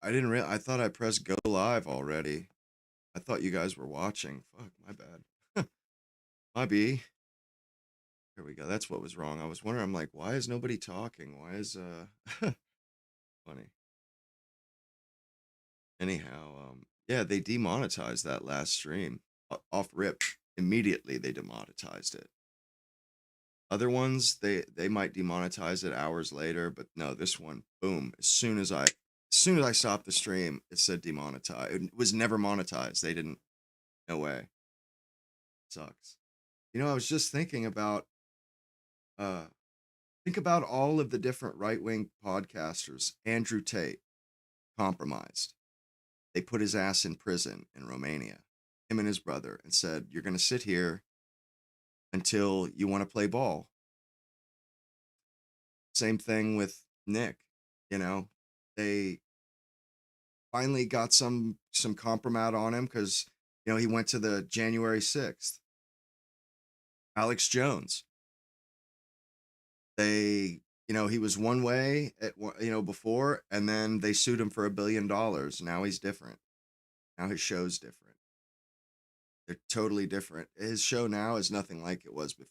I didn't real I thought I pressed go live already. I thought you guys were watching. Fuck, my bad. My B. Here we go. That's what was wrong. I was wondering, I'm like, why is nobody talking? Why is funny. Anyhow, yeah, they demonetized that last stream. Off rip. Immediately they demonetized it. Other ones, they might demonetize it hours later, but no, this one, boom. As soon as I stopped the stream, it said demonetized. It was never monetized. They didn't. No way. Sucks. I was just thinking about uh think about all of the different right-wing podcasters. Andrew Tate compromised. They put his ass in prison in Romania, him and his brother, and said, "You're going to sit here until you want to play ball." Same thing with Nick. You know, they finally got some compromise on him because he went to the January 6th. Alex Jones, they he was one way at before, and then they sued him for $1 billion. Now he's different. Now his show's different. They're totally different. His show now is nothing like it was before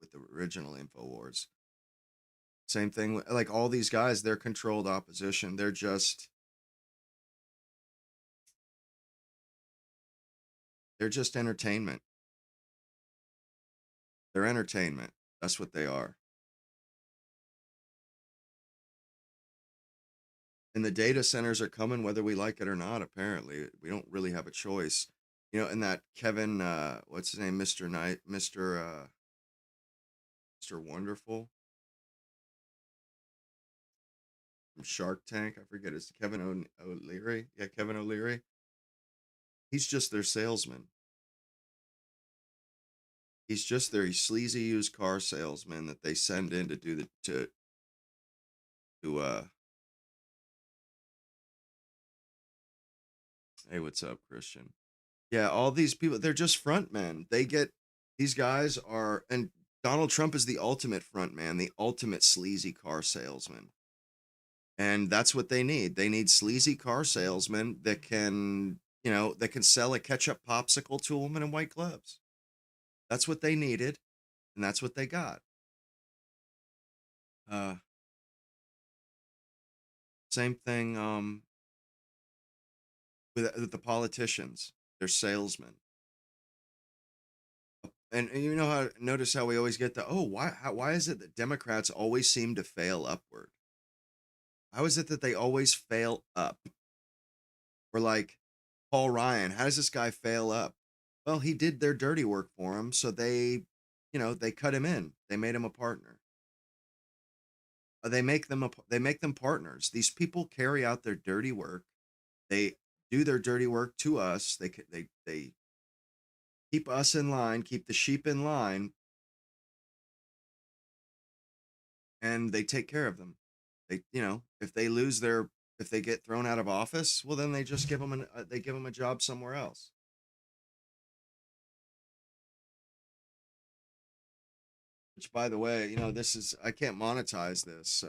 with the original InfoWars. Same thing, like all these guys, they're controlled opposition. They're just entertainment. They're entertainment. That's what they are. And the data centers are coming whether we like it or not. Apparently, we don't really have a choice. And that Kevin, what's his name, Mr. Knight, Mr. Wonderful from Shark Tank. I forget, it's Kevin O'Leary. Yeah, Kevin O'Leary. He's just their salesman. He's just their sleazy used car salesman that they send in to do the to hey, what's up, Christian? Yeah, all these people, they're just front men. These guys are, and Donald Trump is the ultimate front man, the ultimate sleazy car salesman. And that's what they need. They need sleazy car salesmen that can sell a ketchup popsicle to a woman in white gloves. That's what they needed, and that's what they got. Uh, Same thing with the politicians. They're salesmen. And notice how we always get why is it that Democrats always seem to fail upward? How is it that they always fail up? Or like Paul Ryan, how does this guy fail up? Well, he did their dirty work for him, so they cut him in. They made him a partner. They make them partners. These people carry out their dirty work. They do their dirty work to us. They keep us in line, keep the sheep in line, and they take care of them. If if they get thrown out of office, well, then they just give them a job somewhere else. Which, by the way, I can't monetize this, so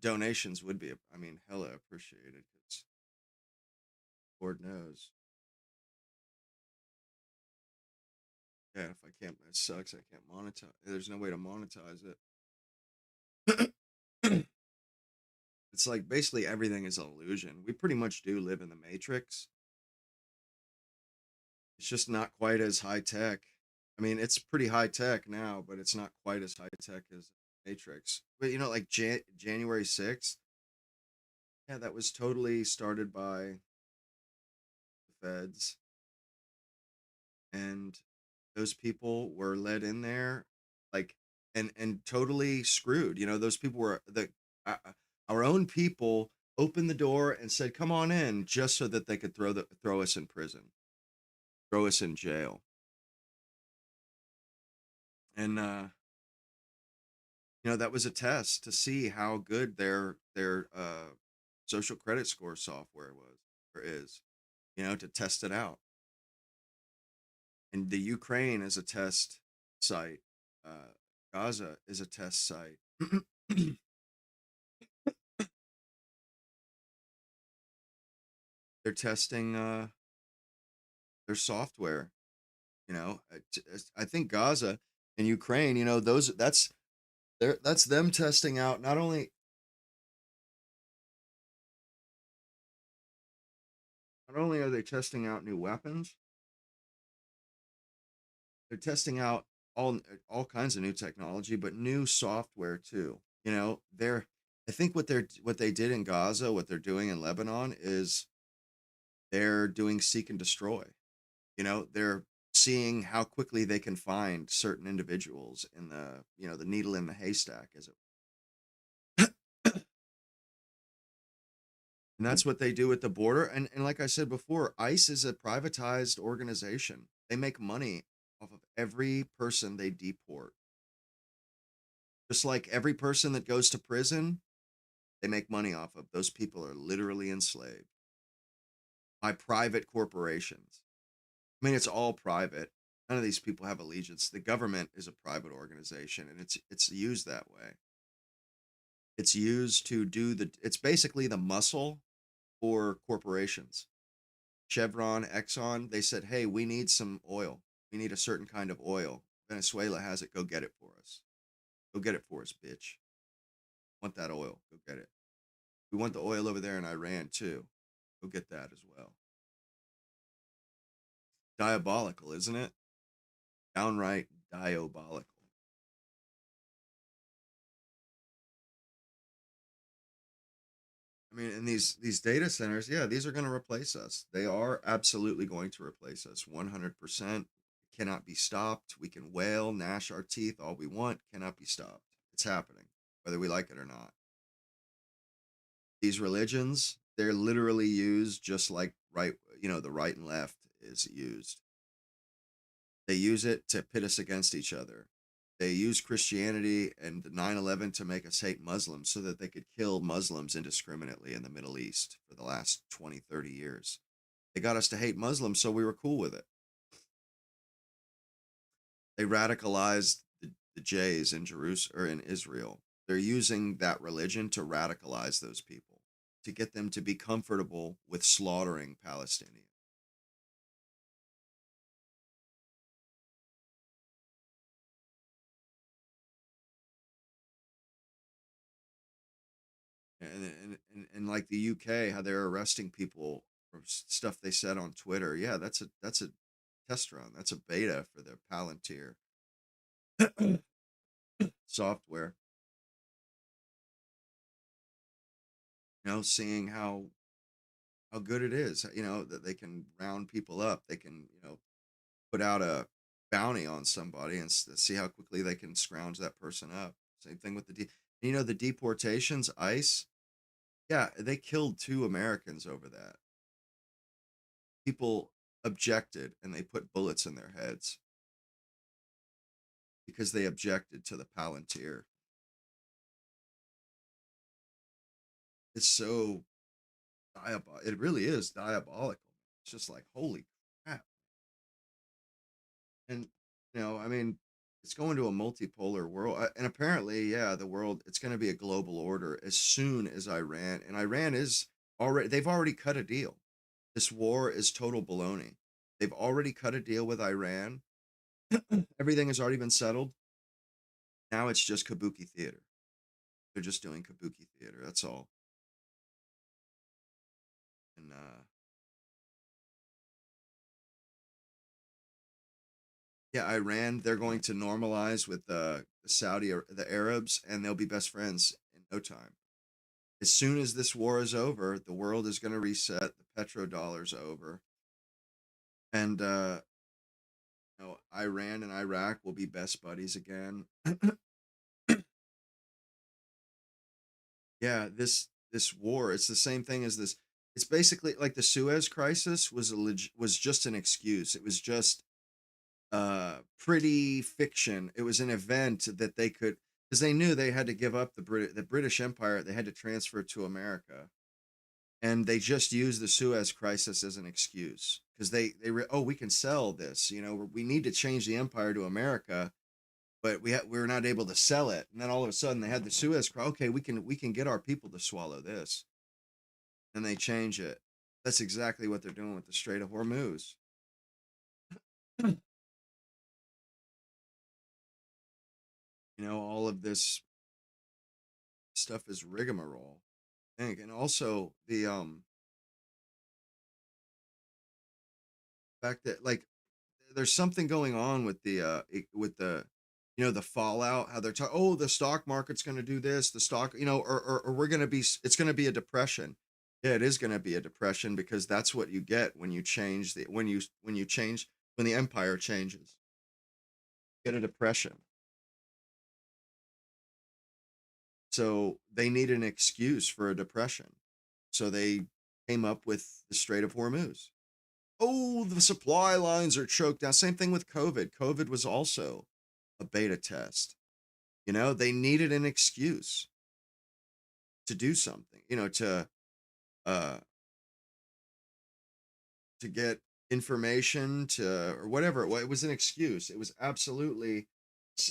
donations would be, I mean, hella appreciated. Because Lord knows, yeah, if I can't, it sucks. I can't monetize. There's no way to monetize it. It's like basically everything is an illusion. We pretty much do live in the Matrix. It's just not quite as high tech. I mean, it's pretty high tech now, but it's not quite as high tech as Matrix. But like January 6th, yeah, that was totally started by the feds, and those people were led in there, like, and totally screwed. Those people were uh, our own people opened the door and said, "Come on in," just so that they could throw us in prison, throw us in jail. And that was a test to see how good their social credit score software was or is, to test it out. And the Ukraine is a test site. Gaza is a test site. They're testing their software. You know, I think Gaza and Ukraine. You know, that's them testing out not only are they testing out new weapons, they're testing out all kinds of new technology, but new software too. You know, I think what they did in Gaza, what they're doing in Lebanon is they're doing seek and destroy. You know, they're seeing how quickly they can find certain individuals in the needle in the haystack, as it. And that's what they do at the border. And like I said before, ICE is a privatized organization. They make money off of every person they deport. Just like every person that goes to prison, they make money off of. Those people are literally enslaved by private corporations. I mean, it's all private. None of these people have allegiance. The government is a private organization, and it's used that way. It's used to do it's basically the muscle for corporations. Chevron, Exxon, they said, hey, we need some oil. We need a certain kind of oil. Venezuela has it. Go get it for us. Go get it for us, bitch. Want that oil. Go get it. We want the oil over there in Iran, too. Go get that as well. Diabolical, isn't it? Downright diabolical. I mean, and these data centers, yeah, these are going to replace us. They are absolutely going to replace us. 100% cannot be stopped. We can wail, gnash our teeth all we want, cannot be stopped. It's happening, whether we like it or not. These religions, they're literally used just like the right and left is used. They use it to pit us against each other. They use Christianity and 9/11 to make us hate Muslims so that they could kill Muslims indiscriminately in the Middle East for the last 20, 30 years. They got us to hate Muslims, so we were cool with it. They radicalized the Jays in Jerusalem or in Israel. They're using that religion to radicalize those people, to get them to be comfortable with slaughtering Palestinians. And like the UK, how they're arresting people for stuff they said on Twitter. Yeah, that's a test run. That's a beta for their Palantir software. Seeing how good it is. That they can round people up. They can put out a bounty on somebody and see how quickly they can scrounge that person up. Same thing with the deportations. ICE. Yeah, they killed 2 Americans over that. People objected and they put bullets in their heads because they objected to the Palantir. It's so diabolical. It really is diabolical. It's just like, holy crap. And, I mean, it's going to a multipolar world. And apparently, yeah, it's going to be a global order as soon as Iran. And Iran they've already cut a deal. This war is total baloney. They've already cut a deal with Iran. Everything has already been settled. Now it's just kabuki theater. They're just doing kabuki theater. That's all. And yeah, Iran, they're going to normalize with the Arabs, and they'll be best friends in no time. As soon as this war is over, the world is going to reset. The petrodollar's over, and Iran and Iraq will be best buddies again. Yeah, this war, it's the same thing as this. It's basically like the Suez Crisis was just an excuse. It was just pretty fiction. It was an event that they could, because they knew they had to give up the British Empire. They had to transfer to America, and they just used the Suez Crisis as an excuse because we can sell this. We need to change the empire to America, but we're not able to sell it. And then all of a sudden they had the Suez Crisis. Okay, we can get our people to swallow this, and they change it. That's exactly what they're doing with the Strait of Hormuz. You know, all of this stuff is rigmarole. And also the fact that like there's something going on with the with the the fallout, how they're talking, oh, the stock market's going to do this, the stock, or we're going to be, it's going to be a depression. Yeah, it is going to be a depression, because that's what you get when you change the when you change, when the empire changes, you get a depression. So they need an excuse for a depression, so they came up with the Strait of Hormuz. Oh, the supply lines are choked down. Same thing with COVID was also a beta test. They needed an excuse to do something, uh to get information, to, or whatever. It was an excuse. It was absolutely,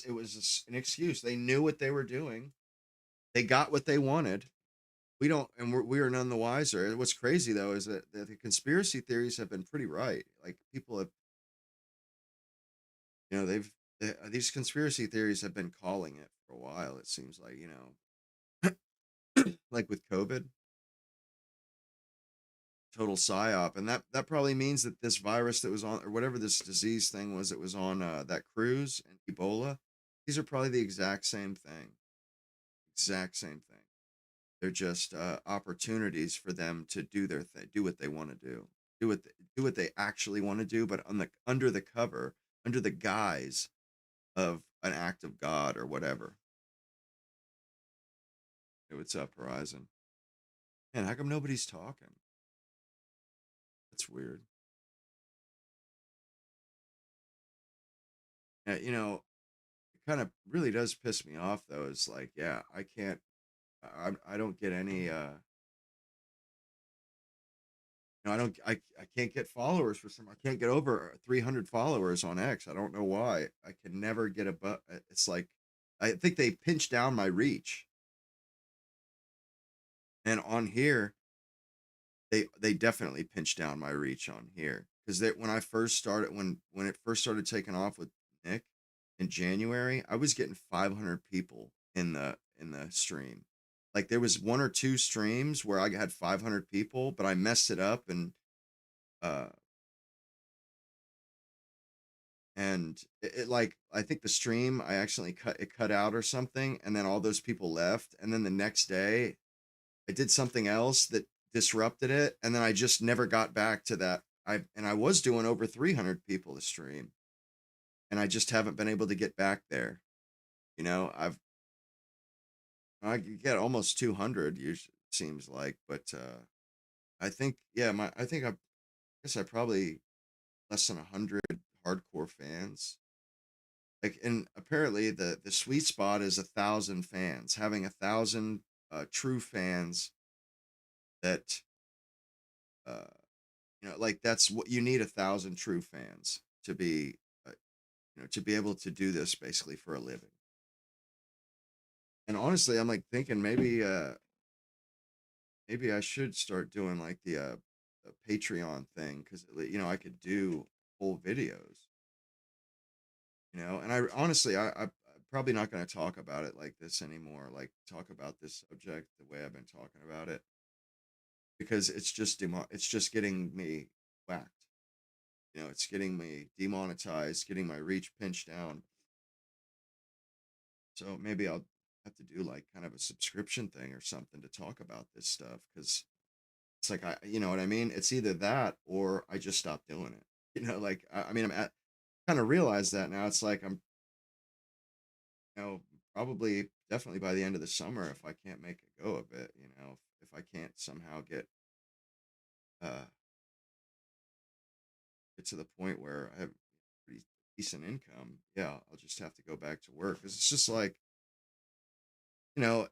it was an excuse. They knew what they were doing. They got what they wanted. We don't, and we are none the wiser. What's crazy though is that the conspiracy theories have been pretty right. Like, people have, these conspiracy theories have been calling it for a while. It seems like, like with COVID, total psyop. And that probably means that this virus that was on, or whatever this disease thing was that was on that cruise, and Ebola, these are probably the exact same thing. Exact same thing. They're just opportunities for them to do their thing, do what they want to do, do what they actually want to do, but on the under the cover, under the guise of an act of God or whatever. Hey, what's up, Horizon? Man, how come nobody's talking? That's weird. Yeah, it kind of really does piss me off though. Is like, yeah, I can't, I don't get any, I can't get followers for some. I can't get over 300 followers on X. I don't know why. I can never get a but. It's like, I think they pinched down my reach, and on here, they definitely pinched down my reach on here, because that when I first started, when it first started taking off with Nick in January, I was getting 500 people in the stream. Like, there was one or two streams where I had 500 people, but I messed it up, uh and it, like, I think the stream, I accidentally cut out or something, and then all those people left, and then the next day I did something else that disrupted it, and then I just never got back to that. I was doing over 300 people a stream, and I just haven't been able to get back there. I get almost 200 usually, seems like, but I think, yeah, I guess I probably less than 100 hardcore fans. Like, and apparently the sweet spot is 1,000 fans, having 1,000 true fans that uh like, that's what you need, 1,000 true fans to be, uh, to be able to do this basically for a living. And honestly, I'm like thinking, maybe I should start doing like the Patreon thing, because I could do whole videos, and I honestly, I'm probably not going to talk about it like this anymore, like talk about this subject the way I've been talking about it, because it's just getting me whacked. It's getting me demonetized, getting my reach pinched down. So maybe I'll have to do like kind of a subscription thing or something to talk about this stuff, because it's like, you know what I mean? It's either that or I just stop doing it. Like, I mean, kind of realize that now. It's like, I'm, probably definitely by the end of the summer, if I can't make a go of it, if I can't somehow uh get to the point where I have pretty decent income, yeah, I'll just have to go back to work. Because it's just like, you know,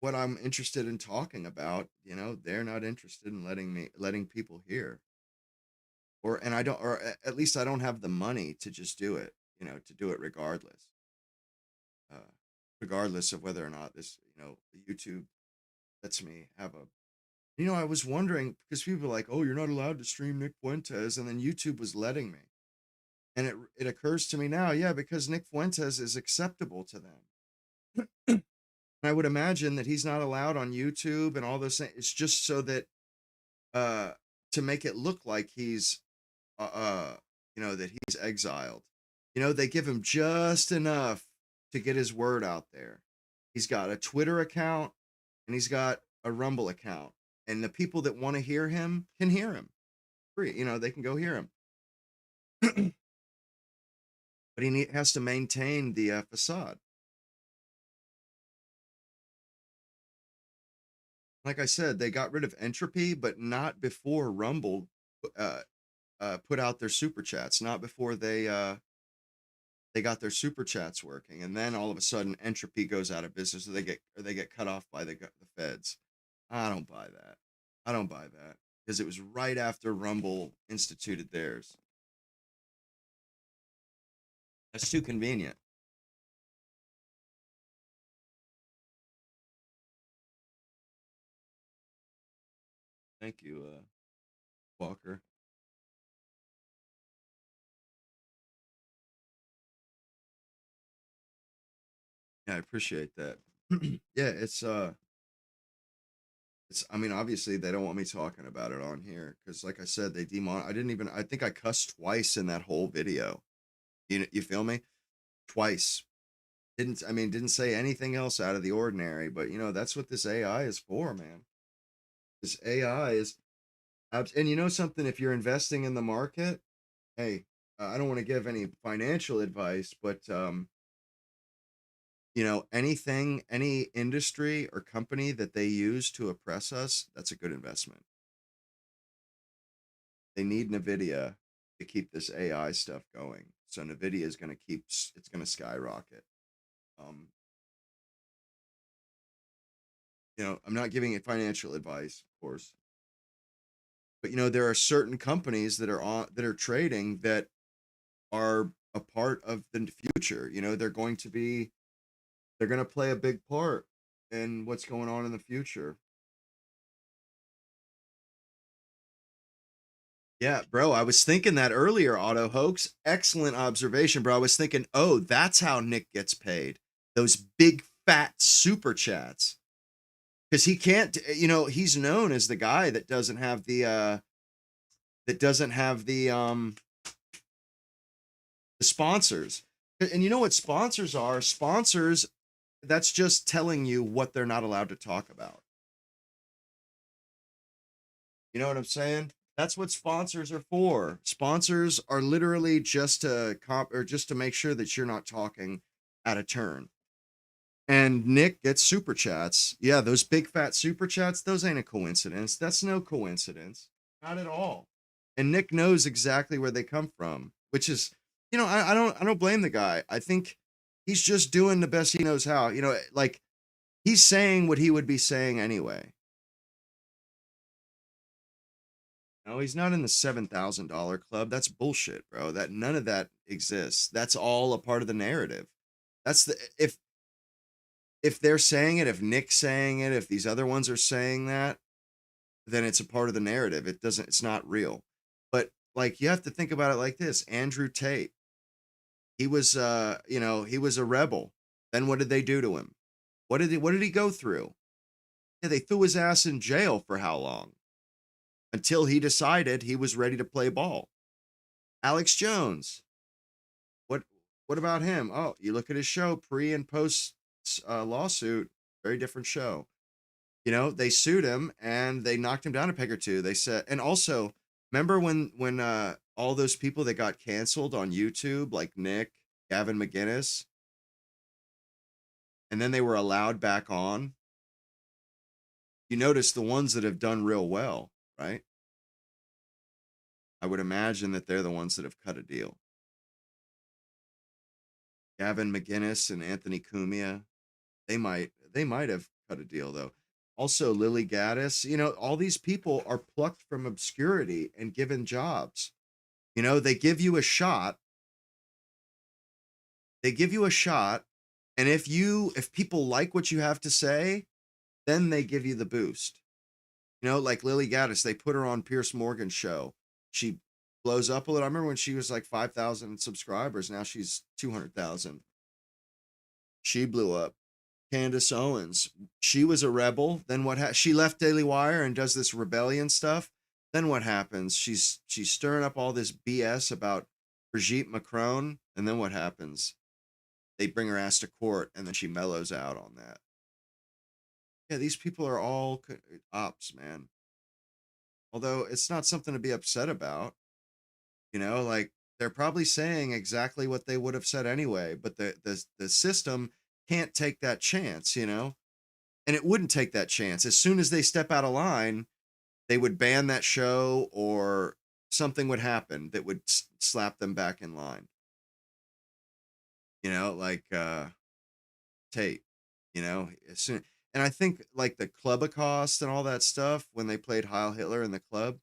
what I'm interested in talking about, they're not interested in letting people hear. And I don't, or at least I don't have the money to just do it, to do it regardless. Uh, Regardless of whether or not this, YouTube lets me have a, You know, I was wondering because people are like, "Oh, you're not allowed to stream Nick Fuentes," and then YouTube was letting me. And it occurs to me now, yeah, because Nick Fuentes is acceptable to them. I would imagine that he's not allowed on YouTube and all those things. It's just so that uh to make it look like he's uh, uh that he's exiled. They give him just enough to get his word out there. He's got a Twitter account and he's got a Rumble account. And the people that want to hear him can hear him. Free, they can go hear him. But has to maintain the facade. Like I said, they got rid of entropy, but not before Rumble uh, put out their super chats. Not before they got their super chats working, and then all of a sudden entropy goes out of business, or they get cut off by the feds. I don't buy that. I don't buy that because it was right after Rumble instituted theirs. That's too convenient. Thank you, Walker. Yeah, I appreciate that. Yeah, it's I mean, obviously they don't want me talking about it on here because like I said, I didn't even I think I cussed twice in that whole video. You feel me? Twice. Didn't say anything else out of the ordinary, but that's what this AI is for, man. This AI is and you know something, if you're investing in the market, hey, I don't want to give any financial advice, but anything, any industry or company that they use to oppress us, that's a good investment. They need Nvidia to keep this AI stuff going. So Nvidia is going to it's going to skyrocket. Um, I'm not giving it financial advice, of course, but there are certain companies that are trading that are a part of the future. They're going to play a big part in what's going on in the future. Yeah, bro, I was thinking that earlier, Auto Hoax. Excellent observation, bro. I was thinking, oh, that's how Nick gets paid. Those big fat super chats. Because he can't, he's known as the guy that doesn't have the sponsors. And you know what sponsors are? Sponsors, that's just telling you what they're not allowed to talk about. You know what I'm saying? That's what sponsors are for. Sponsors are literally just to just to make sure that you're not talking out of turn. And Nick gets super chats. Yeah, those big fat super chats, those ain't a coincidence. That's no coincidence. Not at all. And Nick knows exactly where they come from, which is, I don't blame the guy. I think he's just doing the best he knows how. Like he's saying what he would be saying anyway. No, he's not in the $7,000 club. That's bullshit, bro. That none of that exists. That's all a part of the narrative. That's the if they're saying it, if Nick's saying it, if these other ones are saying that, then it's a part of the narrative. It's not real. But like you have to think about it like this. Andrew Tate, he was he was a rebel. Then what did they do to him? What did he go through? Yeah, they threw his ass in jail for how long? Until he decided he was ready to play ball. Alex Jones. What what about him? Oh, you look at his show pre and post lawsuit, very different show. They sued him and they knocked him down a peg or two. They said, and also remember when all those people that got canceled on YouTube, like Nick, Gavin McGinnis, and then they were allowed back on. You notice the ones that have done real well, right? I would imagine that they're the ones that have cut a deal. Gavin McGinnis and Anthony Cumia, they might have cut a deal though. Also, Lily Gaddis, all these people are plucked from obscurity and given jobs. They give you a shot. They give you a shot, and if people like what you have to say, then they give you the boost. You know, like Lily Gaddis, they put her on Pierce Morgan's show. She blows up a little. I remember when she was like 5,000 subscribers. Now she's 200,000. She blew up. Candace Owens, she was a rebel. Then what? She left Daily Wire and does this rebellion stuff. Then what happens? She's stirring up all this BS about Brigitte Macron. And then what happens? They bring her ass to court, and then she mellows out on that. Yeah, these people are all ops, man. Although it's not something to be upset about, you know, like they're probably saying exactly what they would have said anyway, but the system can't take that chance, you know? And it wouldn't take that chance. As soon as they step out of line, they would ban that show or something would happen that would slap them back in line. You know, like Tate, you know, as soon, and I think like the Clubacost and all that stuff when they played Heil Hitler in the club,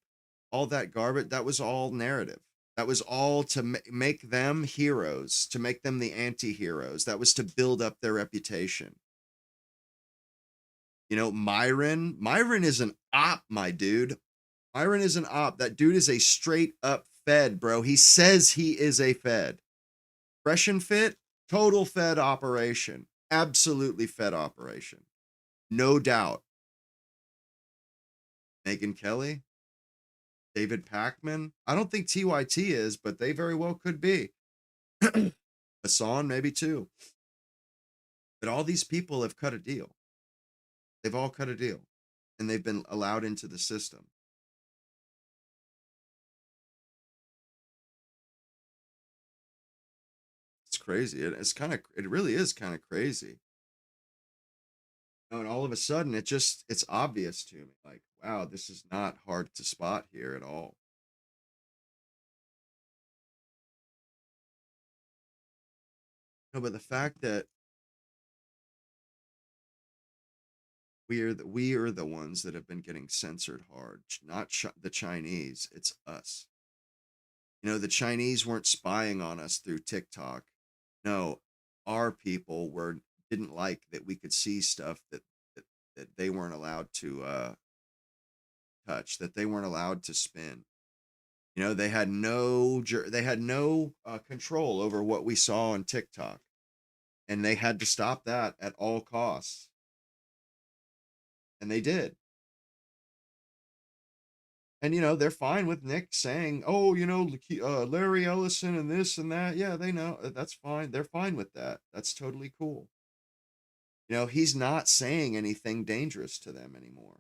all that garbage, that was all narrative. That was all to make them heroes, to make them the anti-heroes. That was to build up their reputation. You know, Myron is an op, my dude. Myron is an op. That dude is a straight up Fed, bro. He says he is a Fed. Fresh and Fit, total Fed operation. Absolutely Fed operation. No doubt. Megyn Kelly, David Pakman. I don't think TYT is, but they very well could be. Hassan, maybe too. But all these people have cut a deal. They've all cut a deal. And they've been allowed into the system. It's crazy. It really is kind of crazy. And all of a sudden it's obvious to me. Like, wow, this is not hard to spot here at all. No, but the fact that we are the ones that have been getting censored hard, not the Chinese. It's us. You know, the Chinese weren't spying on us through TikTok. No, our people didn't like that we could see stuff that they weren't allowed to touch, that they weren't allowed to spin. You know, they had no control over what we saw on TikTok, and they had to stop that at all costs, and they did. And you know, they're fine with Nick saying, "Oh, you know, Larry Ellison and this and that." Yeah, they know that's fine. They're fine with that. That's totally cool. You know, he's not saying anything dangerous to them anymore.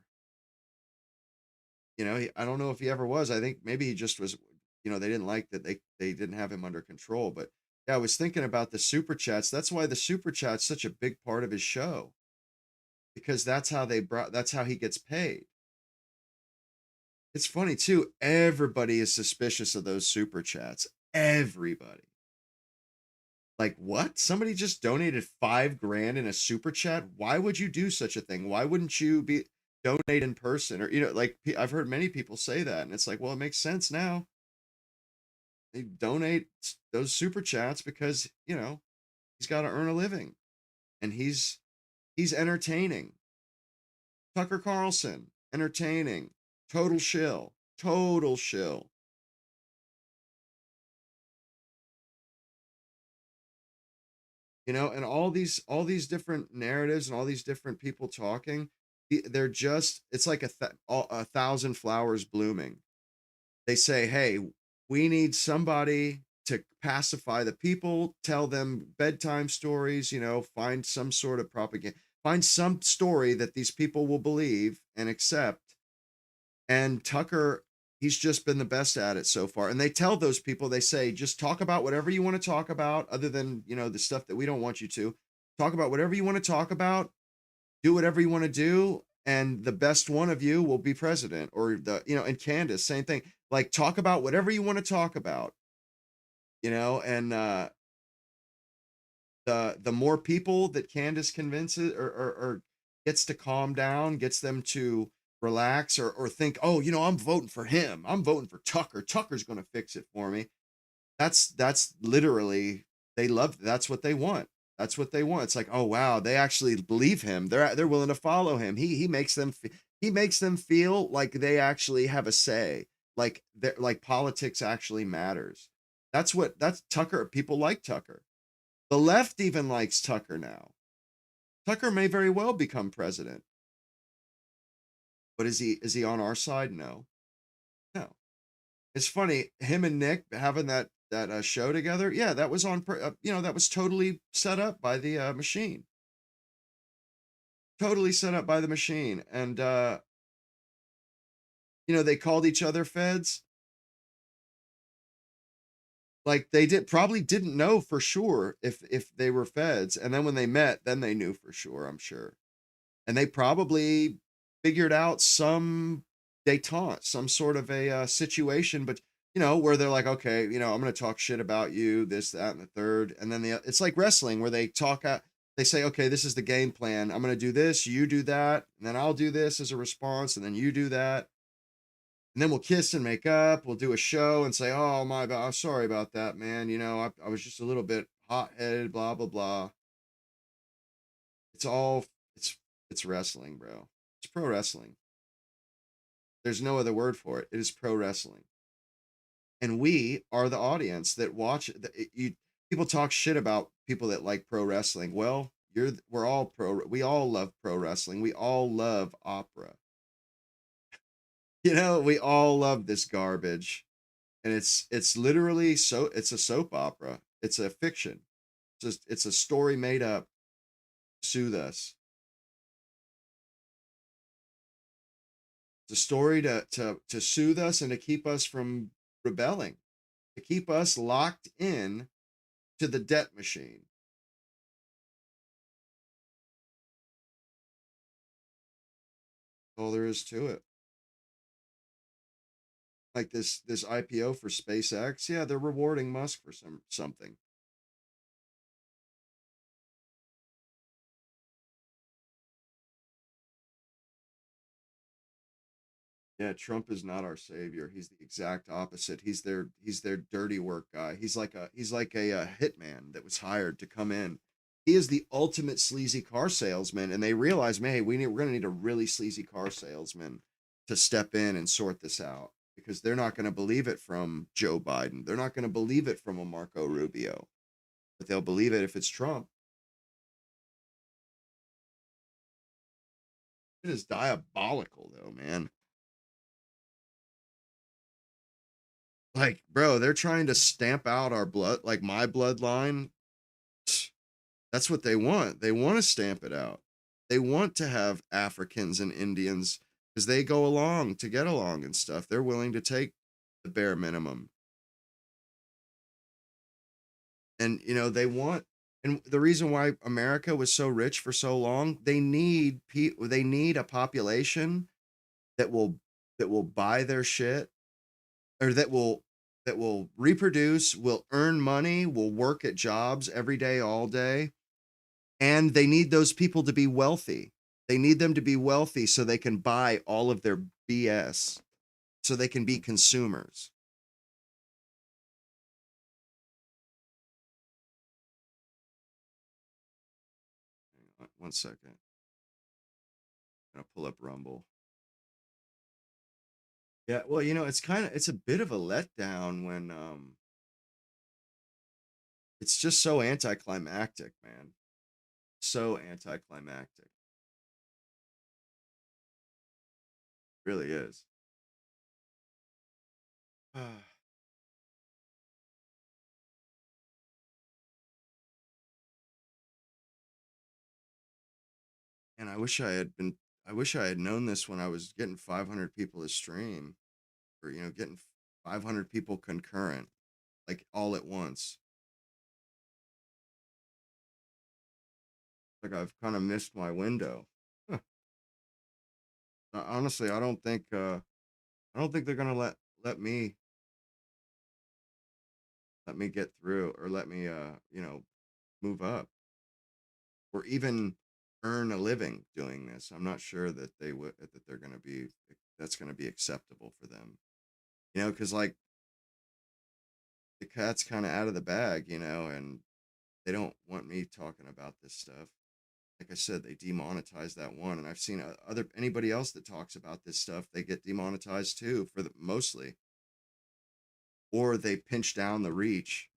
You know, I don't know if he ever was. I think maybe he just was. You know, they didn't like that they didn't have him under control. But yeah, I was thinking about the super chats. That's why the super chat's such a big part of his show, because that's how he gets paid. It's funny too. Everybody is suspicious of those super chats. Everybody. Like, what? Somebody just donated 5 grand in a super chat? Why would you do such a thing? Why wouldn't you donate in person? Or, you know, like I've heard many people say that, and it's like, well, it makes sense now. They donate those super chats because, you know, he's got to earn a living, and he's entertaining. Tucker Carlson, entertaining. Total shill. Total shill. You know, and all these different narratives and all these different people talking, they're just, it's like a thousand flowers blooming. They say, hey, we need somebody to pacify the people, tell them bedtime stories, you know, find some sort of propaganda, find some story that these people will believe and accept. And Tucker, he's just been the best at it so far. And they tell those people, they say, just talk about whatever you want to talk about, other than, you know, the stuff that we don't want you to. Talk about whatever you want to talk about, do whatever you want to do, and the best one of you will be president. Or and Candace, same thing. Like, talk about whatever you want to talk about, you know, and the more people that Candace convinces or gets to calm down, gets them to relax or think, oh, you know, I'm voting for him. I'm voting for Tucker. Tucker's going to fix it for me. That's literally, they love, that's what they want. That's what they want. It's like, oh wow, they actually believe him. They're willing to follow him. He makes them he makes them feel like they actually have a say, like like politics actually matters. That's Tucker. People like Tucker. The left even likes Tucker now. Tucker may very well become president, but is he on our side? No, no. It's funny him and Nick having that show together. Yeah, that was that was totally set up by the machine. Totally set up by the machine, and they called each other feds. Like they probably didn't know for sure if they were feds, and then when they met, then they knew for sure. I'm sure, and they probably figured out some detente, some sort of a situation, but where they're like, okay, I'm going to talk shit about you, this, that, and the third, and then it's like wrestling where they talk out. They say, okay, this is the game plan. I'm going to do this, you do that, and then I'll do this as a response, and then you do that, and then we'll kiss and make up. We'll do a show and say, "Oh my God, I'm sorry about that, man. I was just a little bit hot headed." Blah blah blah. It's all it's it's wrestling, bro. It's pro wrestling. There's no other word for it. It is pro wrestling, and we are the audience that watch. People talk shit about people that like pro wrestling. Well, we're all pro. We all love pro wrestling. We all love opera. We all love this garbage. And it's literally it's a soap opera. It's a fiction. It's a story made up to soothe us. It's a story to soothe us and to keep us from rebelling, to keep us locked in to the debt machine. All there is to it. Like this IPO for SpaceX, yeah, they're rewarding Musk for something. Yeah, Trump is not our savior. He's the exact opposite. He's their dirty work guy. He's like a hitman that was hired to come in. He is the ultimate sleazy car salesman, and they realize, man, hey, we're going to need a really sleazy car salesman to step in and sort this out because they're not going to believe it from Joe Biden. They're not going to believe it from a Marco Rubio, but they'll believe it if it's Trump. It is diabolical, though, man. Like, bro, they're trying to stamp out our blood, like my bloodline. That's what they want. They want to stamp it out. They want to have Africans and Indians because they go along to get along and stuff. They're willing to take the bare minimum. And they want, and the reason why America was so rich for so long, they need a population that will buy their shit, or that will reproduce, will earn money, will work at jobs every day all day, and they need those people to be wealthy. They need them to be wealthy so they can buy all of their BS, so they can be consumers. Hang on 1 second. I'm gonna pull up Rumble. Yeah, well, it's a bit of a letdown when it's just so anticlimactic, man. So anticlimactic. Really is. And I wish I had known this when I was getting 500 people a stream, or getting 500 people concurrent, like all at once. Like I've kind of missed my window. Huh. Honestly, I don't think they're gonna let me get through, or let me move up, or even earn a living doing this. I'm not sure that they're gonna be that's gonna be acceptable for them. Because like the cat's kind of out of the bag, and they don't want me talking about this stuff. like I said, they demonetize that one, and I've seen other anybody else that talks about this stuff, they get demonetized too for the mostly, or they pinch down the reach.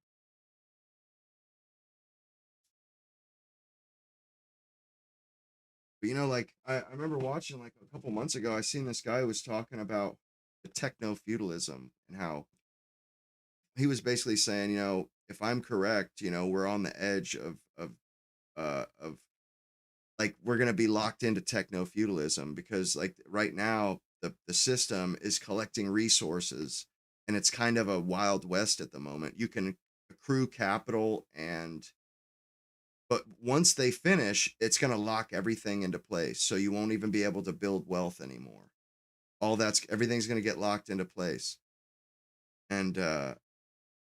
But like I remember watching like a couple months ago, I seen this guy who was talking about the techno-feudalism and how he was basically saying, if I'm correct, we're on the edge of like we're gonna be locked into techno-feudalism because like right now the system is collecting resources and it's kind of a wild west at the moment. You can accrue capital and but once they finish, it's gonna lock everything into place. So you won't even be able to build wealth anymore. All that's everything's gonna get locked into place. And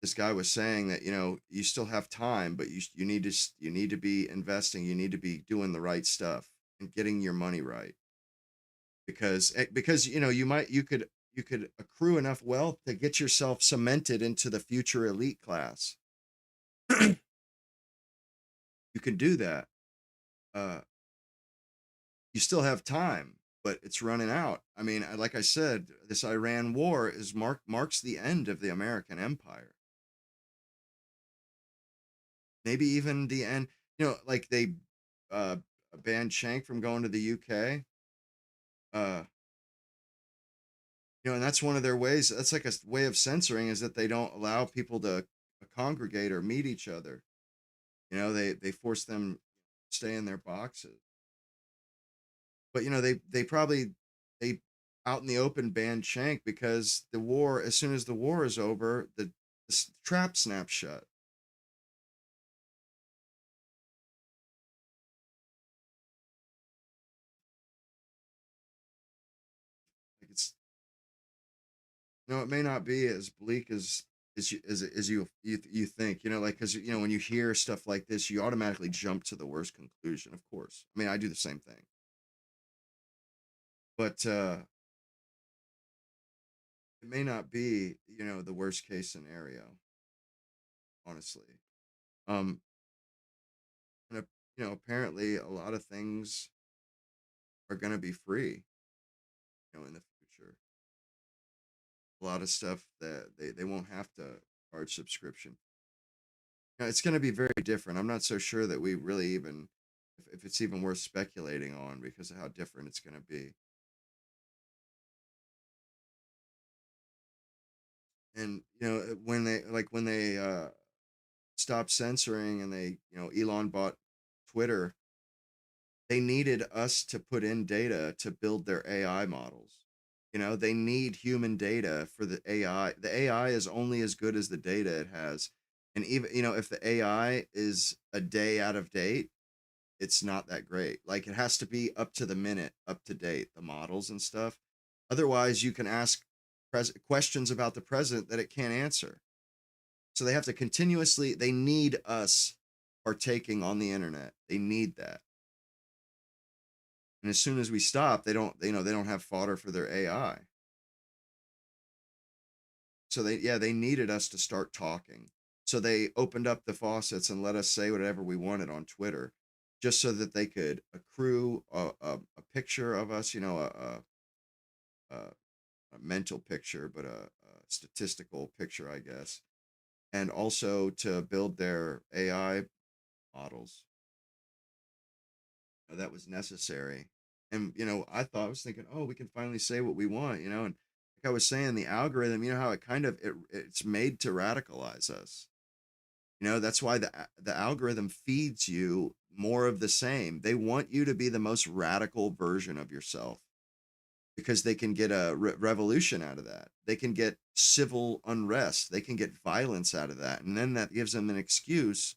this guy was saying that you still have time, but you need to be investing. You need to be doing the right stuff and getting your money right because you could accrue enough wealth to get yourself cemented into the future elite class. You can do that. Uh, you still have time, but it's running out. I mean, like I said, this Iran war marks the end of the American empire. Maybe even the end. Like they uh, banned Shank from going to the UK. Uh, and that's one of their ways. That's like a way of censoring is that they don't allow people to congregate or meet each other. They force them to stay in their boxes. But they probably they out in the open banned Shank because the war. As soon as the war is over, the trap snaps shut. Like it may not be as bleak as you think. Like because when you hear stuff like this, you automatically jump to the worst conclusion. Of course, I mean I do the same thing, but it may not be the worst case scenario. Honestly, um, and apparently a lot of things are going to be free. In the future, a lot of stuff that they won't have to charge subscription. It's going to be very different. I'm not so sure that we really even, if it's even worth speculating on because of how different it's going to be. And when they stopped censoring and they Elon bought Twitter, they needed us to put in data to build their AI models. They need human data for the AI. The AI is only as good as the data it has. And even, if the AI is a day out of date, it's not that great. Like it has to be up to the minute, up to date, the models and stuff. Otherwise, you can ask questions about the president that it can't answer. So they have to continuously, they need us partaking on the internet. They need that. And as soon as we stop, they don't have fodder for their AI. So they needed us to start talking. So they opened up the faucets and let us say whatever we wanted on Twitter, just so that they could accrue a picture of us, a, a mental picture, but a statistical picture, I guess, and also to build their AI models. That was necessary. And I was thinking, oh, we can finally say what we want, and like I was saying, the algorithm, how it kind of it's made to radicalize us. That's why the algorithm feeds you more of the same. They want you to be the most radical version of yourself because they can get a revolution out of that. They can get civil unrest. They can get violence out of that. And then that gives them an excuse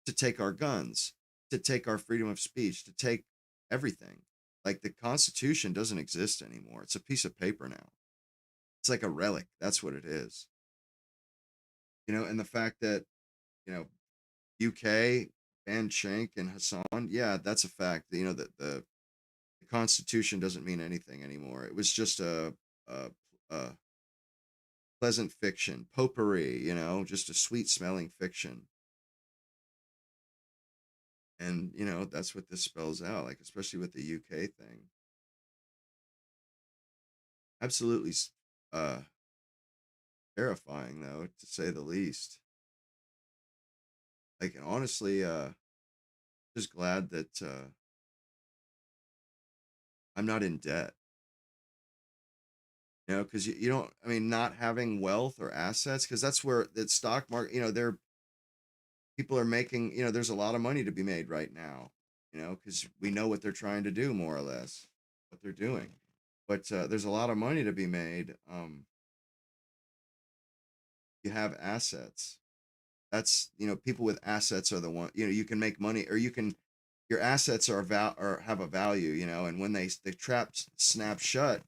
to take our guns, to take our freedom of speech, to take everything. Like the Constitution doesn't exist anymore. It's a piece of paper now. It's like a relic. That's what it is. And the fact that, you know, UK banned Shank and Hassan, yeah, that's a fact. That the Constitution doesn't mean anything anymore. It was just a pleasant fiction, potpourri, just a sweet smelling fiction. And, you know, that's what this spells out, like, especially with the UK thing. Absolutely uh, terrifying, though, to say the least. Like, and honestly, just glad that I'm not in debt. You know, because you don't, I mean, not having wealth or assets, because that's where the stock market, you know, people are making, you know, there's a lot of money to be made right now, you know, because we know what they're trying to do, more or less, what they're doing. But there's a lot of money to be made. You have assets. That's, you know, people with assets are the one, you know, you can make money, or you can, your assets are or have a value, you know, and when the trap snaps shut,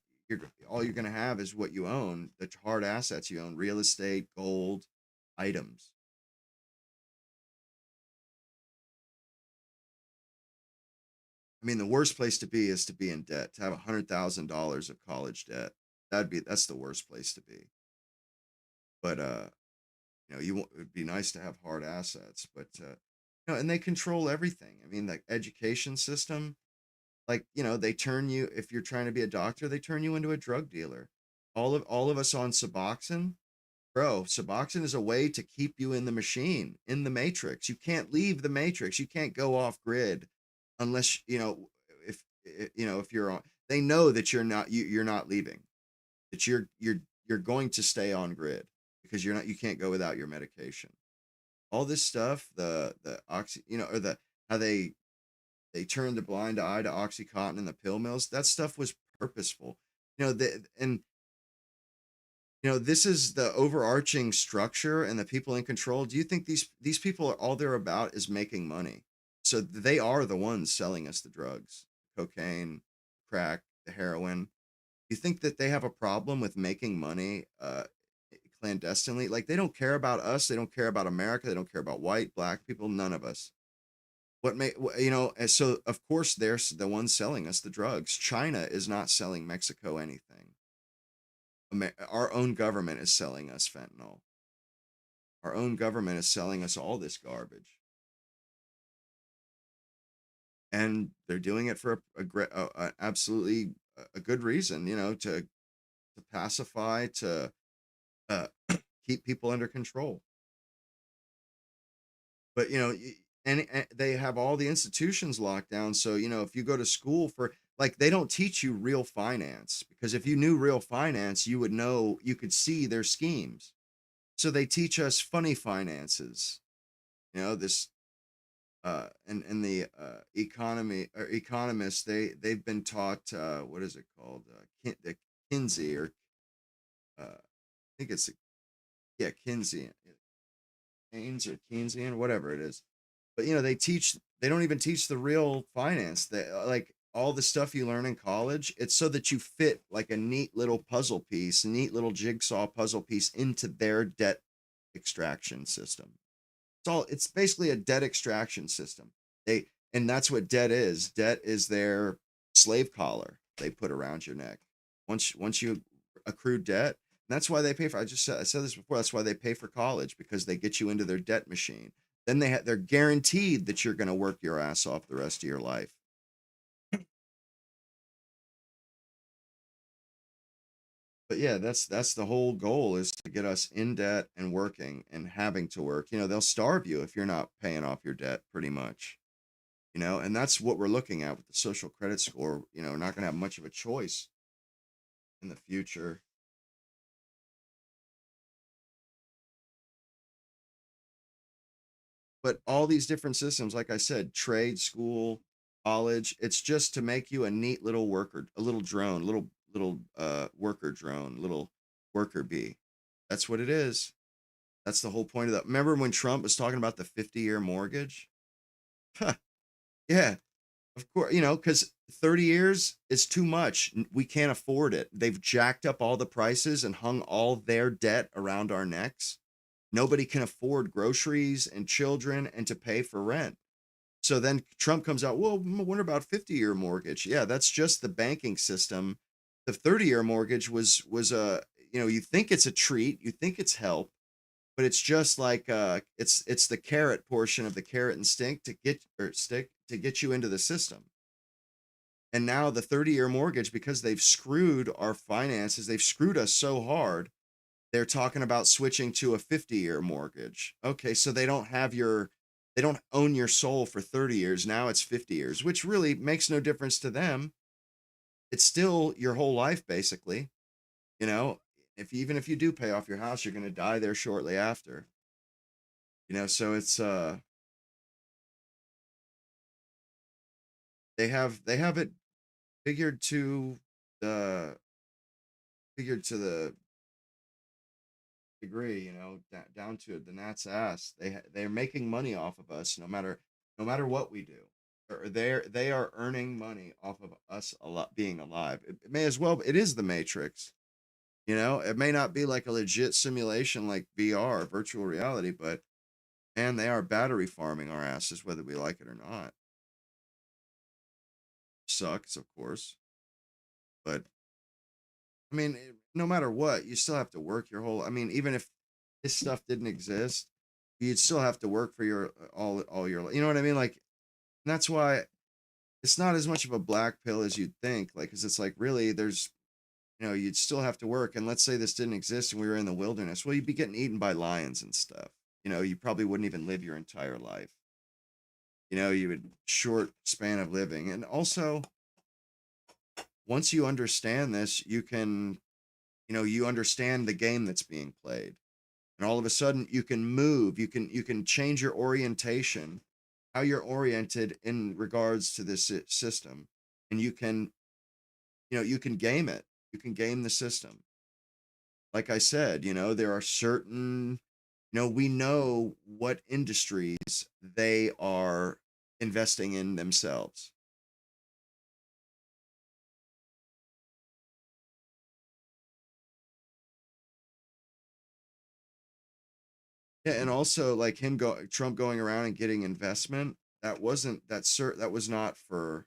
all you're going to have is what you own, the hard assets you own, real estate, gold, items. I mean, the worst place to be is to be in debt, to have $100,000 of college debt. That's the worst place to be. But you know, it'd be nice to have hard assets, but you know, and they control everything. I mean, the education system, like, you know, they turn you, if you're trying to be a doctor, they turn you into a drug dealer. All of us on Suboxone, bro. Suboxone is a way to keep you in the machine, in the matrix. You can't leave the matrix. You can't go off grid unless, you know, you know, if you're on, they know that you're not leaving, that you're going to stay on grid, because you can't go without your medication. All this stuff, the oxy, you know, or the how they turned a blind eye to oxycontin in the pill mills. That stuff was purposeful, you know. And you know, this is the overarching structure and the people in control. Do you think these people are, all they're about is making money? So they are the ones selling us the drugs, cocaine, crack, the heroin. You think that they have a problem with making money clandestinely? Like, they don't care about us, they don't care about America, they don't care about white, black people, none of us. You know, and so of course they're the ones selling us the drugs. China is not selling Mexico anything. Our own government is selling us fentanyl. Our own government is selling us all this garbage, and they're doing it for absolutely a good reason. You know, to pacify, to uh, keep people under control. But you know, and they have all the institutions locked down. So you know, if you go to school for, like, they don't teach you real finance, because if you knew real finance, you would know, you could see their schemes. So they teach us funny finances. You know, this and the economy or economists, they've been taught what is it called, the Kinsey, or I think it's, yeah, Kinsey, Keynes or Keynesian, whatever it is. But you know, they don't even teach the real finance. They like all the stuff you learn in college, it's so that you fit like a neat little puzzle piece, a neat little jigsaw puzzle piece into their debt extraction system. It's basically a debt extraction system. They And that's what debt is. Debt is their slave collar they put around your neck. Once you accrue debt, and that's why they pay for. I said this before. That's why they pay for college, because they get you into their debt machine. Then they're guaranteed that you're going to work your ass off the rest of your life. But yeah, that's the whole goal, is to get us in debt and working and having to work. You know, they'll starve you if you're not paying off your debt, pretty much. You know, and that's what we're looking at with the social credit score. You know, we're not going to have much of a choice in the future. But all these different systems, like I said, trade school, college, it's just to make you a neat little worker, a little drone, little worker drone, little worker bee. That's what it is. That's the whole point of that. Remember when Trump was talking about the 50-year mortgage? Huh, yeah, of course, you know, because 30 years is too much. We can't afford it. They've jacked up all the prices and hung all their debt around our necks. Nobody can afford groceries and children and to pay for rent. So then Trump comes out, well, what about 50-year mortgage? Yeah, that's just the banking system. The 30-year mortgage was a, you know, you think it's a treat, you think it's help, but it's just like it's the carrot portion of the carrot and stick to get you into the system. And now the 30-year mortgage, because they've screwed our finances, they've screwed us so hard, they're talking about switching to a 50-year mortgage. Okay, so they don't own your soul for 30 years. Now it's 50 years, which really makes no difference to them. It's still your whole life, basically. You know, if even if you do pay off your house, you're going to die there shortly after. So it's they have it figured to the figured to the degree, down to the gnat's ass. They're making money off of us no matter what we do. Or they are earning money off of us a lot being alive. It may as well. It is the Matrix. It may not be like a legit simulation like VR, virtual reality, but man, they are battery farming our asses, whether we like it or not. Sucks, of course, but I mean, no matter what, you still have to work your whole. I mean, even if this stuff didn't exist, you'd still have to work for your all your. You know what I mean? Like, and that's why it's not as much of a black pill as you'd think. Like, because it's like really, there's you'd still have to work. And let's say this didn't exist and we were in the wilderness. Well, you'd be getting eaten by lions and stuff. You probably wouldn't even live your entire life. You would short span of living, and also once you understand this, you understand the game that's being played, and all of a sudden you can move, you can change your orientation, how you're oriented in regards to this system, and you can game it, you can game the system. Like I said, there are certain, we know what industries they are investing in themselves. Yeah, and also like Trump going around and getting investment. That was not for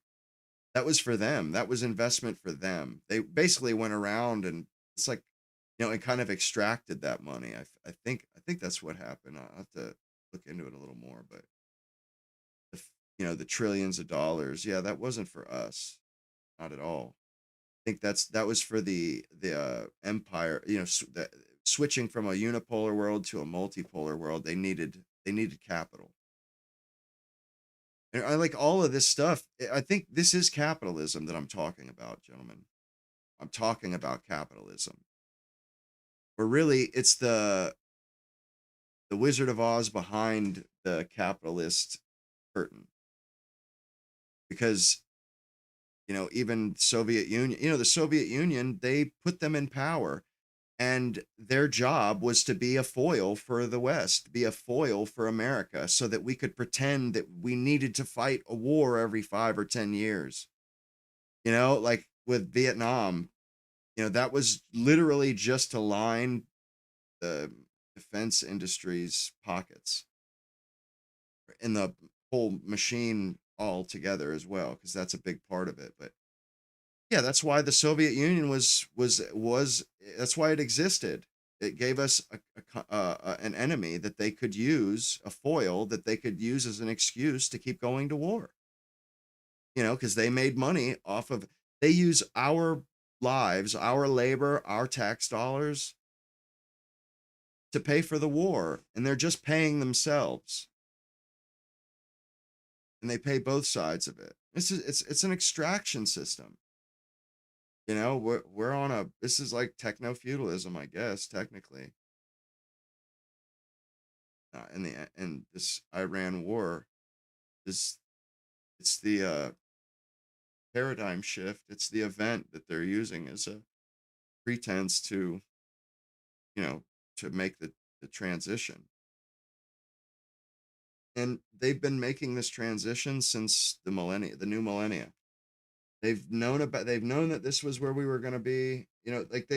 that was for them. That was investment for them. They basically went around and it's like, and kind of extracted that money. I think that's what happened. I'll have to look into it a little more, but the trillions of dollars, yeah, that wasn't for us, not at all. I think that was for the empire. Switching from a unipolar world to a multipolar world, they needed capital. And I like all of this stuff. I think this is capitalism that I'm talking about, gentlemen. I'm talking about capitalism. But really, it's the Wizard of Oz behind the capitalist curtain. Because even Soviet Union, the Soviet Union, they put them in power, and their job was to be a foil for the West, be a foil for America, so that we could pretend that we needed to fight a war every 5 or 10 years. Like with Vietnam, that was literally just to line the defense industry's pockets in the whole machine all together as well, because that's a big part of it. But yeah, that's why the Soviet Union was that's why it existed. It gave us an enemy that they could use, a foil that they could use as an excuse to keep going to war. Because they made money off of, they use our lives, our labor, our tax dollars to pay for the war, and they're just paying themselves. And they pay both sides of it. It's an extraction system. We're on a this is like technofeudalism, I guess, technically. In this Iran war, this it's the paradigm shift. It's the event that they're using as a pretense to you know to make the transition. And they've been making this transition since the new millennia. They've known that this was where we were going to be. Like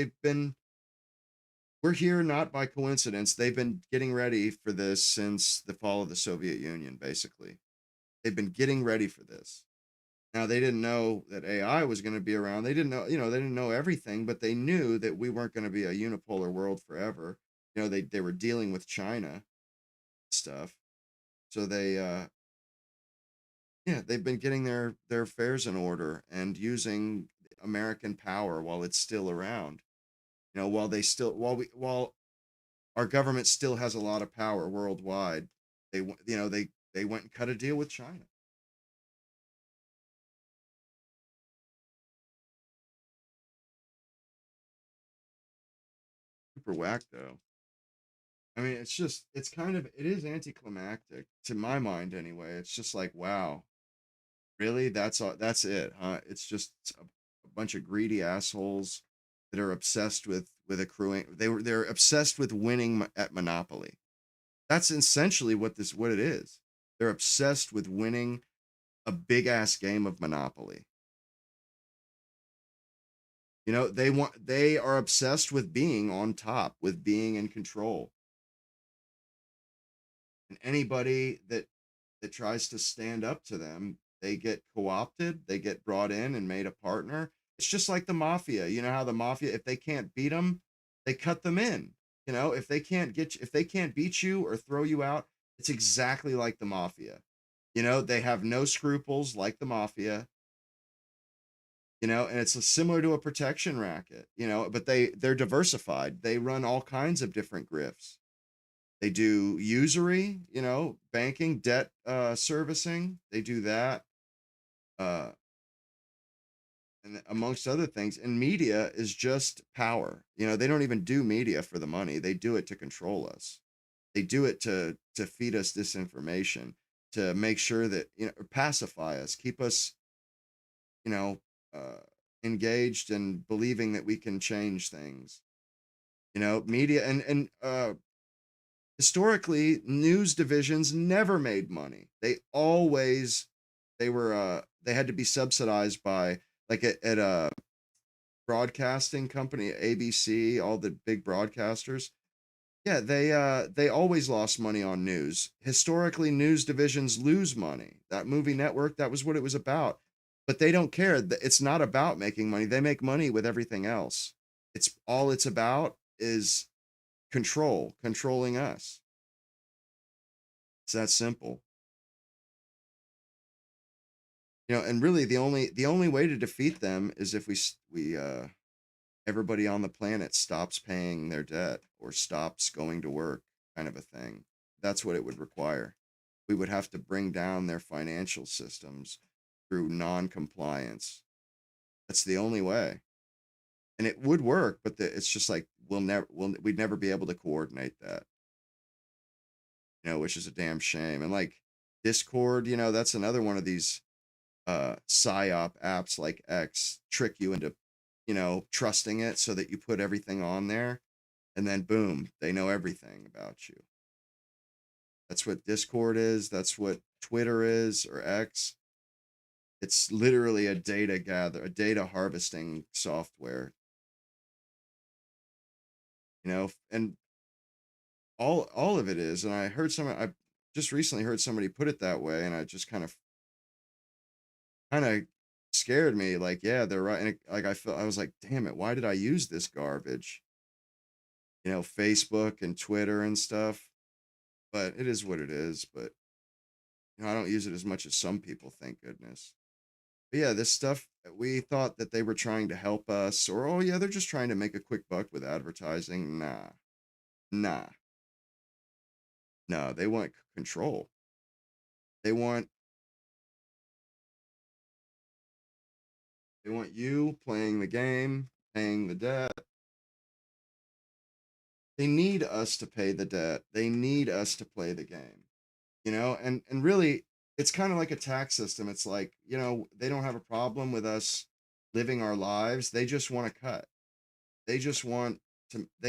we're here not by coincidence. They've been getting ready for this since the fall of the Soviet Union, basically. They've been getting ready for this. Now, they didn't know that AI was going to be around. They didn't know everything, but they knew that we weren't going to be a unipolar world forever. They were dealing with China stuff. So they've been getting their affairs in order and using American power while it's still around. While our government still has a lot of power worldwide, they went and cut a deal with China. Super whack though. I mean, it is anticlimactic to my mind anyway. It's just like, wow, really? That's all, that's it, huh? It's just a bunch of greedy assholes that are obsessed with accruing. They're obsessed with winning at Monopoly. That's essentially what it is. They're obsessed with winning a big ass game of Monopoly. They are obsessed with being on top, with being in control. And anybody that tries to stand up to them, they get co-opted, they get brought in and made a partner. It's just like the mafia. You know how the mafia, if they can't beat them, they cut them in. If they can't beat you or throw you out, it's exactly like the mafia. They have no scruples like the mafia. And it's similar to a protection racket. But they're diversified. They run all kinds of different grifts. They do usury, banking, debt servicing. They do that, uh, and amongst other things. And media is just power. They don't even do media for the money. They do it to control us. They do it to feed us disinformation, to make sure that pacify us, keep us, you know, uh, engaged and believing that we can change things. Media and historically, news divisions never made money. They had to be subsidized by, like, at a broadcasting company, ABC, all the big broadcasters. Yeah, they always lost money on news. Historically, news divisions lose money. That movie network, that was what it was about. But they don't care. It's not about making money. They make money with everything else. It's about is controlling us. It's that simple. And really the only way to defeat them is if we everybody on the planet stops paying their debt or stops going to work, kind of a thing. That's what it would require. We would have to bring down their financial systems through non-compliance. That's the only way. And it would work, but it's just like we'd never be able to coordinate that. Which is a damn shame. And like Discord, that's another one of these psyop apps like X trick you into trusting it so that you put everything on there, and then boom, they know everything about you. That's what Discord is. That's what Twitter is, or X. It's literally a data harvesting software. And all of it is. And I just recently heard somebody put it that way, and I just kind of scared me. Like, yeah, they're right. And I was like, damn it, why did I use this garbage? Facebook and Twitter and stuff. But it is what it is. But I don't use it as much as some people, thank goodness. But yeah, this stuff, we thought that they were trying to help us, or oh yeah, they're just trying to make a quick buck with advertising. Nah, nah, no, they want control. They want you playing the game, paying the debt. They need us to pay the debt. They need us to play the game. And really, it's kind of like a tax system. It's like, they don't have a problem with us living our lives. They just want to cut. They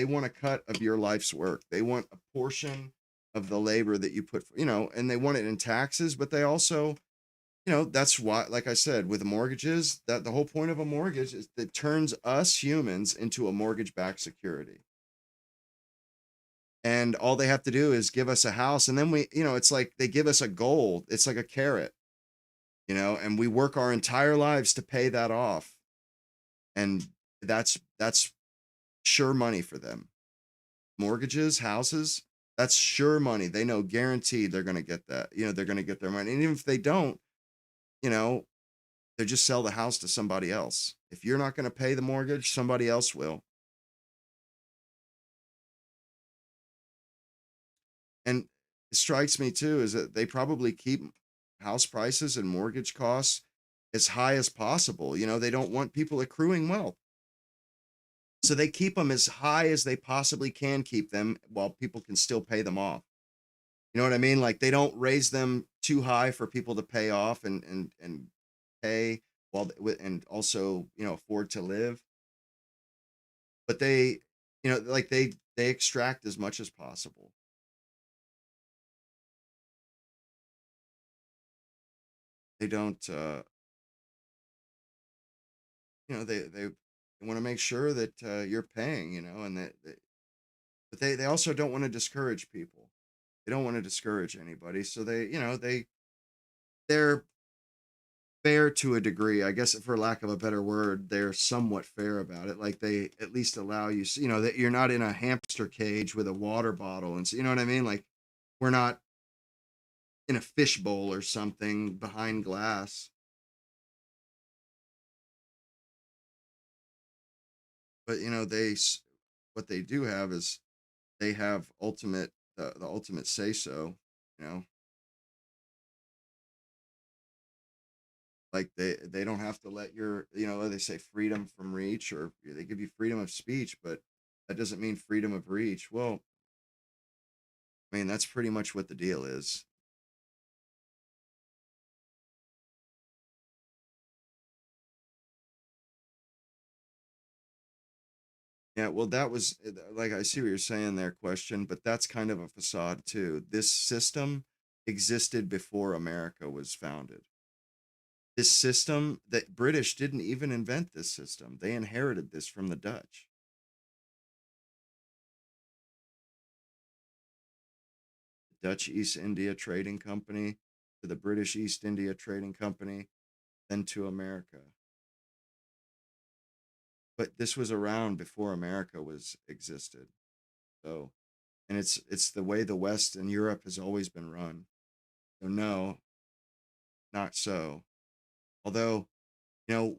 want a cut of your life's work. They want a portion of the labor that you put, and they want it in taxes, but they also, that's why, like I said, with mortgages, that the whole point of a mortgage is that it turns us humans into a mortgage-backed security. And all they have to do is give us a house, and then it's like they give us a goal. It's like a carrot, and we work our entire lives to pay that off. And that's sure money for them. mortgages, houses, that's sure money. They know guaranteed they're going to get that. They're going to get their money. And even if they don't, you know, they just sell the house to somebody else. If you're not going to pay the mortgage, somebody else will. And it strikes me too is that they probably keep house prices and mortgage costs as high as possible. They don't want people accruing wealth. So they keep them as high as they possibly can keep them while people can still pay them off. You know what I mean? Like they don't raise them too high for people to pay off and pay while and also, afford to live. But they, like they extract as much as possible. They don't they want to make sure that you're paying, and but they also don't want to discourage people. They don't want to discourage anybody. So they're fair to a degree, I guess, for lack of a better word. They're somewhat fair about it. Like they at least allow you, that you're not in a hamster cage with a water bottle, and so, you know what I mean. Like we're not in a fishbowl or something behind glass. But what they do have is they have the ultimate say so. You know, like they don't have to let your, they say freedom from reach, or they give you freedom of speech, but that doesn't mean freedom of reach. Well, I mean, that's pretty much what the deal is. Yeah, well, that was like, I see what you're saying there, question, but that's kind of a facade too. This system existed before America was founded. This system, that British didn't even invent this system. They inherited this from the Dutch. The Dutch East India Trading Company to the British East India Trading Company, then to America. But this was around before America was existed. So, and it's the way the West and Europe has always been run. So no, not so. Although, you know,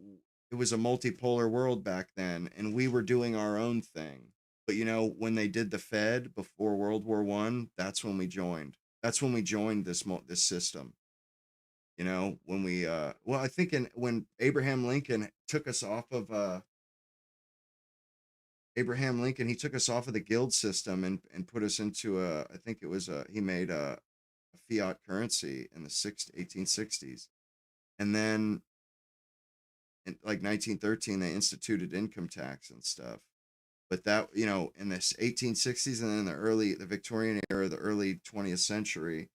it was a multipolar world back then, and we were doing our own thing. But when they did the Fed before World War One, that's when we joined. That's when we joined this system. When we well, I think when Abraham Lincoln took us off of he took us off of the guild system and put us into I think it was he made a fiat currency in the 1860s. And then in like 1913 they instituted income tax and stuff. But that, in this 1860s and then in the Victorian era, the early 20th century,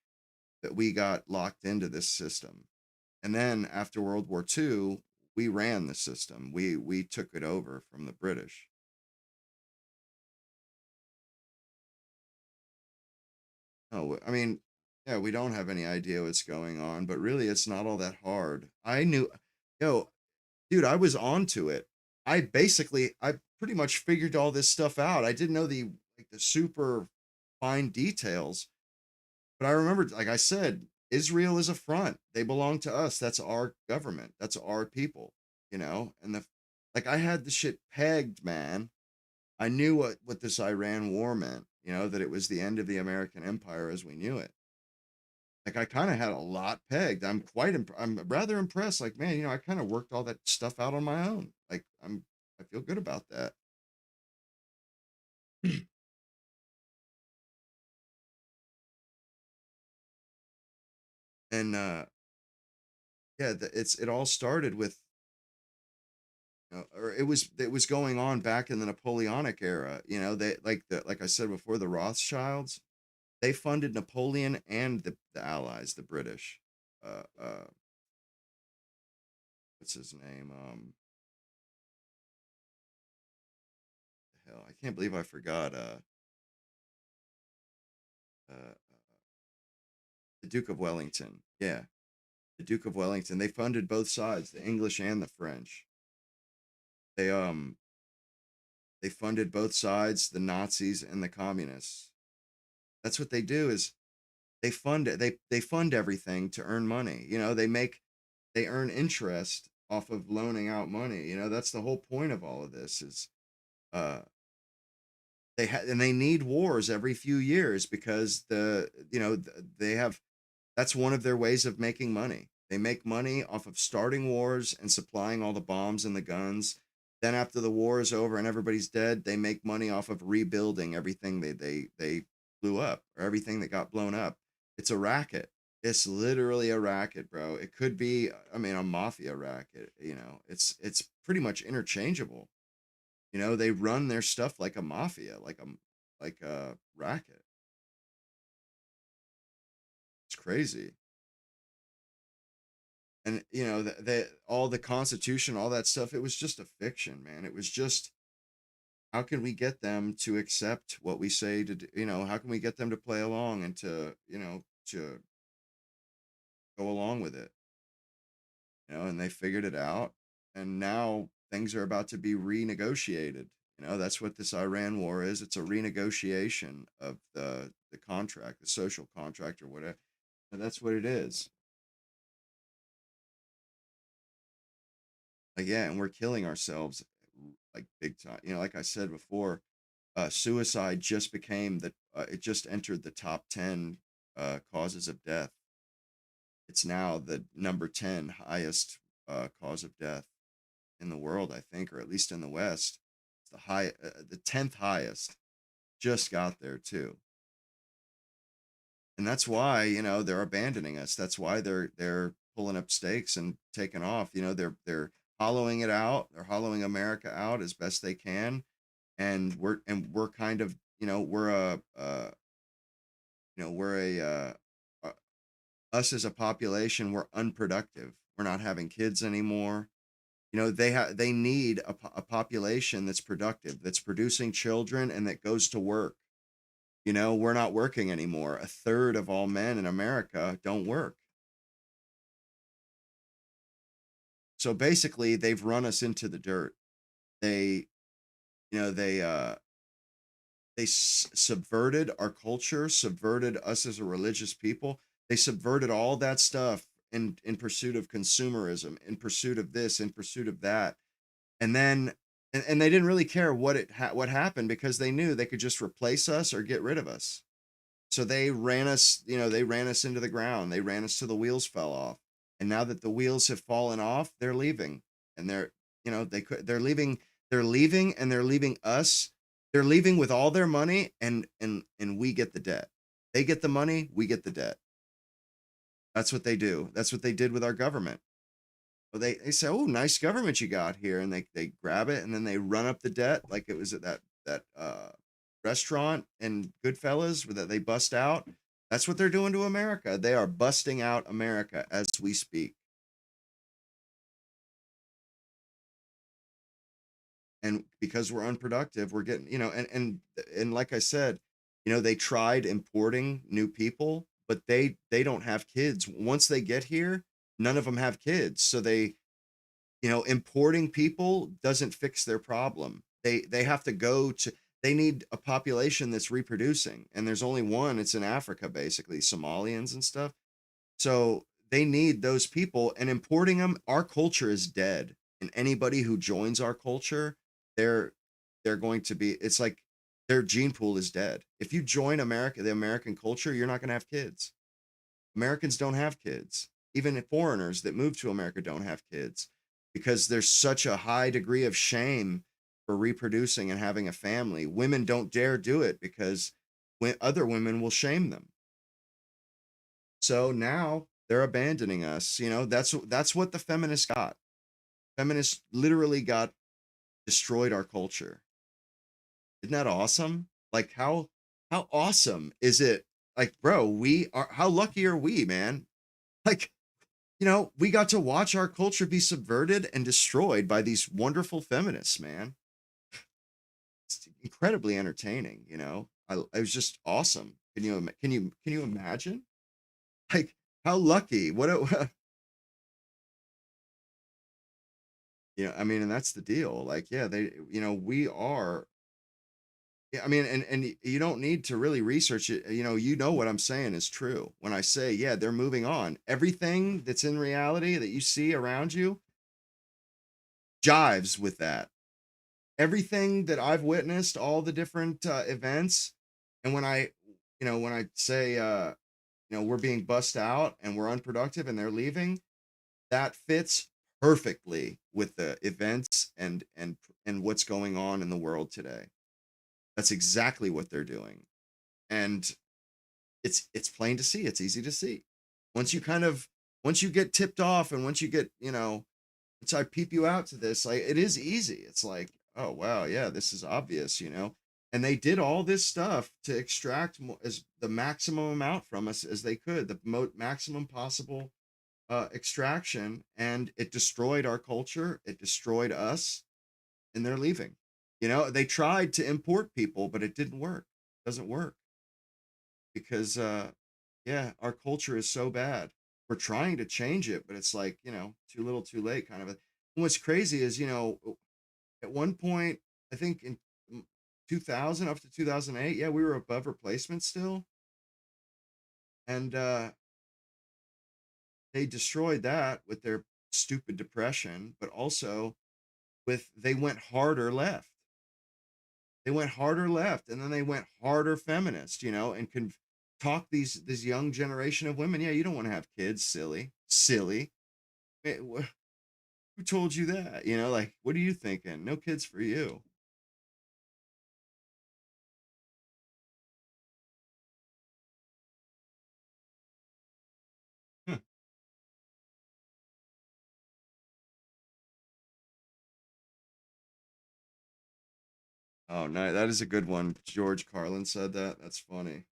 that we got locked into this system. And then after World War II, we ran the system. We took it over from the British. Oh, I mean, yeah, we don't have any idea what's going on, but really it's not all that hard. Yo, dude, I was onto it. I pretty much figured all this stuff out. I didn't know the super fine details, but I remembered, like I said, Israel is a front. They belong to us. That's our government. That's our people, and like I had the shit pegged, man. I knew what this Iran war meant, that it was the end of the American empire as we knew it. Like I kind of had a lot pegged. I'm rather impressed. Like, man, I kind of worked all that stuff out on my own. Like I feel good about that. And yeah, it all started with, or it was going on back in the Napoleonic era. They like I said before, the Rothschilds, they funded Napoleon and the Allies, the British. What's his name? The hell, I can't believe I forgot. Uh, the Duke of Wellington. Yeah, the Duke of Wellington. They funded both sides, the English and the French. They They funded both sides, the Nazis and the communists. That's what they do is they fund it. They fund everything to earn money. They earn interest off of loaning out money. That's the whole point of all of this is uh and they need wars every few years because they have that's one of their ways of making money. They make money off of starting wars and supplying all the bombs and the guns. Then after the war is over and everybody's dead, they make money off of rebuilding everything they blew up or everything that got blown up. It's a racket. It's literally a racket, bro. It could be, I mean, a mafia racket. It's pretty much interchangeable. They run their stuff like a mafia, like a racket. It's crazy. And all the constitution, all that stuff, it was just a fiction, man. It was just, how can we get them to accept what we say to do? How can we get them to play along and to go along with it? And they figured it out, and now things are about to be renegotiated. That's what this Iran war is. It's a renegotiation of the contract, the social contract or whatever. And that's what it is. Like, yeah, and we're killing ourselves like big time. Like I said before, suicide just became it just entered the top 10 causes of death. It's now the number 10 highest cause of death in the world, I think, or at least in the West. It's the 10th highest. Just got there too. And that's why, they're abandoning us. That's why they're pulling up stakes and taking off. They're hollowing it out. They're hollowing America out as best they can. And we're kind of, we're a us as a population, we're unproductive. We're not having kids anymore. They need a population that's productive, that's producing children and that goes to work. We're not working anymore. A third of all men in America don't work. So basically, they've run us into the dirt. They, you know, they subverted our culture, subverted us as a religious people. They subverted all that stuff in pursuit of consumerism, in pursuit of this, in pursuit of that. And then and they didn't really care what happened because they knew they could just replace us or get rid of us. So they ran us into the ground. They ran us till the wheels fell off. And now that the wheels have fallen off, they're leaving. And they're leaving and they're leaving us. They're leaving with all their money and we get the debt. They get the money, we get the debt. That's what they do. That's what they did with our government. Well, they say, "Oh, nice government you got here," and they grab it and then they run up the debt like it was at that restaurant in Goodfellas that they bust out. That's what they're doing to America. They are busting out America as we speak. And because we're unproductive, we're getting, and like I said, they tried importing new people, but they don't have kids. Once they get here, none of them have kids. So importing people doesn't fix their problem. They have to they need a population that's reproducing, and there's only one. It's in Africa, basically, Somalians and stuff. So they need those people, and importing them, our culture is dead. And anybody who joins our culture, they're they're going to be. It's like their gene pool is dead. If you join America, the American culture, you're not going to have kids. Americans don't have kids. Even foreigners that move to America don't have kids because there's such a high degree of shame for reproducing and having a family. Women don't dare do it because other women will shame them. So now they're abandoning us. That's what the feminists got. Feminists literally got destroyed our culture. Isn't that awesome? Like how awesome is it? Like, bro, how lucky are we, man? Like, we got to watch our culture be subverted and destroyed by these wonderful feminists, man. It's incredibly entertaining, it was just awesome. Can you imagine? Like, how lucky? I mean, and that's the deal. Like, yeah, we are Yeah, I mean, and you don't need to really research it. You know what I'm saying is true when I say, yeah, they're moving on. Everything that's in reality that you see around you jives with that. Everything that I've witnessed, all the different events, and when I say, we're being bussed out and we're unproductive and they're leaving, that fits perfectly with the events and what's going on in the world today. That's exactly what they're doing. And it's plain to see. It's easy to see. Once you kind of once you get tipped off and once you get, once I peep you out to this, like it is easy. It's like, oh wow, yeah, this is obvious. And they did all this stuff to extract as the maximum amount from us as they could, the maximum possible extraction, and it destroyed our culture. It destroyed us, and they're leaving. They tried to import people, but it didn't work. It doesn't work because, yeah, our culture is so bad. We're trying to change it, but it's like, too little, too late, kind of. And what's crazy is, at one point, I think in 2000 up to 2008, yeah, we were above replacement still, and they destroyed that with their stupid depression, but also with they went harder left. They went harder left, and then they went harder feminist, and can talk this young generation of women. Yeah, you don't want to have kids, silly, silly. Who told you that? Like, what are you thinking? No kids for you. Huh. Oh, no, that is a good one. George Carlin said that. That's funny.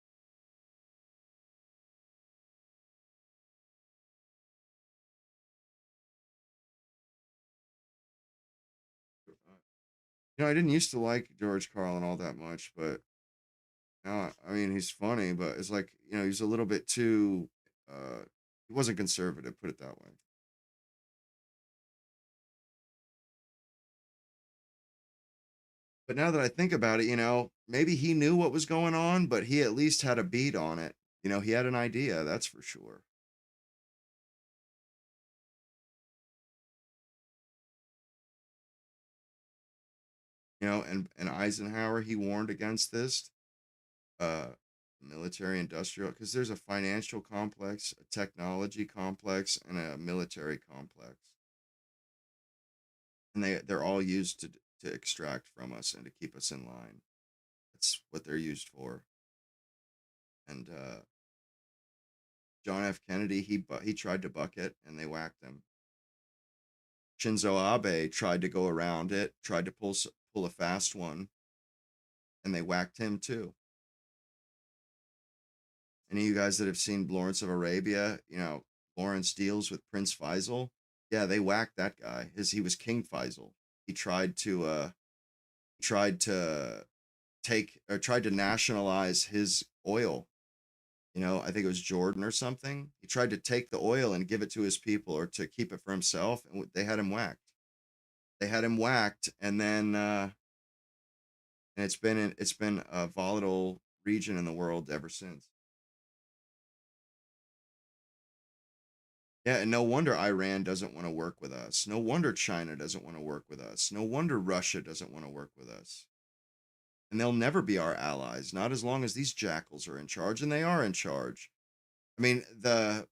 I didn't used to like George Carlin all that much, but now, I mean, he's funny, but it's like, he's a little bit too, uh, he wasn't conservative, put it that way. But now that I think about it, maybe he knew what was going on, but he at least had a beat on it. He had an idea, that's for sure. And Eisenhower, he warned against this, uh, military industrial, because there's a financial complex, a technology complex, and a military complex. And they're all used to extract from us and to keep us in line. That's what they're used for. And John F. Kennedy, he tried to buck it, and they whacked him. Shinzo Abe tried to go around it, tried to pull a fast one, and they whacked him too. Any of you guys that have seen Lawrence of Arabia, Lawrence deals with Prince Faisal. Yeah, they whacked that guy. He was King Faisal. He tried to tried to nationalize his oil. I think it was Jordan or something. He tried to take the oil and give it to his people or to keep it for himself, and they had him whacked. They had him whacked, and then and it's been a volatile region in the world ever since. Yeah, and no wonder Iran doesn't want to work with us. No wonder China doesn't want to work with us. No wonder Russia doesn't want to work with us. And they'll never be our allies, not as long as these jackals are in charge, and they are in charge. I mean, the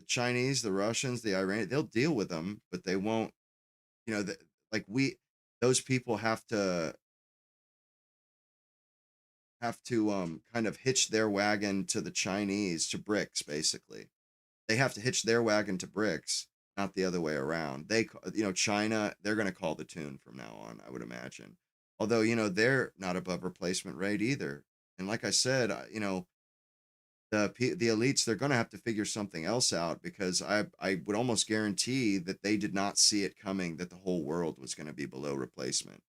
Chinese, the Russians, the Iranians, they'll deal with them, but they won't, like those people have to kind of hitch their wagon to the Chinese, to BRICS, basically. They have to hitch their wagon to BRICS, not the other way around. China, they're going to call the tune from now on, I would imagine. Although, they're not above replacement rate either. And like I said, the elites, they're going to have to figure something else out, because I would almost guarantee that they did not see it coming that the whole world was going to be below replacement.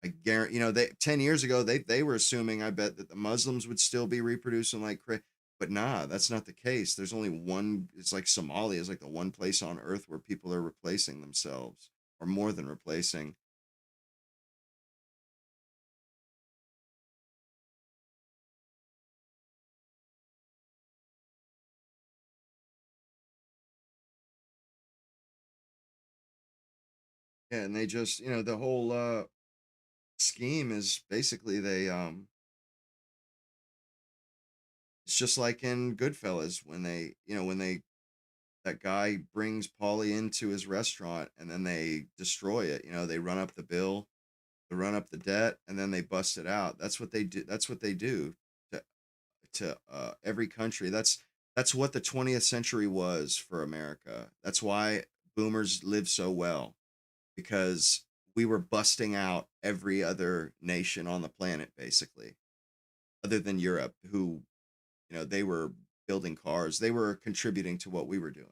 I guarantee, they 10 years ago, they were assuming, I bet, that the Muslims would still be reproducing like crazy. But nah, that's not the case. There's only one. It's like Somalia is like the one place on earth where people are replacing themselves, or more than replacing. Yeah, and they just, the whole scheme is basically it's just like in Goodfellas when they that guy brings Paulie into his restaurant and then they destroy it. They run up the bill, they run up the debt, and then they bust it out. That's what they do. That's what they do to every country. That's what the 20th century was for America. That's why boomers live so well, because we were busting out every other nation on the planet basically, other than Europe, who they were building cars, they were contributing to what we were doing.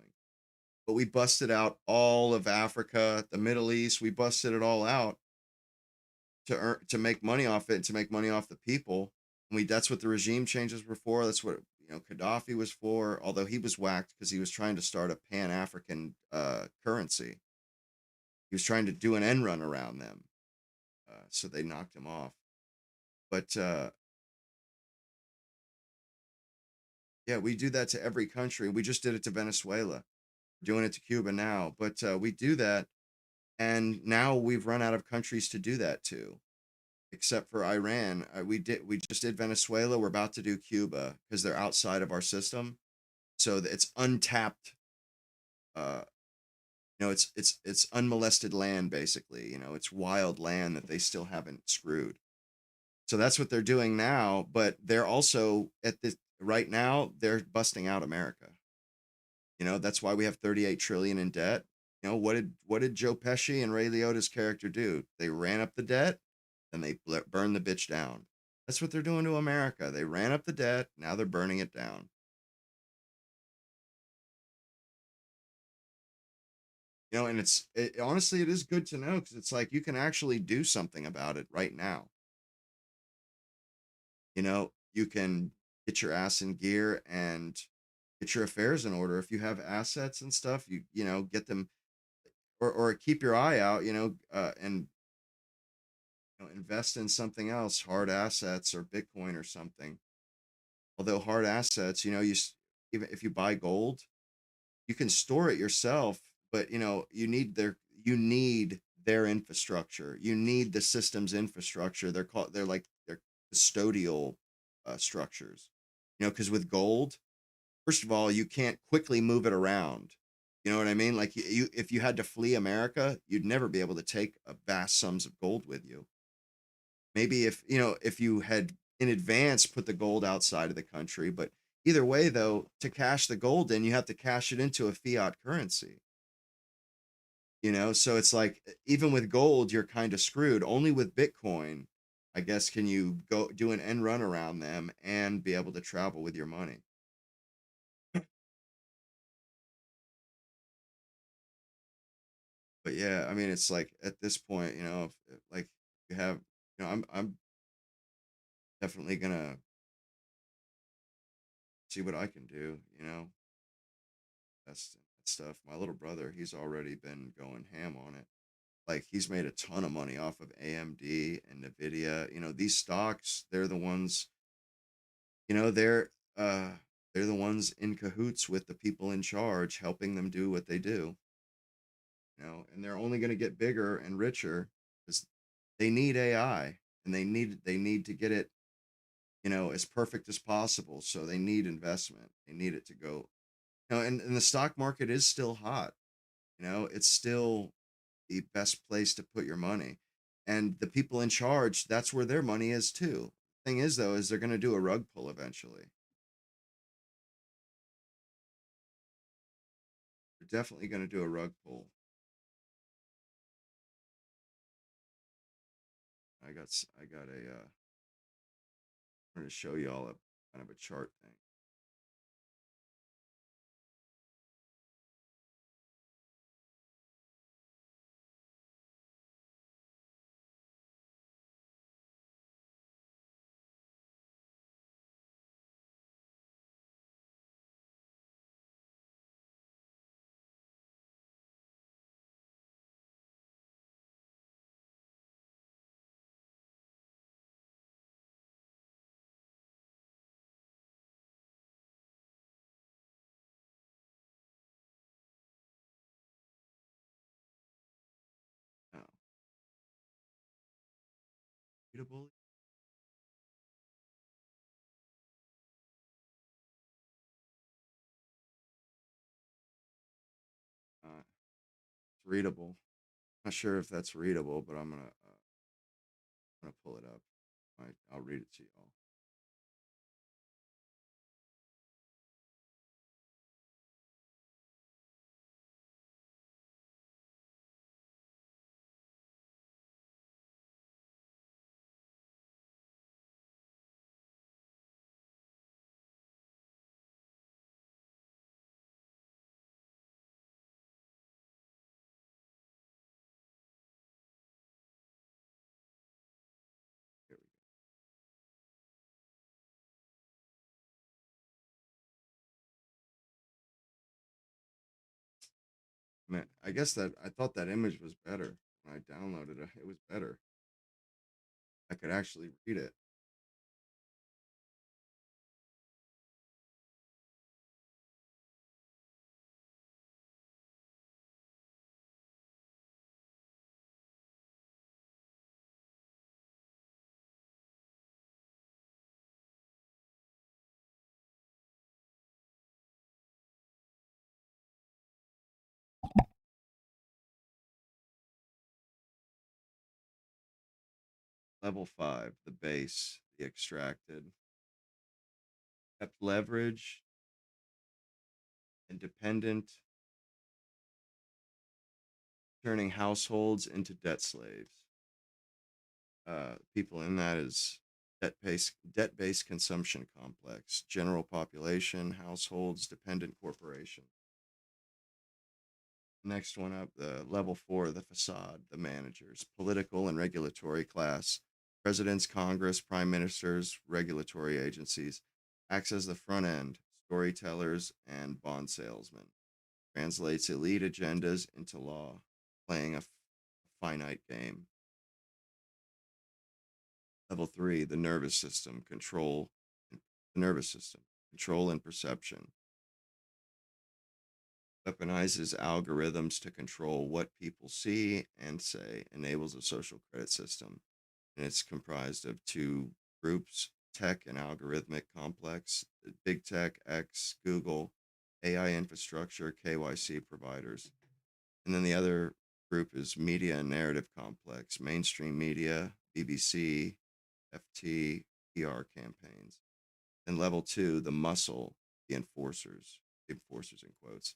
But we busted out all of Africa, the Middle East. We busted it all out to make money off it and to make money off the people. And that's what the regime changes were for. That's what Gaddafi was for. Although he was whacked because he was trying to start a Pan African currency. He was trying to do an end run around them, so they knocked him off. But yeah, we do that to every country. We just did it to Venezuela. We're doing it to Cuba now. But we do that, and now we've run out of countries to do that to, except for Iran. We just did Venezuela. We're about to do Cuba because they're outside of our system. So it's untapped. Uh, it's unmolested land basically. It's wild land that they still haven't screwed. So that's what they're doing now. But they're also at this right now. They're busting out America. That's why we have 38 trillion in debt. What did Joe Pesci and Ray Liotta's character do? They ran up the debt and they burned the bitch down. That's what they're doing to America. They ran up the debt, now they're burning it down. And honestly, it is good to know, because it's like you can actually do something about it right now. You can get your ass in gear and get your affairs in order. If you have assets and stuff, get them, or keep your eye out, and invest in something else, hard assets or Bitcoin or something. Although hard assets, even if you buy gold, you can store it yourself, but you need their infrastructure. You need the system's infrastructure. They're custodial structures. Because with gold, first of all, you can't quickly move it around. You know what I mean? Like if you had to flee America, you'd never be able to take a vast sums of gold with you. Maybe if you had in advance put the gold outside of the country, but either way though, to cash the gold in, you have to cash it into a fiat currency. So it's like even with gold you're kind of screwed. Only with Bitcoin, I guess, can you go do an end run around them and be able to travel with your money. But yeah, I mean, it's like at this point, if like you have, I'm definitely gonna see what I can do. That's stuff. My little brother, he's already been going ham on it. Like he's made a ton of money off of AMD and Nvidia. These stocks, they're the ones, you know, they're uh they're the ones in cahoots with the people in charge, helping them do what they do. And they're only going to get bigger and richer because they need AI, and they need to get it, as perfect as possible. So they need investment. They need it to go. And the stock market is still hot. It's still the best place to put your money. And the people in charge, that's where their money is too. Thing is though, is they're going to do a rug pull eventually. They're definitely going to do a rug pull. I got a I'm going to show you all a kind of a chart thing. readable? It's readable. Not sure if that's readable, but I'm gonna pull it up. I'll read it to y'all. Here we go. Man, I guess that I thought that image was better when I downloaded it. It was better. I could actually read it. Level 5, the base, the extracted. Kept leverage, independent, turning households into debt slaves. People in that is debt-based consumption complex, general population, households, dependent corporation. Next one up, the level 4, the facade, the managers, political and regulatory class, presidents, Congress, prime ministers, regulatory agencies, acts as the front end, storytellers, and bond salesmen, translates elite agendas into law, playing a finite game. Level 3, the nervous system, the nervous system, control and perception, weaponizes algorithms to control what people see and say, enables a social credit system. And it's comprised of two groups, tech and algorithmic complex, big tech, X, Google, AI infrastructure, KYC providers. And then the other group is media and narrative complex, mainstream media, BBC, FT, PR campaigns. And level 2, the muscle, the enforcers in quotes,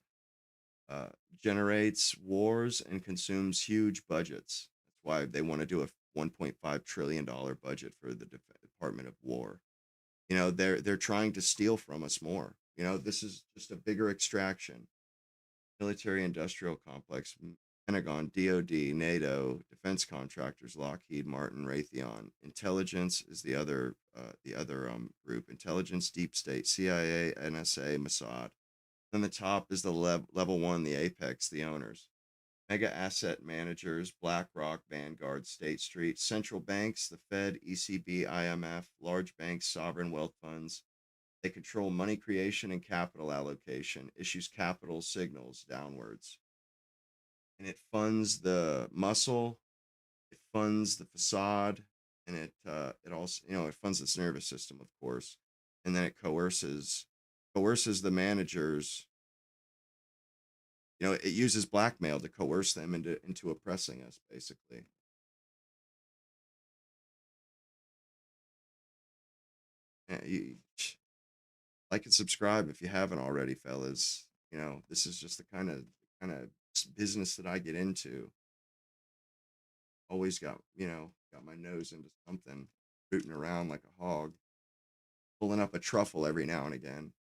uh, generates wars and consumes huge budgets. That's why they want to do a $1.5 trillion budget for the Department of War. You know, they're trying to steal from us more. You know, this is just a bigger extraction. Military industrial complex, Pentagon, DoD, NATO, defense contractors, Lockheed Martin, Raytheon. Intelligence is the other group. Intelligence, deep state, CIA, NSA, Mossad. Then the top is the level 1, the apex, the owners. Mega asset managers, BlackRock, Vanguard, State Street, central banks, the Fed, ECB, IMF, large banks, sovereign wealth funds. They control money creation and capital allocation, issues capital signals downwards. And it funds the muscle, it funds the facade, and it also, it funds its nervous system, of course. And then it coerces the managers. It uses blackmail to coerce them into oppressing us, basically. You like and subscribe if you haven't already, fellas. This is just the kind of business that I get into. Always got my nose into something, rooting around like a hog, pulling up a truffle every now and again.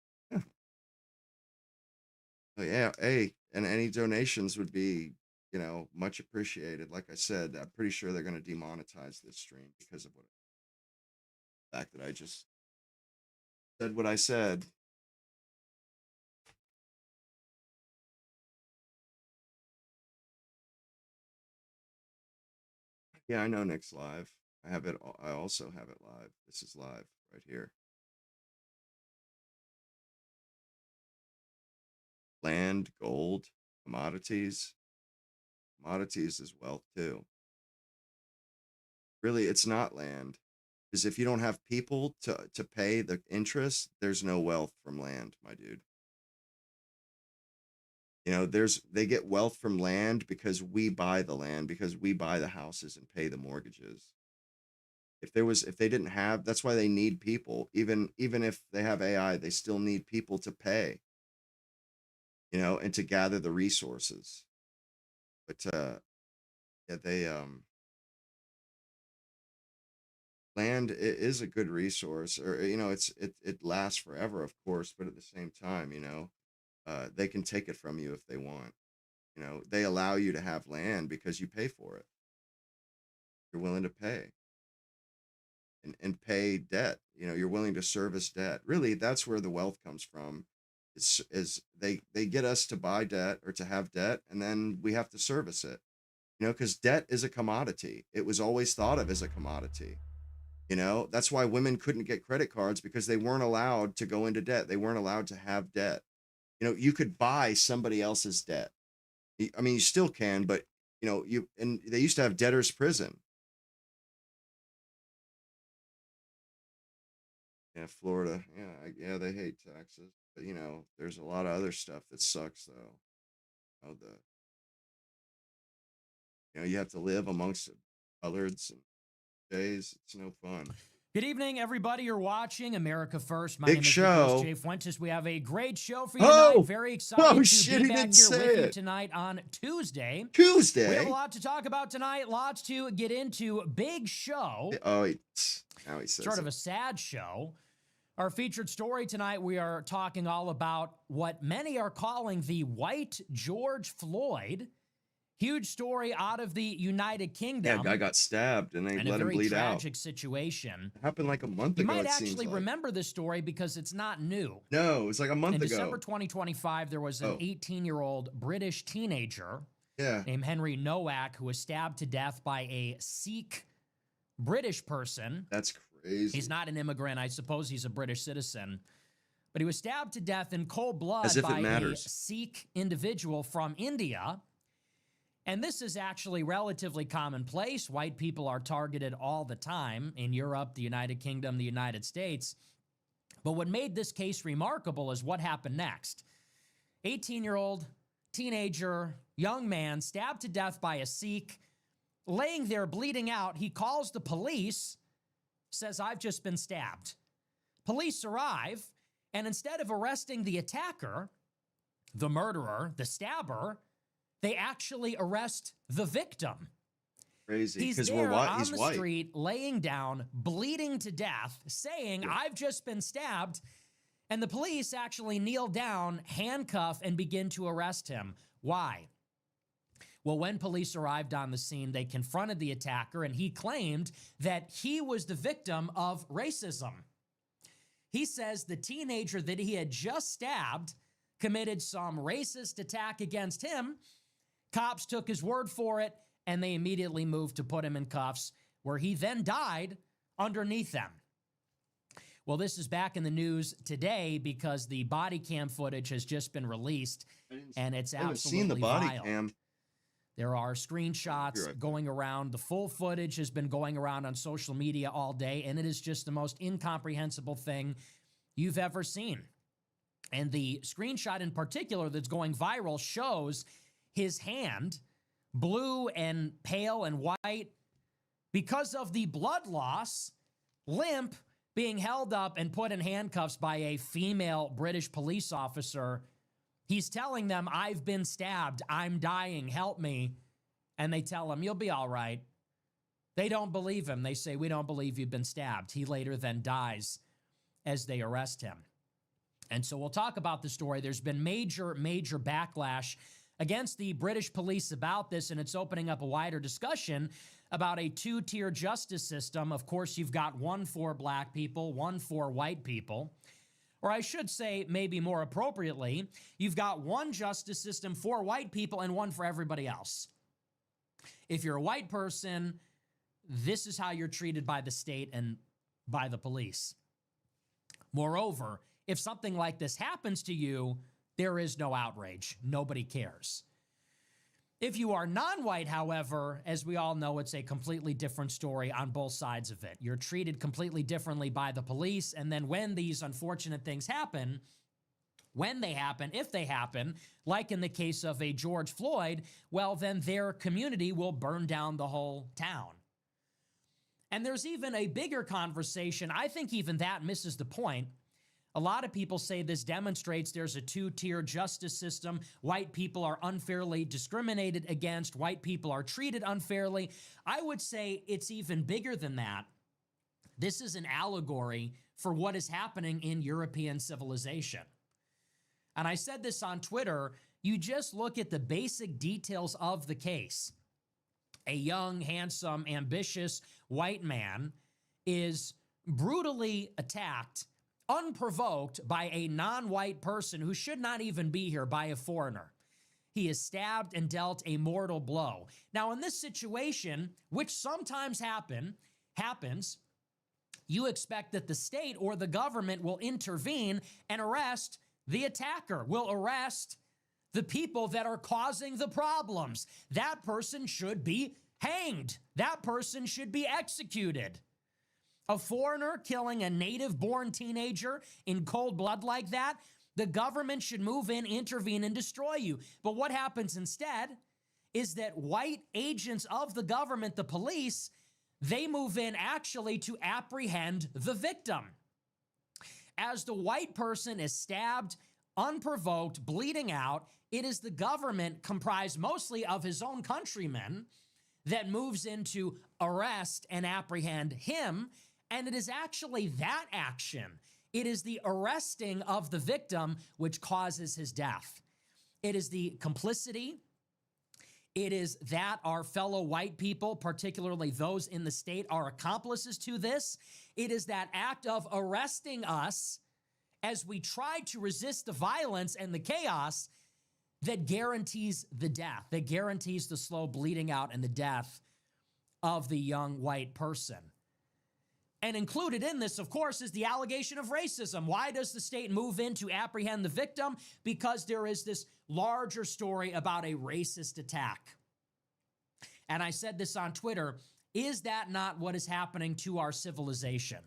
Oh yeah, hey, and any donations would be, much appreciated. Like I said, I'm pretty sure they're going to demonetize this stream because of the fact that I just said what I said. Yeah, I know Nick's live. I also have it live. This is live right here. Land, gold, commodities. Commodities is wealth too. Really, it's not land. Because if you don't have people to pay the interest, there's no wealth from land, my dude. You know, they get wealth from land because we buy the land, because we buy the houses and pay the mortgages. If they didn't have, that's why they need people. Even if they have AI, they still need people to pay, you know, and to gather the resources. But yeah, land is a good resource, or you know, it lasts forever, of course, but at the same time, you know, they can take it from you if they want. You know, they allow you to have land because you pay for it. You're willing to pay and pay debt. You know, you're willing to service debt. Really, that's where the wealth comes from. Is they get us to buy debt or to have debt, and then we have to service it. You know, because debt is a commodity. It was always thought of as a commodity. You know, that's why women couldn't get credit cards, because they weren't allowed to go into debt. They weren't allowed to have debt. You know, you could buy somebody else's debt. I mean, you still can, but you know, and they used to have debtor's prison. Yeah, Florida. Yeah, they hate taxes, but you know, there's a lot of other stuff that sucks though. Oh, you have to live amongst coloreds and jays. It's no fun. Good evening, everybody. You're watching America First. My Big name is show. Nick Fuentes. We have a great show for you tonight. Very excited to be back here with you tonight on Tuesday. Tuesday. We have a lot to talk about tonight. Lots to get into. Big show. Oh, now he says sort of a sad show. Our featured story tonight, we are talking all about what many are calling the White George Floyd. Huge story out of the United Kingdom. Yeah, guy got stabbed and they let him bleed out. A very tragic situation. It happened like a month ago. You might actually remember this story because it's not new. No, it was like a month ago. In December 2025, there was an 18-year-old British teenager named Henry Noak who was stabbed to death by a Sikh British person. That's crazy. He's not an immigrant. I suppose he's a British citizen. But he was stabbed to death in cold blood by a Sikh individual from India. And this is actually relatively commonplace. White people are targeted all the time in Europe, the United Kingdom, the United States. But what made this case remarkable is what happened next. 18-year-old teenager, young man, stabbed to death by a Sikh, laying there bleeding out. He calls the police, says, "I've just been stabbed." Police arrive, and instead of arresting the attacker, the murderer, the stabber, they actually arrest the victim. Crazy. He's there on the street, laying down, bleeding to death, saying, "I've just been stabbed." And the police actually kneel down, handcuff, and begin to arrest him. Why? Well, when police arrived on the scene, they confronted the attacker, and he claimed that he was the victim of racism. He says the teenager that he had just stabbed committed some racist attack against him. Cops took his word for it, and they immediately moved to put him in cuffs, where he then died underneath them. Well, this is back in the news today because the body cam footage has just been released, and it's absolutely seen the body vile. cam. There are screenshots going around. The full footage has been going around on social media all day, and it is just the most incomprehensible thing you've ever seen. And the screenshot in particular that's going viral shows his hand, blue and pale and white, because of the blood loss, limp, being held up and put in handcuffs by a female British police officer. He's telling them, "I've been stabbed. I'm dying. Help me." And they tell him, "You'll be all right." They don't believe him. They say, "We don't believe you've been stabbed." He later then dies as they arrest him. And so we'll talk about the story. There's been major backlash against the British police about this, and it's opening up a wider discussion about a two-tier justice system. Of course, you've got one for black people, one for white people. Or I should say, maybe more appropriately, you've got one justice system for white people and one for everybody else. If you're a white person, this is how you're treated by the state and by the police. Moreover, if something like this happens to you, there is no outrage. Nobody cares. If you are non-white, however, as we all know, it's a completely different story on both sides of it. You're treated completely differently by the police, and then when these unfortunate things happen, when they happen, if they happen, like in the case of a George Floyd, well, then their community will burn down the whole town. And there's even a bigger conversation. I think even that misses the point. A lot of people say this demonstrates there's a two-tier justice system. White people are unfairly discriminated against. White people are treated unfairly. I would say it's even bigger than that. This is an allegory for what is happening in European civilization. And I said this on Twitter, you just look at the basic details of the case. A young, handsome, ambitious white man is brutally attacked, unprovoked, by a non-white person who should not even be here, by a foreigner. He is stabbed and dealt a mortal blow. Now, in this situation, which sometimes happens, you expect that the state or the government will intervene and arrest the attacker, will arrest the people that are causing the problems. That person should be hanged. That person should be executed. A foreigner killing a native-born teenager in cold blood like that, the government should move in, intervene, and destroy you. But what happens instead is that white agents of the government, the police, they move in actually to apprehend the victim. As the white person is stabbed, unprovoked, bleeding out, it is the government, comprised mostly of his own countrymen, that moves in to arrest and apprehend him. And it is actually that action, it is the arresting of the victim which causes his death. It is the complicity. It is that our fellow white people, particularly those in the state, are accomplices to this. It is that act of arresting us as we try to resist the violence and the chaos that guarantees the death, that guarantees the slow bleeding out and the death of the young white person. And included in this, of course, is the allegation of racism. Why does the state move in to apprehend the victim? Because there is this larger story about a racist attack. And I said this on Twitter, is that not what is happening to our civilization?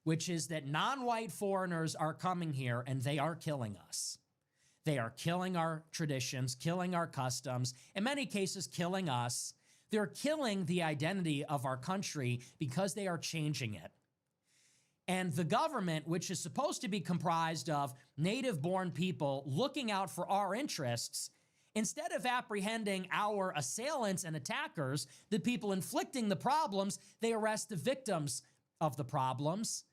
Which is that non-white foreigners are coming here and they are killing us. They are killing our traditions, killing our customs, in many cases killing us. They're killing the identity of our country because they are changing it. And the government, which is supposed to be comprised of native-born people looking out for our interests, instead of apprehending our assailants and attackers, the people inflicting the problems, they arrest the victims of the problems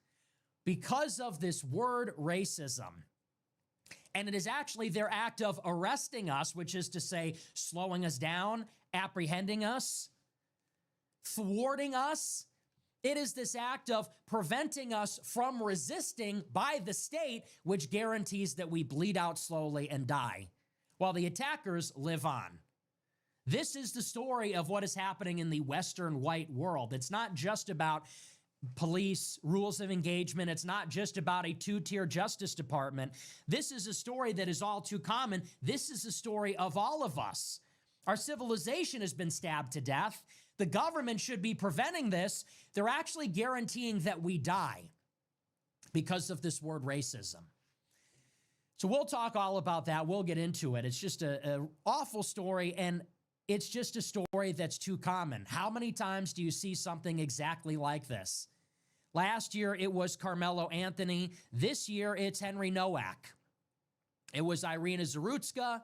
because of this word racism. And it is actually their act of arresting us, which is to say slowing us down, apprehending us, thwarting us. It is this act of preventing us from resisting by the state, which guarantees that we bleed out slowly and die, while the attackers live on. This is the story of what is happening in the Western white world. It's not just about police, rules of engagement. It's not just about a two-tier justice department. This is a story that is all too common. This is a story of all of us. Our civilization has been stabbed to death. The government should be preventing this. They're actually guaranteeing that we die because of this word racism. So we'll talk all about that. We'll get into it. It's just an awful story, and it's just a story that's too common. How many times do you see something exactly like this? Last year, it was Carmelo Anthony. This year, it's Henry Noak. It was Irina Zarutska.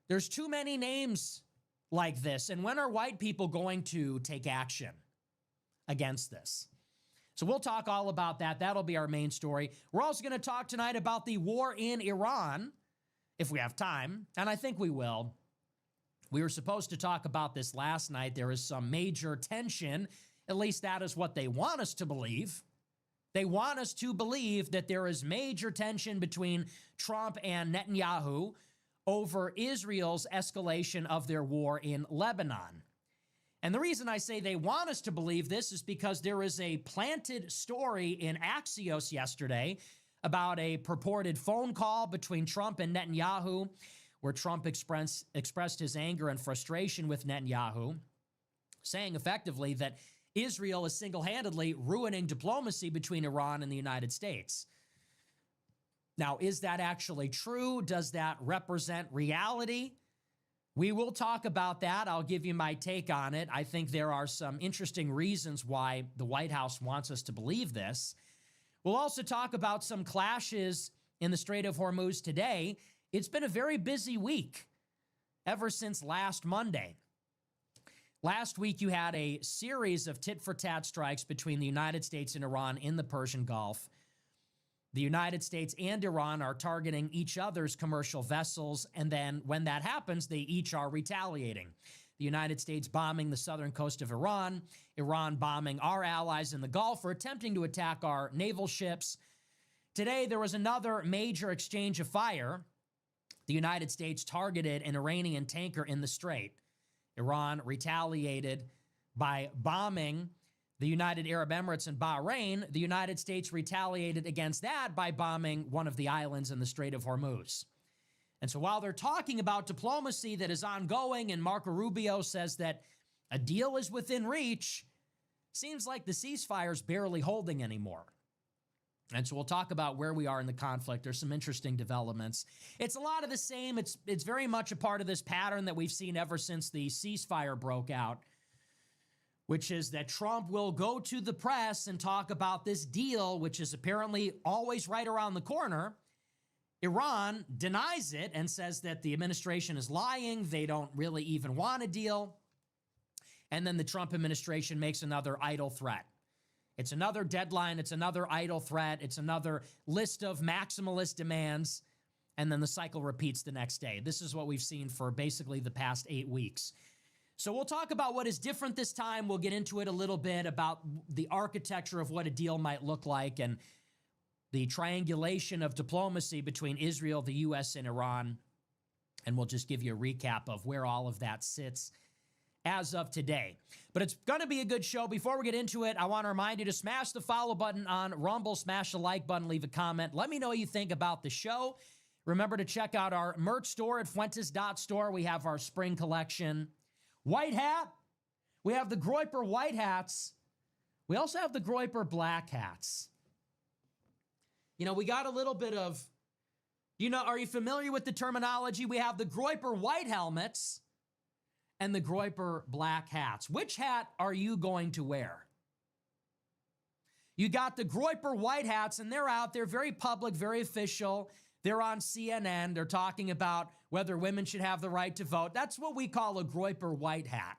There's too many names like this. And when are white people going to take action against this? So we'll talk all about that. That'll be our main story. We're also going to talk tonight about the war in Iran, if we have time, and I think we will. We were supposed to talk about this last night. There is some major tension. At least that is what they want us to believe. They want us to believe that there is major tension between Trump and Netanyahu over Israel's escalation of their war in Lebanon. And the reason I say they want us to believe this is because there is a planted story in Axios yesterday about a purported phone call between Trump and Netanyahu, where Trump expressed his anger and frustration with Netanyahu, saying effectively that Israel is single-handedly ruining diplomacy between Iran and the United States. Now, is that actually true? Does that represent reality? We will talk about that. I'll give you my take on it. I think there are some interesting reasons why the White House wants us to believe this. We'll also talk about some clashes in the Strait of Hormuz today. It's been a very busy week ever since last Monday. Last week, you had a series of tit-for-tat strikes between the United States and Iran in the Persian Gulf. The United States and Iran are targeting each other's commercial vessels, and then when that happens, they each are retaliating. The United States bombing the southern coast of Iran, Iran bombing our allies in the Gulf or attempting to attack our naval ships. Today, there was another major exchange of fire. The United States targeted an Iranian tanker in the Strait. Iran retaliated by bombing the United Arab Emirates and Bahrain. The United States retaliated against that by bombing one of the islands in the Strait of Hormuz. And so while they're talking about diplomacy that is ongoing and Marco Rubio says that a deal is within reach, seems like the ceasefire is barely holding anymore. And so we'll talk about where we are in the conflict. There's some interesting developments. It's a lot of the same. It's very much a part of this pattern that we've seen ever since the ceasefire broke out, which is that Trump will go to the press and talk about this deal, which is apparently always right around the corner. Iran denies it and says that the administration is lying. They don't really even want a deal. And then the Trump administration makes another idle threat. It's another deadline. It's another idle threat. It's another list of maximalist demands. And then the cycle repeats the next day. This is what we've seen for basically the past 8 weeks. So we'll talk about what is different this time. We'll get into it a little bit about the architecture of what a deal might look like and the triangulation of diplomacy between Israel, the U.S., and Iran. And we'll just give you a recap of where all of that sits as of today. But it's going to be a good show. Before we get into it, I want to remind you to smash the follow button on Rumble, smash the like button, leave a comment. Let me know what you think about the show. Remember to check out our merch store at Fuentes.store. We have our spring collection. White hat. We have the Groyper white hats. We also have the Groyper black hats. You know, we got a little bit of, are you familiar with the terminology? We have the Groyper white helmets and the Groyper black hats. Which hat are you going to wear? You got the Groyper white hats, and they're out there, very public, very official. They're on CNN. They're talking about whether women should have the right to vote. That's what we call a Groyper white hat.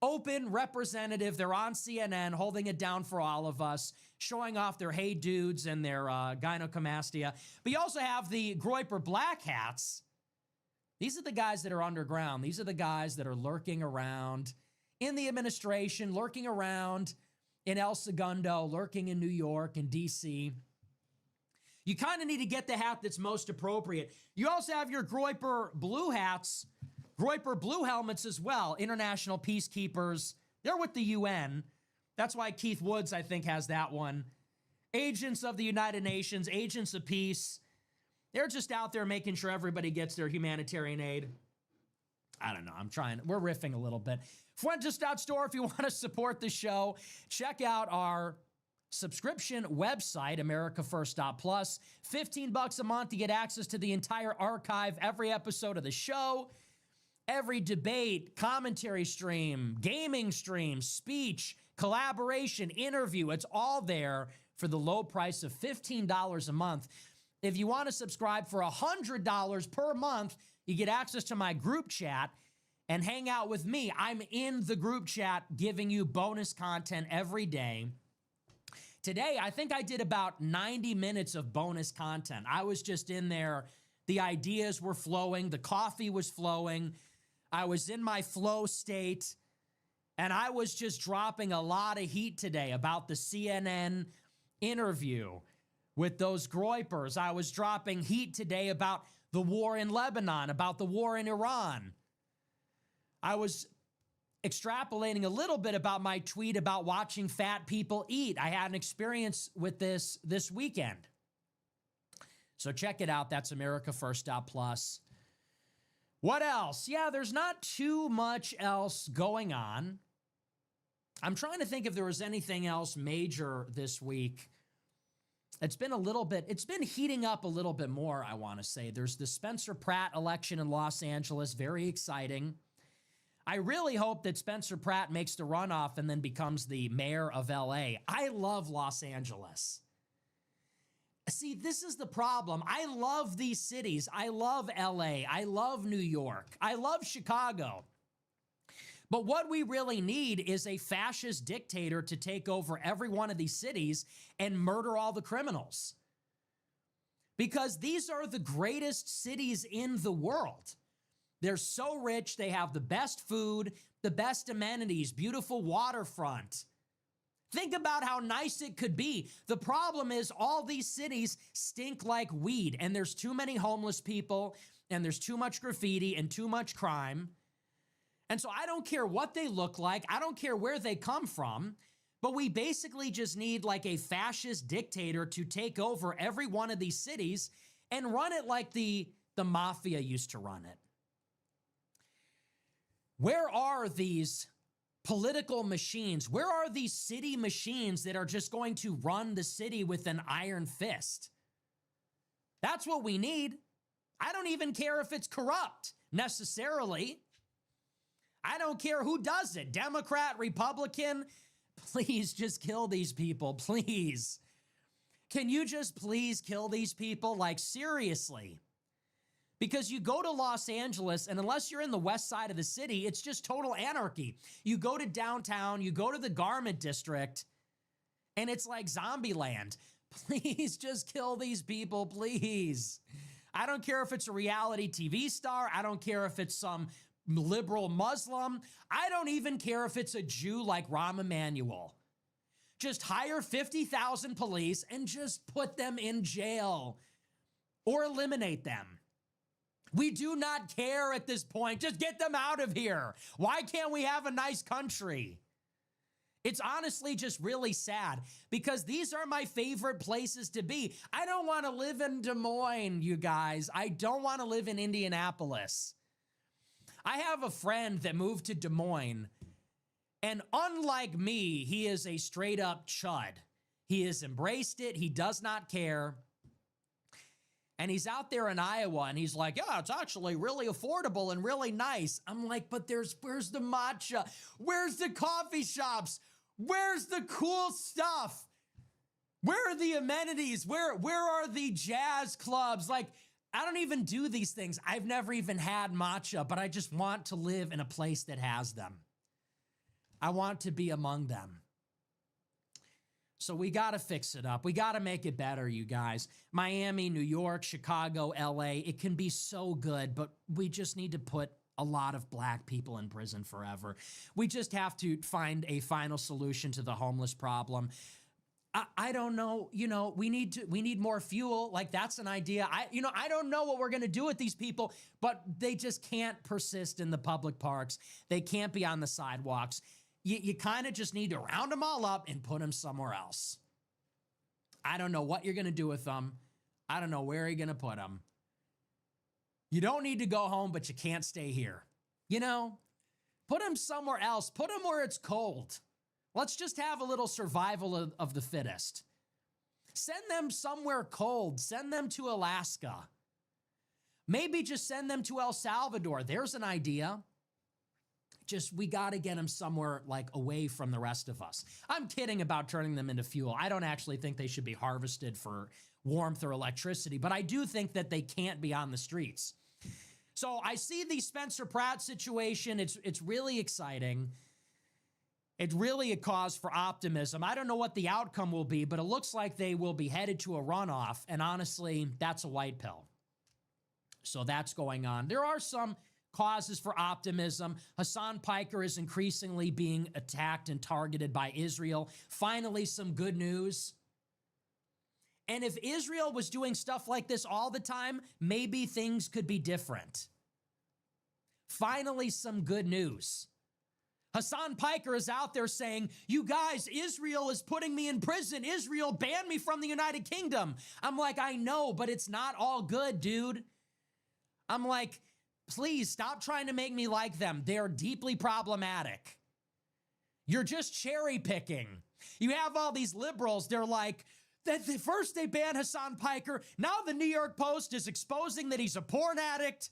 Open, representative. They're on CNN, holding it down for all of us, showing off their hey dudes and their gynecomastia. But you also have the Groyper black hats. These are the guys that are underground. These are the guys that are lurking around in the administration, lurking around in El Segundo, lurking in New York and D.C. You kind of need to get the hat that's most appropriate. You also have your Groyper blue hats, Groyper blue helmets as well, international peacekeepers. They're with the UN. That's why Keith Woods, I think, has that one. Agents of the United Nations, agents of peace. They're just out there making sure everybody gets their humanitarian aid. I don't know. We're riffing a little bit. Fuentes.store, if you want to support the show, check out our subscription website, AmericaFirst.plus. $15 a month to get access to the entire archive, every episode of the show, every debate, commentary stream, gaming stream, speech, collaboration, interview. It's all there for the low price of $15 a month. If you want to subscribe for $100 per month, you get access to my group chat and hang out with me. I'm in the group chat giving you bonus content every day. Today, I think I did about 90 minutes of bonus content. I was just in there. The ideas were flowing. The coffee was flowing. I was in my flow state. And I was just dropping a lot of heat today about the CNN interview with those Groypers. I was dropping heat today about the war in Lebanon, about the war in Iran. I was extrapolating a little bit about my tweet about watching fat people eat. I had an experience with this weekend. So check it out. That's AmericaFirst.plus. What else? Yeah, there's not too much else going on. I'm trying to think if there was anything else major this week. It's been heating up a little bit more, I want to say. There's the Spencer Pratt election in Los Angeles, very exciting. I really hope that Spencer Pratt makes the runoff and then becomes the mayor of LA. I love Los Angeles. See, this is the problem. I love these cities. I love LA. I love New York. I love Chicago. But what we really need is a fascist dictator to take over every one of these cities and murder all the criminals. Because these are the greatest cities in the world. They're so rich. They have the best food, the best amenities, beautiful waterfront. Think about how nice it could be. The problem is all these cities stink like weed, and there's too many homeless people, and there's too much graffiti and too much crime. And so I don't care what they look like. I don't care where they come from, but we basically just need like a fascist dictator to take over every one of these cities and run it like the mafia used to run it. Where are these political machines? Where are these city machines that are just going to run the city with an iron fist? That's what we need. I don't even care if it's corrupt necessarily. I don't care who does it, Democrat, Republican. Please just kill these people, please. Can you just please kill these people? Like, seriously. Because you go to Los Angeles, and unless you're in the west side of the city, it's just total anarchy. You go to downtown, you go to the garment district, and it's like zombie land. Please just kill these people, please. I don't care if it's a reality TV star. I don't care if it's some liberal Muslim. I don't even care if it's a Jew like Rahm Emanuel. Just hire 50,000 police and just put them in jail or eliminate them. We do not care at this point. Just get them out of here. Why can't we have a nice country? It's honestly just really sad because these are my favorite places to be. I don't want to live in Des Moines, you guys. I don't want to live in Indianapolis. I have a friend that moved to Des Moines, and unlike me, he is a straight up chud. He has embraced it. He does not care. And he's out there in Iowa, and he's like, yeah, it's actually really affordable and really nice. I'm like, but where's the matcha? Where's the coffee shops? Where's the cool stuff? Where are the amenities? Where are the jazz clubs? Like, I don't even do these things. I've never even had matcha, but I just want to live in a place that has them. I want to be among them. So we got to fix it up. We got to make it better, you guys. Miami, New York, Chicago, LA, it can be so good, but we just need to put a lot of black people in prison forever. We just have to find a final solution to the homeless problem. I don't know, we need more fuel. Like, that's an idea. I don't know what we're going to do with these people, but they just can't persist in the public parks. They can't be on the sidewalks. You kind of just need to round them all up and put them somewhere else. I don't know what you're going to do with them. I don't know where you're going to put them. You don't need to go home, but you can't stay here. Put them somewhere else. Put them where it's cold. Let's just have a little survival of the fittest. Send them somewhere cold. Send them to Alaska. Maybe just send them to El Salvador. There's an idea. We got to get them somewhere like away from the rest of us. I'm kidding about turning them into fuel. I don't actually think they should be harvested for warmth or electricity, but I do think that they can't be on the streets. So I see the Spencer Pratt situation. It's really exciting. It's really a cause for optimism. I don't know what the outcome will be, but it looks like they will be headed to a runoff. And honestly, that's a white pill. So that's going on. There are some causes for optimism. Hassan Piker is increasingly being attacked and targeted by Israel. Finally, some good news. And if Israel was doing stuff like this all the time, maybe things could be different. Finally, some good news. Hassan Piker is out there saying, you guys, Israel is putting me in prison. Israel banned me from the United Kingdom. I'm like, I know, but it's not all good, dude. I'm like, Please stop trying to make me like them. They're deeply problematic. You're just cherry picking. You have all these liberals, they're like, first they banned Hassan Piker, now the New York Post is exposing that he's a porn addict.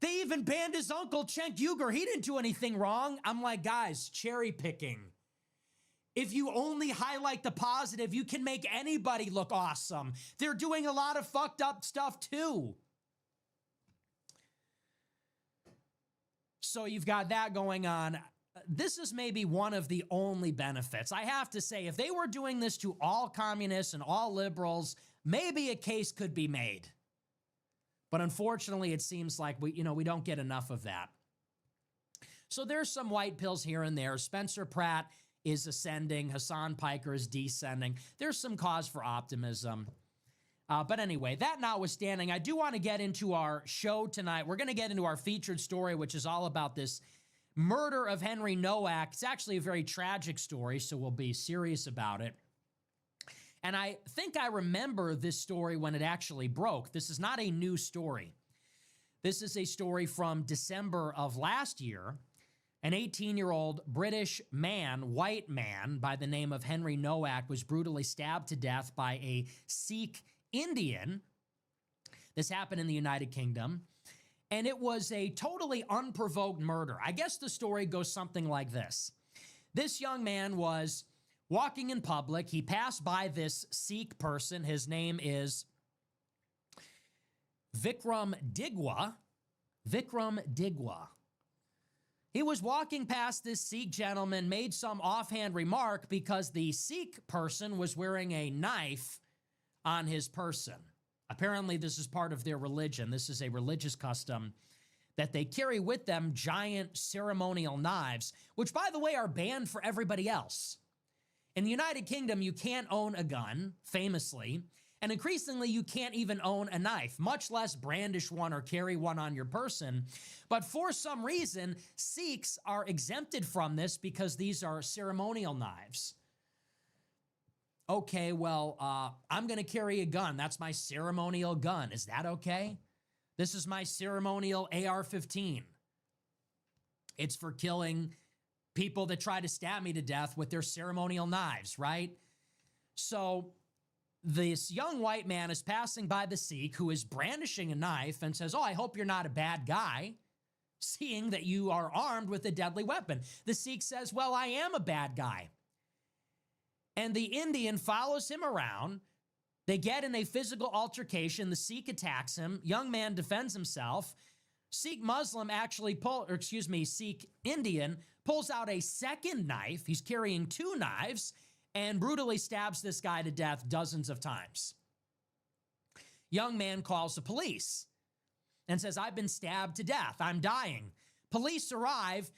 They even banned his uncle, Cenk Uygur. He didn't do anything wrong. I'm like, guys, cherry picking. If you only highlight the positive, you can make anybody look awesome. They're doing a lot of fucked up stuff too. So you've got that going on. This is maybe one of the only benefits. I have to say, if they were doing this to all communists and all liberals, maybe a case could be made. But unfortunately, it seems like we don't get enough of that. So there's some white pills here and there. Spencer Pratt is ascending. Hassan Piker is descending. There's some cause for optimism. But anyway, that notwithstanding, I do want to get into our show tonight. We're going to get into our featured story, which is all about this murder of Henry Noak. It's actually a very tragic story, so we'll be serious about it. And I think I remember this story when it actually broke. This is not a new story. This is a story from December of last year. An 18-year-old British man, white man, by the name of Henry Noak was brutally stabbed to death by a Sikh Indian. This happened in the United Kingdom. And it was a totally unprovoked murder. I guess the story goes something like this. This young man was walking in public. He passed by this Sikh person. His name is Vikram Digwa. Vikram Digwa. He was walking past this Sikh gentleman, made some offhand remark because the Sikh person was wearing a knife on his person. Apparently, this is part of their religion. This is a religious custom that they carry with them giant ceremonial knives, which, by the way, are banned for everybody else. In the United Kingdom, you can't own a gun, famously, and increasingly, you can't even own a knife, much less brandish one or carry one on your person. But for some reason, Sikhs are exempted from this because these are ceremonial knives. Okay, well, I'm going to carry a gun. That's my ceremonial gun. Is that okay? This is my ceremonial AR-15. It's for killing people that try to stab me to death with their ceremonial knives, right? So this young white man is passing by the Sikh who is brandishing a knife and says, "Oh, I hope you're not a bad guy, seeing that you are armed with a deadly weapon." The Sikh says, "Well, I am a bad guy." And the Indian follows him around. They get in a physical altercation. The Sikh attacks him. Young man defends himself. Sikh Indian pulls out a second knife. He's carrying two knives and brutally stabs this guy to death dozens of times. Young man calls the police and says, "I've been stabbed to death. I'm dying." Police arrive.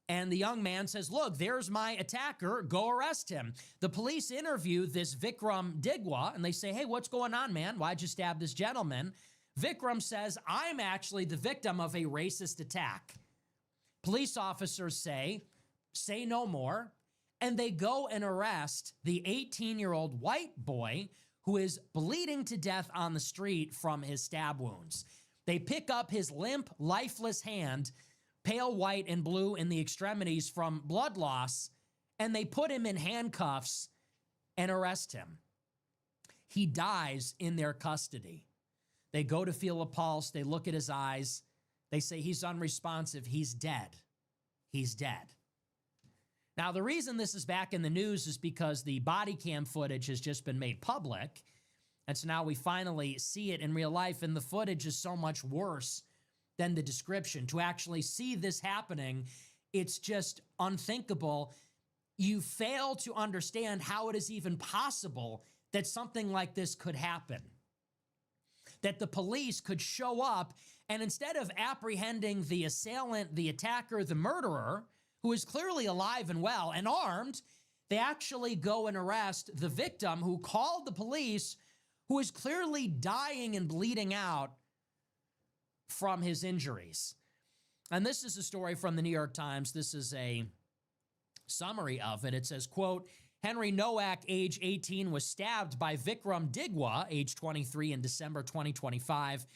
And the young man says, "Look, there's my attacker. Go arrest him." The police interview this Vikram Digwa, and they say, "Hey, what's going on, man? Why'd you stab this gentleman?" Vikram says, "I'm actually the victim of a racist attack." Police officers say no more, and they go and arrest the 18-year-old white boy who is bleeding to death on the street from his stab wounds. They pick up his limp, lifeless hand, pale white and blue in the extremities from blood loss, and they put him in handcuffs and arrest him. He dies in their custody. They go to feel a pulse. They look at his eyes. They say he's unresponsive. He's dead. He's dead. Now, the reason this is back in the news is because the body cam footage has just been made public. And so now we finally see it in real life, and the footage is so much worse than the description. To actually see this happening, it's just unthinkable. You fail to understand how it is even possible that something like this could happen. That the police could show up and instead of apprehending the assailant, the attacker, the murderer, who is clearly alive and well and armed, they actually go and arrest the victim who called the police, who is clearly dying and bleeding out from his injuries. And this is a story from the New York Times. This is a summary of it. It says, quote, "Henry Noak, age 18, was stabbed by Vikram Digwa, age 23, in December 2025.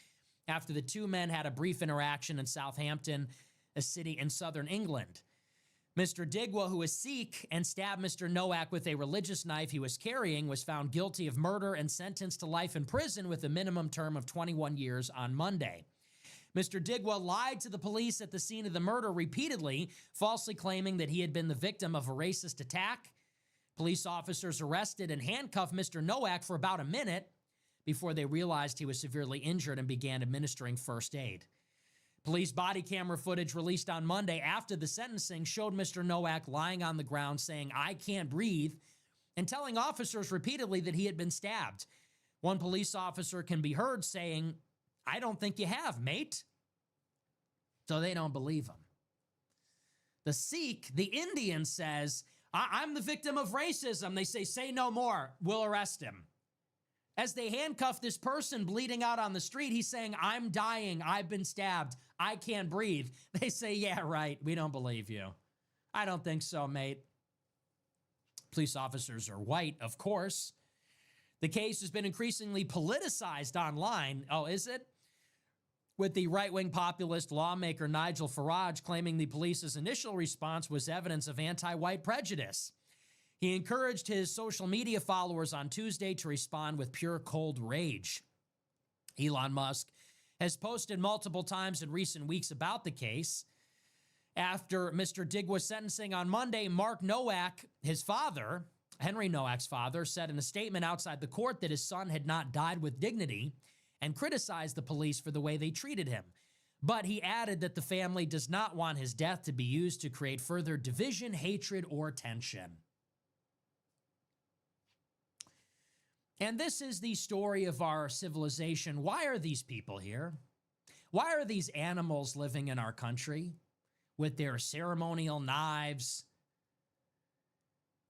after the two men had a brief interaction in Southampton, a city in southern England. Mr. Digwa, who is Sikh and stabbed Mr. Noak with a religious knife he was carrying, was found guilty of murder and sentenced to life in prison with a minimum term of 21 years on Monday. Mr. Digwa lied to the police at the scene of the murder repeatedly, falsely claiming that he had been the victim of a racist attack. Police officers arrested and handcuffed Mr. Noak for about a minute before they realized he was severely injured and began administering first aid. Police body camera footage released on Monday after the sentencing showed Mr. Noak lying on the ground saying, "I can't breathe," and telling officers repeatedly that he had been stabbed. One police officer can be heard saying, "I don't think you have, mate." So they don't believe him. The Sikh, the Indian, says, I'm the victim of racism. They say no more. We'll arrest him. As they handcuff this person bleeding out on the street, he's saying, "I'm dying. I've been stabbed. I can't breathe." They say, "Yeah, right. We don't believe you." "I don't think so, mate." Police officers are white, of course. The case has been increasingly politicized online. Oh, is it? With the right-wing populist lawmaker Nigel Farage claiming the police's initial response was evidence of anti-white prejudice. He encouraged his social media followers on Tuesday to respond with pure cold rage. Elon Musk has posted multiple times in recent weeks about the case. After Mr. Digwa's sentencing on Monday, Mark Noak, his father, Henry Noak's father, said in a statement outside the court that his son had not died with dignity and criticized the police for the way they treated him. But he added that the family does not want his death to be used to create further division, hatred, or tension. And this is the story of our civilization. Why are these people here? Why are these animals living in our country with their ceremonial knives,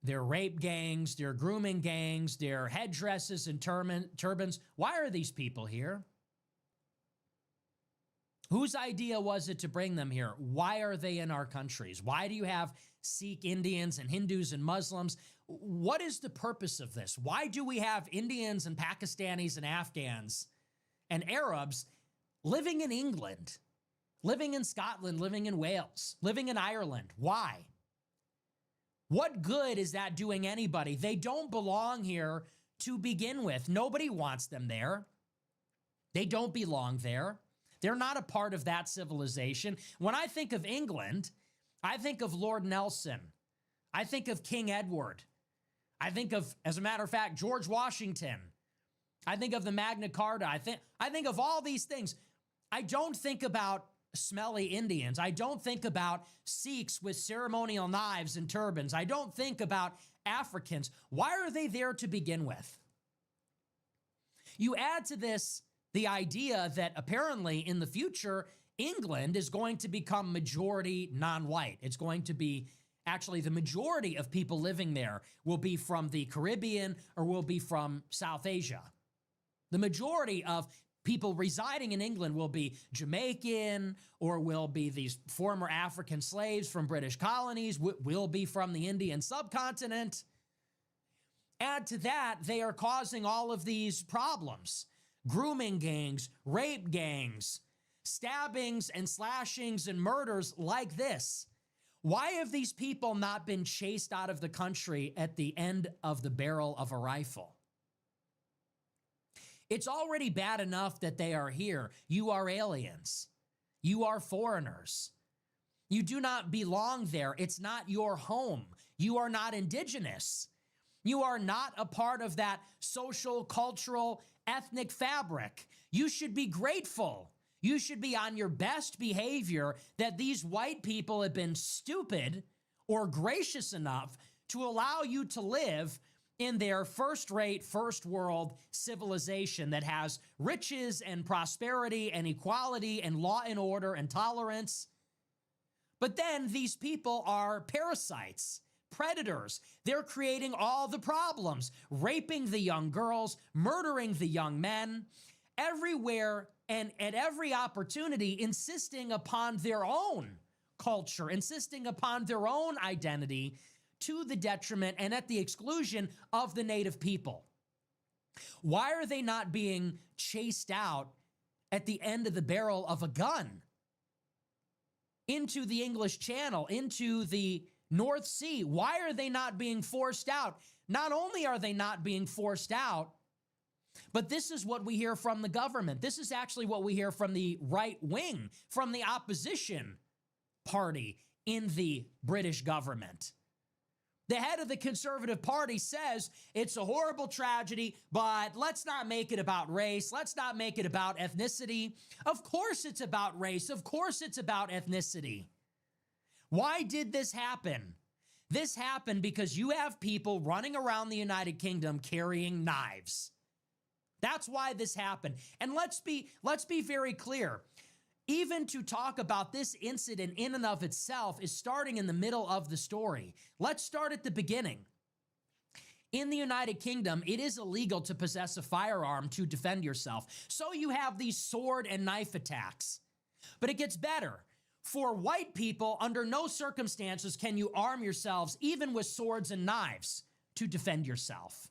their rape gangs, their grooming gangs, their headdresses and turbans? Why are these people here? Whose idea was it to bring them here? Why are they in our countries? Why do you have Sikh Indians and Hindus and Muslims? What is the purpose of this? Why do we have Indians and Pakistanis and Afghans and Arabs living in England, living in Scotland, living in Wales, living in Ireland? Why? What good is that doing anybody? They don't belong here to begin with. Nobody wants them there. They don't belong there. They're not a part of that civilization. When I think of England, I think of Lord Nelson. I think of King Edward. I think of, as a matter of fact, George Washington. I think of the Magna Carta. I think of all these things. I don't think about smelly Indians. I don't think about Sikhs with ceremonial knives and turbans. I don't think about Africans. Why are they there to begin with? You add to this the idea that apparently in the future, England is going to become majority non-white. It's going to be actually the majority of people living there will be from the Caribbean or will be from South Asia. The majority of people residing in England will be Jamaican or will be these former African slaves from British colonies, will be from the Indian subcontinent. Add to that, they are causing all of these problems. Grooming gangs, rape gangs, stabbings and slashings and murders like this. Why have these people not been chased out of the country at the end of the barrel of a rifle? It's already bad enough that they are here. You are aliens. You are foreigners. You do not belong there. It's not your home. You are not indigenous. You are not a part of that social, cultural, ethnic fabric. You should be grateful. You should be on your best behavior that these white people have been stupid or gracious enough to allow you to live in their first-rate, first-world civilization that has riches and prosperity and equality and law and order and tolerance. But then these people are parasites, predators. They're creating all the problems, raping the young girls, murdering the young men, everywhere and at every opportunity, insisting upon their own culture, insisting upon their own identity to the detriment and at the exclusion of the native people. Why are they not being chased out at the end of the barrel of a gun into the English Channel, into the North Sea. Why are they not being forced out? Not only are they not being forced out, but this is what we hear from the government. This is actually what we hear from the right wing, from the opposition party in the British government. The head of the Conservative Party says it's a horrible tragedy, but let's not make it about race. Let's not make it about ethnicity. Of course it's about race. Of course it's about ethnicity. Why did this happen? This happened because you have people running around the United Kingdom carrying knives. That's why this happened. And let's be very clear. Even to talk about this incident in and of itself is starting in the middle of the story. Let's start at the beginning. In the United Kingdom, it is illegal to possess a firearm to defend yourself. So you have these sword and knife attacks. But it gets better. For white people, under no circumstances can you arm yourselves, even with swords and knives, to defend yourself.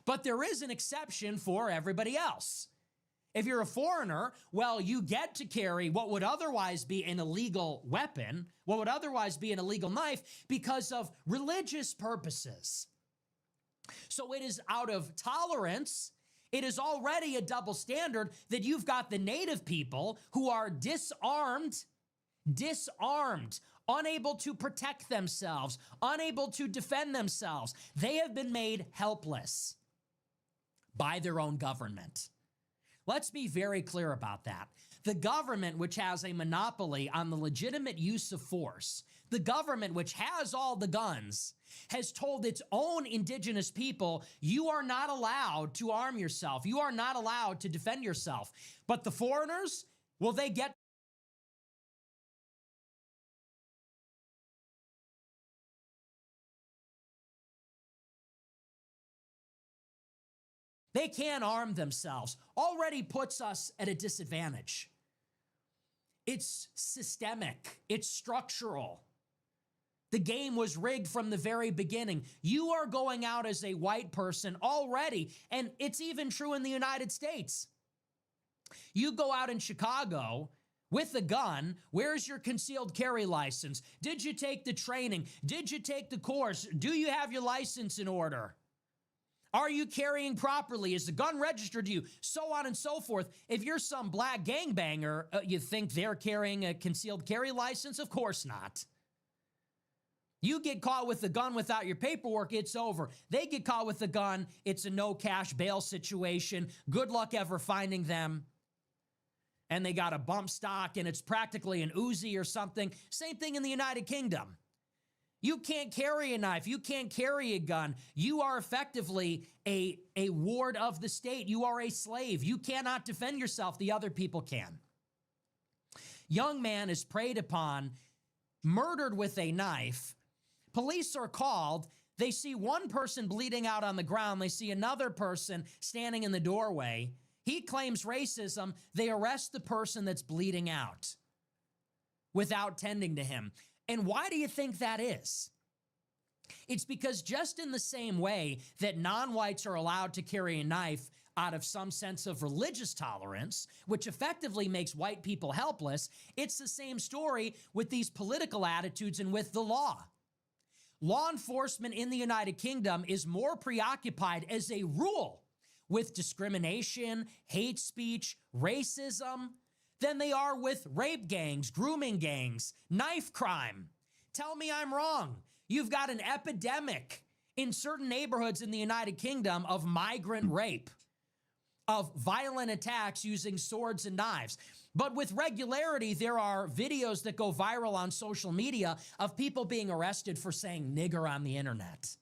But there is an exception for everybody else. If you're a foreigner, well, you get to carry what would otherwise be an illegal weapon, what would otherwise be an illegal knife, because of religious purposes. So it is out of tolerance. It is already a double standard that you've got the native people who are disarmed, unable to protect themselves, unable to defend themselves. They have been made helpless by their own government. Let's be very clear about that. The government, which has a monopoly on the legitimate use of force, the government, which has all the guns, has told its own indigenous people, you are not allowed to arm yourself. You are not allowed to defend yourself. But the foreigners, will they get They can't arm themselves. Already puts us at a disadvantage. It's systemic. It's structural. The game was rigged from the very beginning. You are going out as a white person already, and it's even true in the United States. You go out in Chicago with a gun. Where's your concealed carry license? Did you take the training? Did you take the course? Do you have your license in order? Are you carrying properly? Is the gun registered to you? So on and so forth. If you're some black gangbanger, you think they're carrying a concealed carry license? Of course not. You get caught with the gun without your paperwork, it's over. They get caught with the gun, it's a no cash bail situation. Good luck ever finding them. And they got a bump stock and it's practically an Uzi or something. Same thing in the United Kingdom. You can't carry a knife. You can't carry a gun. You are effectively a ward of the state. You are a slave. You cannot defend yourself. The other people can. Young man is preyed upon, murdered with a knife. Police are called. They see one person bleeding out on the ground. They see another person standing in the doorway. He claims racism. They arrest the person that's bleeding out without tending to him. And why do you think that is? It's because just in the same way that non-whites are allowed to carry a knife out of some sense of religious tolerance, which effectively makes white people helpless, it's the same story with these political attitudes and with the law. Law enforcement in the United Kingdom is more preoccupied as a rule with discrimination, hate speech, racism, than they are with rape gangs, grooming gangs, knife crime. Tell me I'm wrong. You've got an epidemic in certain neighborhoods in the United Kingdom of migrant rape, of violent attacks using swords and knives. But with regularity, there are videos that go viral on social media of people being arrested for saying nigger on the internet.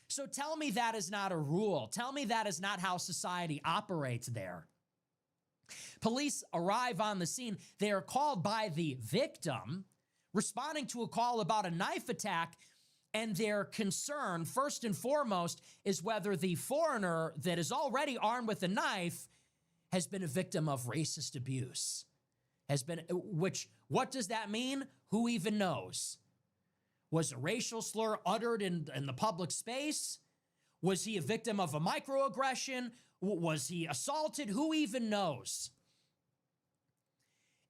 So tell me that is not a rule. Tell me that is not how society operates there. Police arrive on the scene. They are called by the victim, responding to a call about a knife attack, and their concern, first and foremost, is whether the foreigner that is already armed with a knife has been a victim of racist abuse. What does that mean? Who even knows? Was a racial slur uttered in the public space? Was he a victim of a microaggression? Was he assaulted? Who even knows?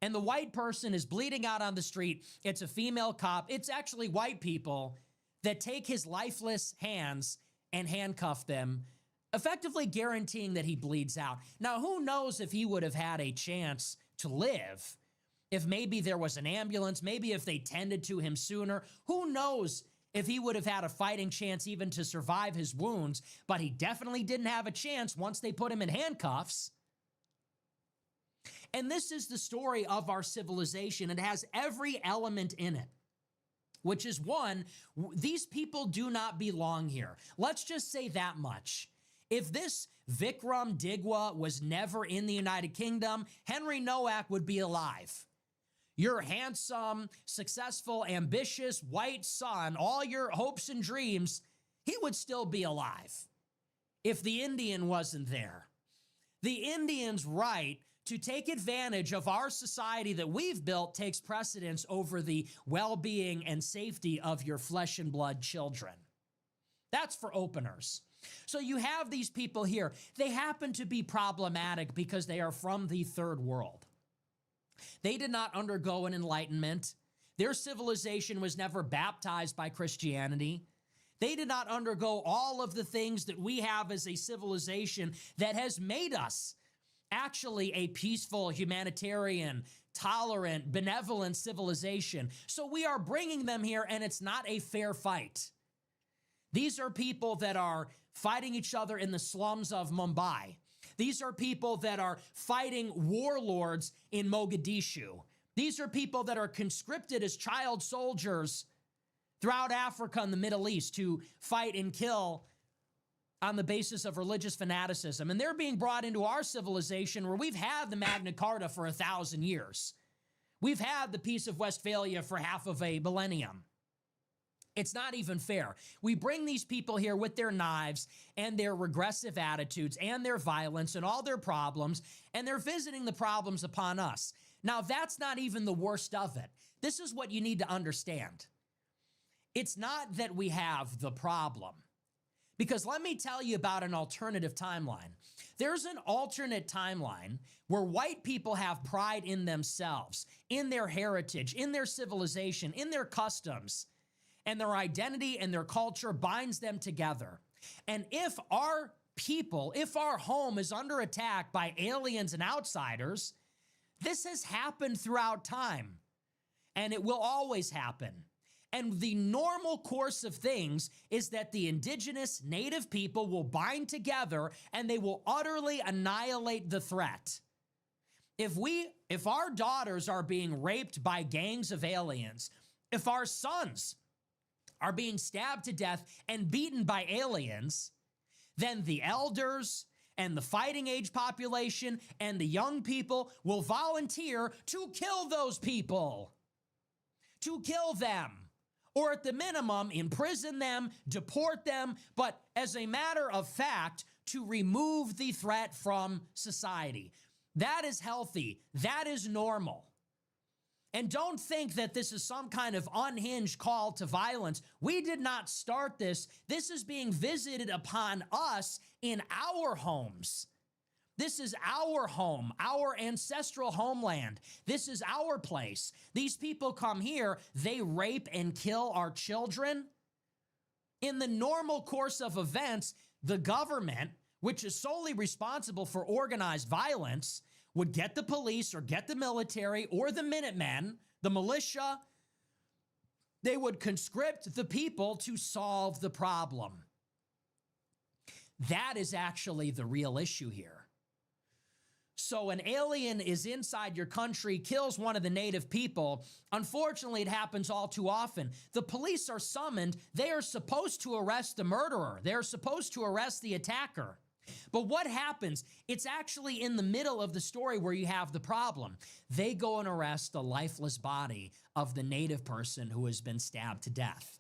and the white person is bleeding out on the street, it's a female cop, it's actually white people that take his lifeless hands and handcuff them, effectively guaranteeing that he bleeds out. Now, who knows if he would have had a chance to live if maybe there was an ambulance, maybe if they tended to him sooner. Who knows if he would have had a fighting chance even to survive his wounds, but he definitely didn't have a chance once they put him in handcuffs. And this is the story of our civilization. It has every element in it, which is one, these people do not belong here. Let's just say that much. If this Vikram Digwa was never in the United Kingdom, Henry Noak would be alive. Your handsome, successful, ambitious, white son, all your hopes and dreams, he would still be alive if the Indian wasn't there. The Indian's right to take advantage of our society that we've built takes precedence over the well-being and safety of your flesh and blood children. That's for openers. So you have these people here. They happen to be problematic because they are from the third world. They did not undergo an enlightenment. Their civilization was never baptized by Christianity. They did not undergo all of the things that we have as a civilization that has made us actually a peaceful, humanitarian, tolerant, benevolent civilization. So we are bringing them here, and it's not a fair fight. These are people that are fighting each other in the slums of Mumbai. These are people that are fighting warlords in Mogadishu. These are people that are conscripted as child soldiers throughout Africa and the Middle East to fight and kill on the basis of religious fanaticism. And they're being brought into our civilization where we've had the Magna Carta for 1,000 years. We've had the Peace of Westphalia for half of a millennium. It's not even fair. We bring these people here with their knives and their regressive attitudes and their violence and all their problems, and they're visiting the problems upon us. Now, that's not even the worst of it. This is what you need to understand. It's not that we have the problem. Because let me tell you about an alternative timeline. There's an alternate timeline where white people have pride in themselves, in their heritage, in their civilization, in their customs, and their identity and their culture binds them together. And if our people, if our home is under attack by aliens and outsiders, this has happened throughout time, and it will always happen. And the normal course of things is that the indigenous native people will bind together and they will utterly annihilate the threat. If our daughters are being raped by gangs of aliens, if our sons are being stabbed to death and beaten by aliens, then the elders and the fighting age population and the young people will volunteer to kill those people, to kill them, or at the minimum, imprison them, deport them, but as a matter of fact, to remove the threat from society. That is healthy. That is normal. And don't think that this is some kind of unhinged call to violence. We did not start this. This is being visited upon us in our homes. This is our home, our ancestral homeland. This is our place. These people come here, they rape and kill our children. In the normal course of events, the government, which is solely responsible for organized violence, would get the police or get the military or the Minutemen, the militia. They would conscript the people to solve the problem. That is actually the real issue here. So an alien is inside your country, kills one of the native people. Unfortunately, it happens all too often. The police are summoned. They are supposed to arrest the murderer. They're supposed to arrest the attacker. But what happens? It's actually in the middle of the story where you have the problem. They go and arrest the lifeless body of the native person who has been stabbed to death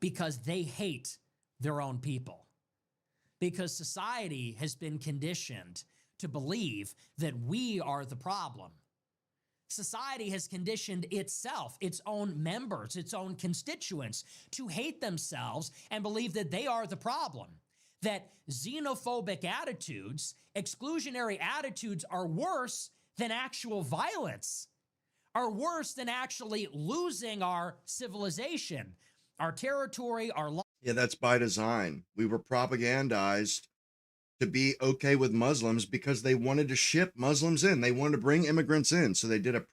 because they hate their own people. Because society has been conditioned to believe that we are the problem. Society has conditioned itself, its own members, its own constituents to hate themselves and believe that they are the problem. That xenophobic attitudes, exclusionary attitudes are worse than actual violence, are worse than actually losing our civilization, our territory, our life. Yeah, that's by design. We were propagandized to be okay with Muslims because they wanted to ship Muslims in. They wanted to bring immigrants in. So they did a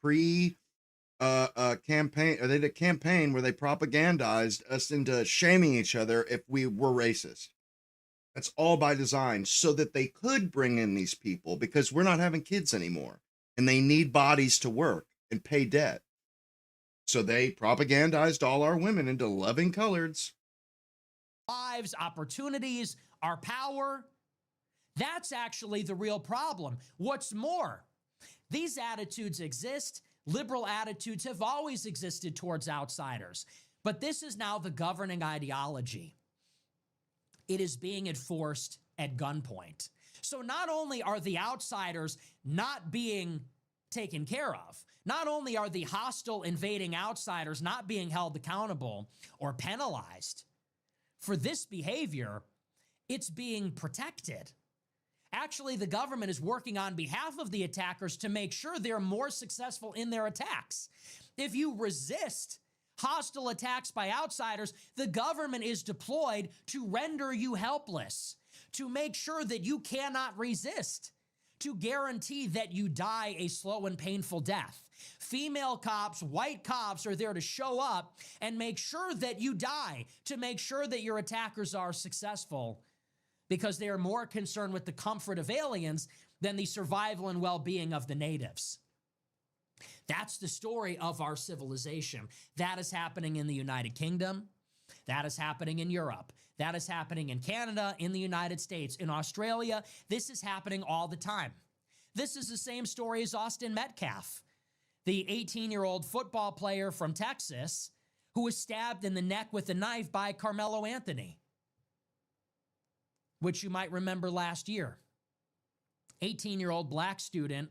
campaign, or they did a campaign where they propagandized us into shaming each other if we were racist. That's all by design, so that they could bring in these people, because we're not having kids anymore and they need bodies to work and pay debt. So they propagandized all our women into loving coloreds. Lives, opportunities, our power. That's actually the real problem. What's more, these attitudes exist. Liberal attitudes have always existed towards outsiders, but this is now the governing ideology. It is being enforced at gunpoint. So not only are the outsiders not being taken care of, not only are the hostile invading outsiders not being held accountable or penalized for this behavior, it's being protected. Actually, the government is working on behalf of the attackers to make sure they're more successful in their attacks. If you resist hostile attacks by outsiders, the government is deployed to render you helpless, to make sure that you cannot resist, to guarantee that you die a slow and painful death. Female cops, white cops are there to show up and make sure that you die, to make sure that your attackers are successful, because they are more concerned with the comfort of aliens than the survival and well-being of the natives. That's the story of our civilization. That is happening in the United Kingdom. That is happening in Europe. That is happening in Canada, in the United States, in Australia. This is happening all the time. This is the same story as Austin Metcalf, the 18-year-old football player from Texas who was stabbed in the neck with a knife by Carmelo Anthony, which you might remember last year. 18-year-old black student,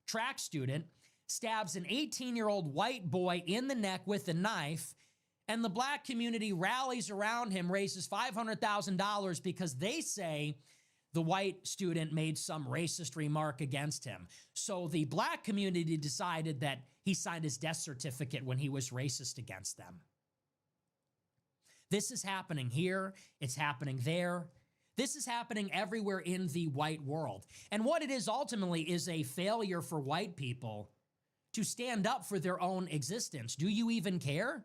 track student, stabs an 18-year-old white boy in the neck with a knife, and the black community rallies around him, raises $500,000 because they say the white student made some racist remark against him. So the black community decided that he signed his death certificate when he was racist against them. This is happening here. It's happening there. This is happening everywhere in the white world. And what it is ultimately is a failure for white people to stand up for their own existence. Do you even care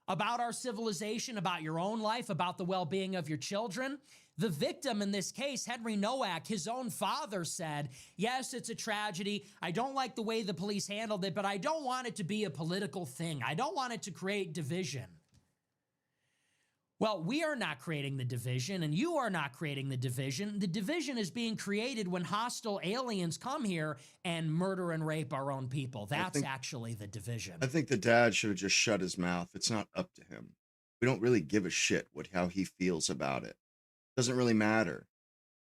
about our civilization, about your own life, about the well-being of your children? The victim in this case, Henry Noak, his own father said, yes, it's a tragedy. I don't like the way the police handled it, but I don't want it to be a political thing. I don't want it to create division. Well, we are not creating the division, and you are not creating the division. The division is being created when hostile aliens come here and murder and rape our own people. That's actually the division. I think the dad should have just shut his mouth. It's not up to him. We don't really give a shit how he feels about it. Doesn't really matter.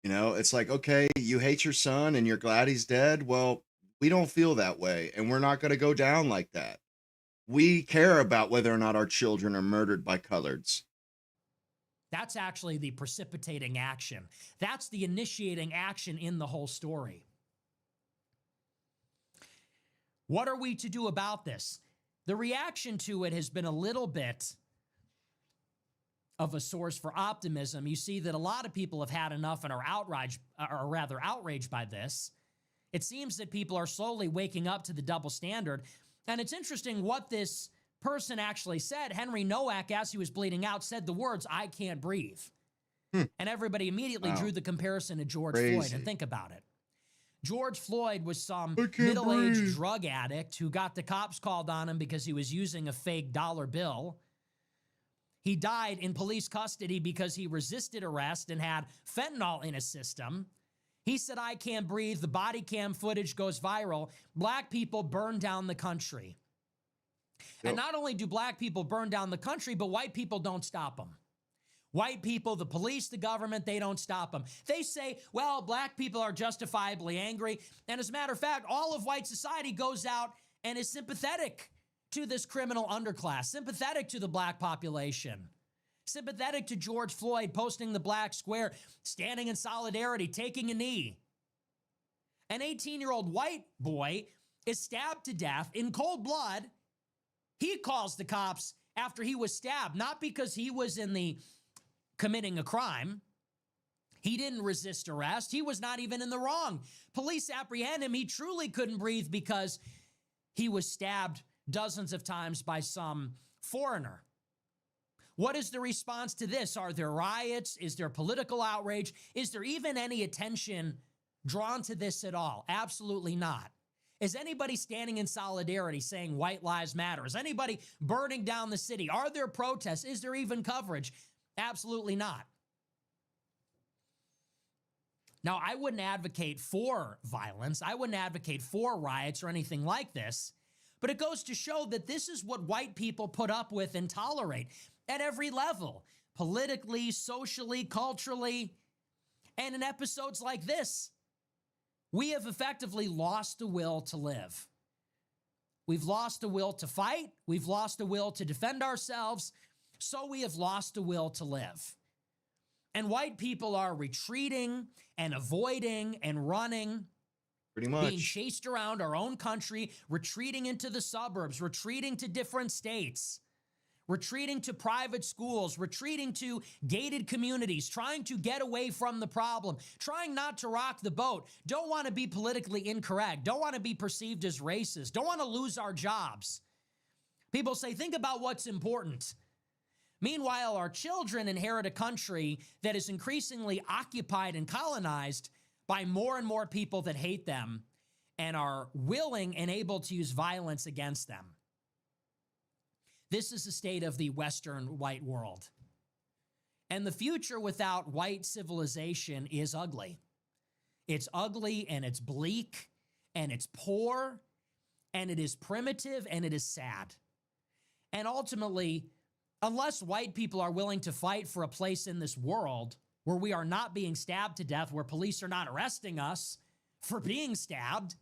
You know, it's like, okay, you hate your son and you're glad he's dead. Well, we don't feel that way, and we're not going to go down like that. We care about whether or not our children are murdered by coloreds. That's actually the precipitating action. That's the initiating action in the whole story. What are we to do about this? The reaction to it has been a little bit of a source for optimism. You see that a lot of people have had enough and are outraged by this. It seems that people are slowly waking up to the double standard. And it's interesting what this person actually said. Henry Noak, as he was bleeding out, said the words, "I can't breathe." And everybody immediately drew the comparison to George Floyd. And think about it. George Floyd was some middle-aged drug addict who got the cops called on him because he was using a fake dollar bill. He died in police custody because he resisted arrest and had fentanyl in his system. He said, "I can't breathe." The body cam footage goes viral. Black people burn down the country. And not only do black people burn down the country, but white people don't stop them. White people, the police, the government, they don't stop them. They say, well, black people are justifiably angry. And as a matter of fact, all of white society goes out and is sympathetic to this criminal underclass, sympathetic to the black population, sympathetic to George Floyd posting the black square, standing in solidarity, taking a knee. An 18-year-old white boy is stabbed to death in cold blood. He calls the cops after he was stabbed, not because he was committing a crime. He didn't resist arrest. He was not even in the wrong. Police apprehend him. He truly couldn't breathe because he was stabbed dozens of times by some foreigner. What is the response to this? Are there riots? Is there political outrage? Is there even any attention drawn to this at all? Absolutely not. Is anybody standing in solidarity saying white lives matter? Is anybody burning down the city? Are there protests? Is there even coverage? Absolutely not. Now, I wouldn't advocate for violence. I wouldn't advocate for riots or anything like this, but it goes to show that this is what white people put up with and tolerate at every level, politically, socially, culturally, and in episodes like this, we have effectively lost the will to live. We've lost the will to fight. We've lost the will to defend ourselves. So we have lost the will to live. And white people are retreating and avoiding and running. Pretty much. Being chased around our own country, retreating into the suburbs, retreating to different states, retreating to private schools, retreating to gated communities, trying to get away from the problem, trying not to rock the boat, don't want to be politically incorrect, don't want to be perceived as racist, don't want to lose our jobs. People say, think about what's important. Meanwhile, our children inherit a country that is increasingly occupied and colonized by more and more people that hate them and are willing and able to use violence against them. This is the state of the Western white world. And the future without white civilization is ugly. It's ugly and it's bleak and it's poor and it is primitive and it is sad. And ultimately, unless white people are willing to fight for a place in this world where we are not being stabbed to death, where police are not arresting us for being stabbed,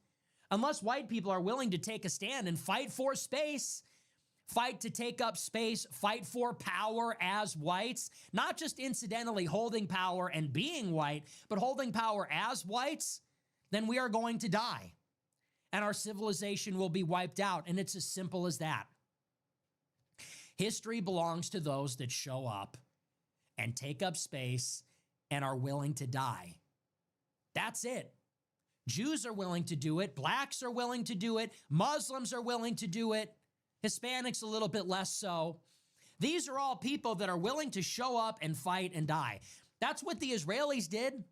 unless white people are willing to take a stand and fight for space, fight to take up space, fight for power as whites, not just incidentally holding power and being white, but holding power as whites, then we are going to die. And our civilization will be wiped out. And it's as simple as that. History belongs to those that show up and take up space and are willing to die. That's it. Jews are willing to do it. Blacks are willing to do it. Muslims are willing to do it. Hispanics a little bit less so. These are all people that are willing to show up and fight and die. That's what the Israelis did.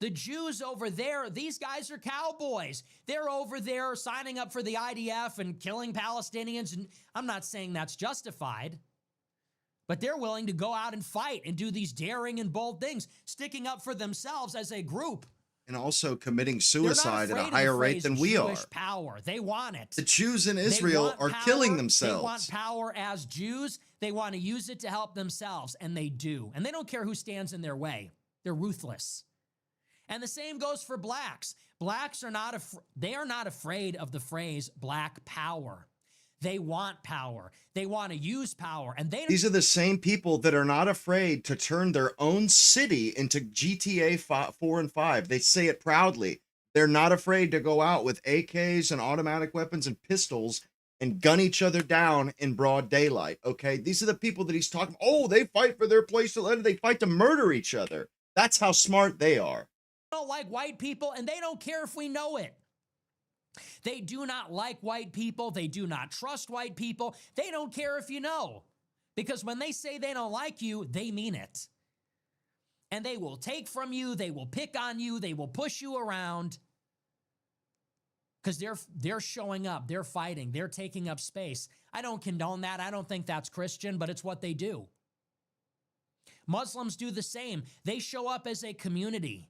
The Jews over there, these guys are cowboys. They're over there signing up for the IDF and killing Palestinians. And I'm not saying that's justified, but they're willing to go out and fight and do these daring and bold things, sticking up for themselves as a group. And also committing suicide at a higher rate than we are. Jewish power. They want it. The Jews in Israel are killing themselves. They want power as Jews. They want to use it to help themselves, and they do. And they don't care who stands in their way. They're ruthless. And the same goes for blacks. Blacks are not afraid of the phrase black power. They want power. They want to use power. And these are the same people that are not afraid to turn their own city into GTA 4 and 5. They say it proudly. They're not afraid to go out with AKs and automatic weapons and pistols and gun each other down in broad daylight. Okay, these are the people that he's talking. Oh, they fight for their place to live. They fight to murder each other. That's how smart they are. Don't like white people, and they don't care if we know it. They do not like white people. They do not trust white people. They don't care if you know, because when they say they don't like you, they mean it. And they will take from you. They will pick on you. They will push you around because they're showing up. They're fighting. They're taking up space. I don't condone that. I don't think that's Christian, but it's what they do. Muslims do the same. They show up as a community.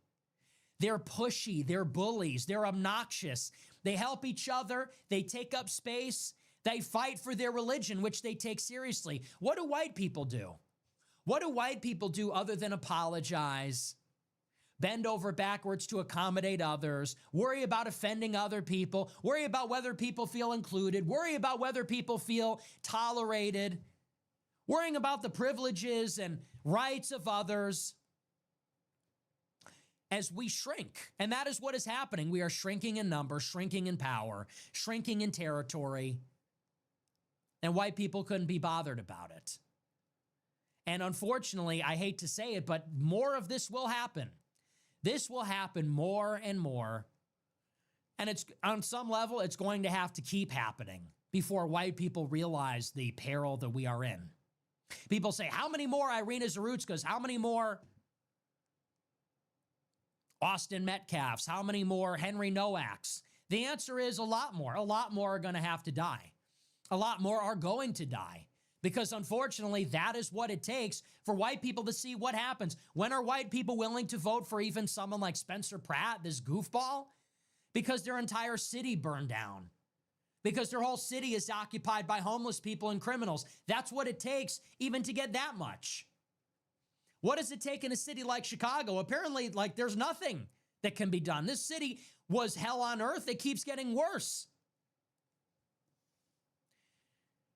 They're pushy, they're bullies, they're obnoxious. They help each other, they take up space, they fight for their religion, which they take seriously. What do white people do? What do white people do other than apologize, bend over backwards to accommodate others, worry about offending other people, worry about whether people feel included, worry about whether people feel tolerated, worrying about the privileges and rights of others? as we shrink. And that is what is happening. We are shrinking in number, shrinking in power, shrinking in territory. And white people couldn't be bothered about it. And unfortunately, I hate to say it, but more of this will happen. This will happen more and more. And it's on some level, it's going to have to keep happening before white people realize the peril that we are in. People say, how many more Irina Zarutskas? How many more Austin Metcalfs? How many more Henry Noaks? The answer is a lot more. A lot more are going to have to die. A lot more are going to die. Because unfortunately, that is what it takes for white people to see what happens. When are white people willing to vote for even someone like Spencer Pratt, this goofball? Because their entire city burned down. Because their whole city is occupied by homeless people and criminals. That's what it takes even to get that much. What does it take in a city like Chicago? Apparently, like, there's nothing that can be done. This city was hell on earth. It keeps getting worse.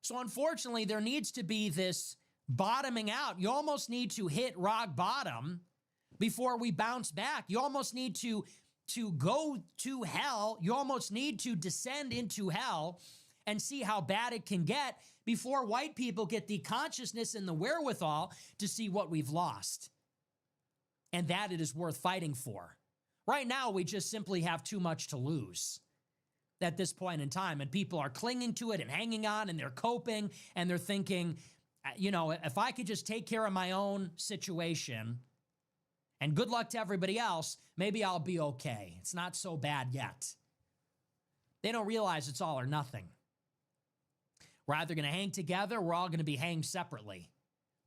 So unfortunately, there needs to be this bottoming out. You almost need to hit rock bottom before we bounce back. You almost need to go to hell. You almost need to descend into hell and see how bad it can get before white people get the consciousness and the wherewithal to see what we've lost and that it is worth fighting for. Right now, we just simply have too much to lose at this point in time, and people are clinging to it and hanging on, and they're coping, and they're thinking, you know, if I could just take care of my own situation and good luck to everybody else, maybe I'll be okay. It's not so bad yet. They don't realize it's all or nothing. We're either going to hang together, we're all going to be hanged separately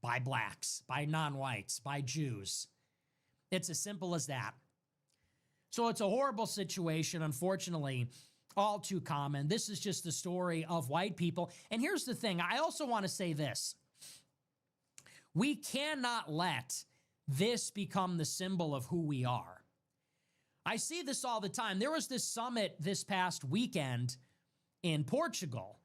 by blacks, by non-whites, by Jews. It's as simple as that. So it's a horrible situation, unfortunately, all too common. This is just the story of white people. And here's the thing. I also want to say this. We cannot let this become the symbol of who we are. I see this all the time. There was this summit this past weekend in Portugal.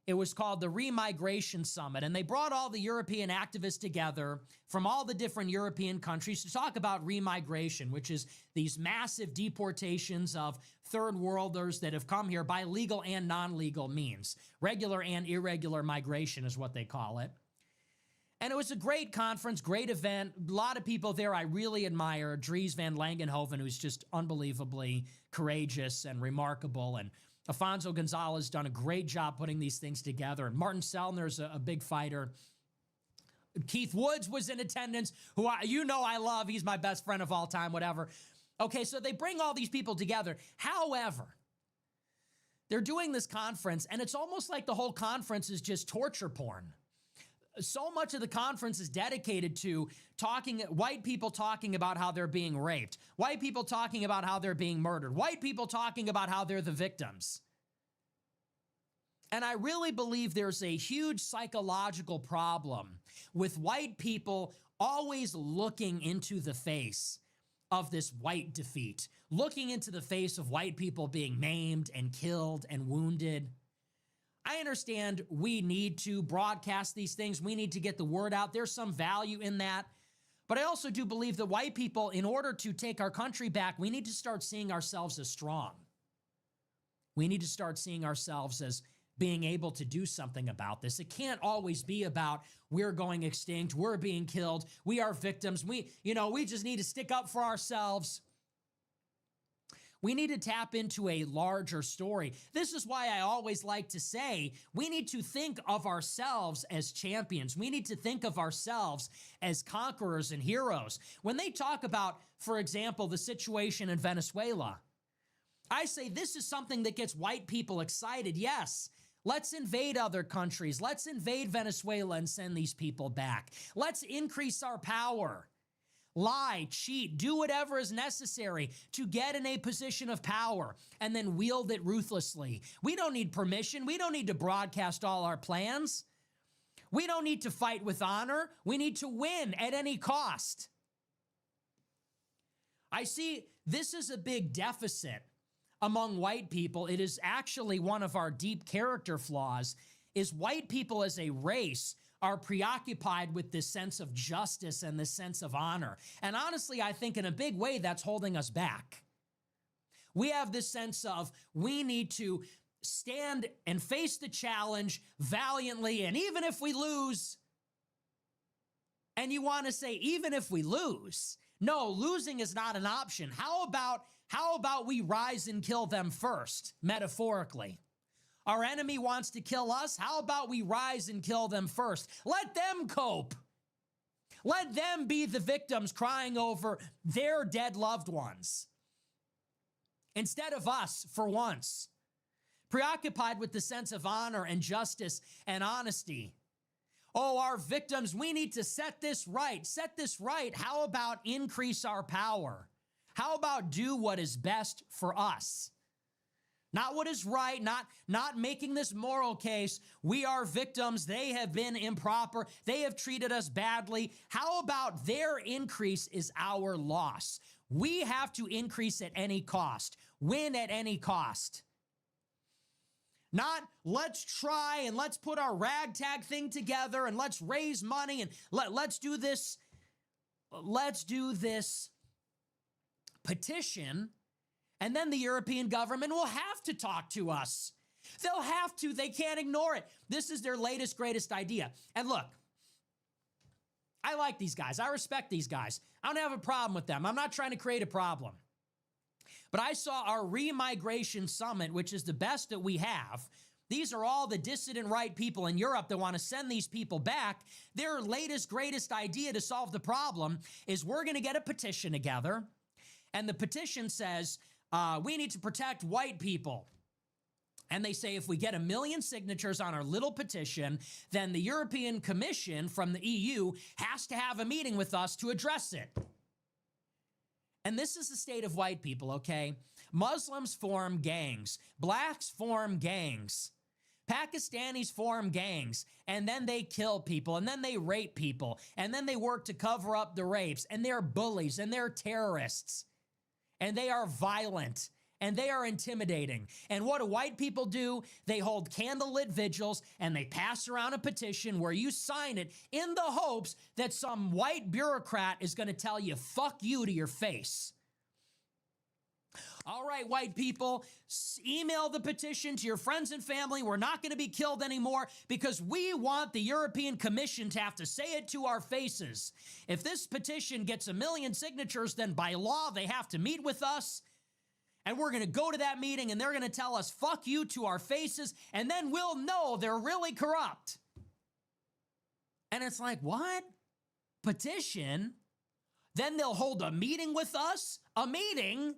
It was called the Remigration Summit, and they brought all the European activists together from all the different European countries to talk about remigration, which is these massive deportations of third worlders that have come here by legal and non-legal means. Regular and irregular migration is what they call it. And it was a great conference, great event. A lot of people there I really admire. Dries van Langenhoven, who's just unbelievably courageous and remarkable, and Afonso Gonzalez done a great job putting these things together. And Martin Sellner's a big fighter. Keith Woods was in attendance, who I love. He's my best friend of all time, whatever. Okay, so they bring all these people together. However, they're doing this conference, and it's almost like the whole conference is just torture porn. So much of the conference is dedicated to white people talking about how they're being raped, white people talking about how they're being murdered, white people talking about how they're the victims. And I really believe there's a huge psychological problem with white people always looking into the face of this white defeat, looking into the face of white people being maimed and killed and wounded. I understand we need to broadcast these things. We need to get the word out. There's some value in that. But I also do believe that white people, in order to take our country back, we need to start seeing ourselves as strong. We need to start seeing ourselves as being able to do something about this. It can't always be about we're going extinct, we're being killed, we are victims. We just need to stick up for ourselves. We need to tap into a larger story. This is why I always like to say we need to think of ourselves as champions. We need to think of ourselves as conquerors and heroes. When they talk about, for example, the situation in Venezuela, I say this is something that gets white people excited. Yes, let's invade other countries. Let's invade Venezuela and send these people back. Let's increase our power. Lie, cheat, do whatever is necessary to get in a position of power and then wield it ruthlessly. We don't need permission. We don't need to broadcast all our plans. We don't need to fight with honor. We need to win at any cost. I see this is a big deficit among white people. It is actually one of our deep character flaws, is white people as a race are preoccupied with this sense of justice and this sense of honor. And honestly, I think in a big way that's holding us back. We have this sense of we need to stand and face the challenge valiantly, and even if we lose, and you want to say, even if we lose, no, losing is not an option. How about we rise and kill them first, metaphorically? Our enemy wants to kill us. How about we rise and kill them first? Let them cope. Let them be the victims crying over their dead loved ones, instead of us for once. Preoccupied with the sense of honor and justice and honesty. Oh, our victims, we need to set this right. Set this right. How about increase our power? How about do what is best for us? Not what is right, not making this moral case. We are victims. They have been improper. They have treated us badly. How about their increase is our loss? We have to increase at any cost, win at any cost. Not let's try and let's put our ragtag thing together and let's raise money and let's do this. Let's do this petition. And then the European government will have to talk to us. They'll have to. They can't ignore it. This is their latest, greatest idea. And look, I like these guys. I respect these guys. I don't have a problem with them. I'm not trying to create a problem. But I saw our Remigration Summit, which is the best that we have. These are all the dissident right people in Europe that want to send these people back. Their latest, greatest idea to solve the problem is we're going to get a petition together. And the petition says, we need to protect white people. And they say if we get 1 million signatures on our little petition, then the European Commission from the EU has to have a meeting with us to address it. And this is the state of white people, okay? Muslims form gangs. Blacks form gangs. Pakistanis form gangs. And then they kill people. And then they rape people. And then they work to cover up the rapes. And they're bullies. And they're terrorists. And they are violent, and they are intimidating. And what do white people do? They hold candlelit vigils, and they pass around a petition where you sign it in the hopes that some white bureaucrat is going to tell you, fuck you to your face. All right, white people, email the petition to your friends and family. We're not going to be killed anymore because we want the European Commission to have to say it to our faces. If this petition gets 1 million signatures, then by law, they have to meet with us. And we're going to go to that meeting and they're going to tell us, fuck you to our faces. And then we'll know they're really corrupt. And it's like, what? Petition? Then they'll hold a meeting with us? A meeting?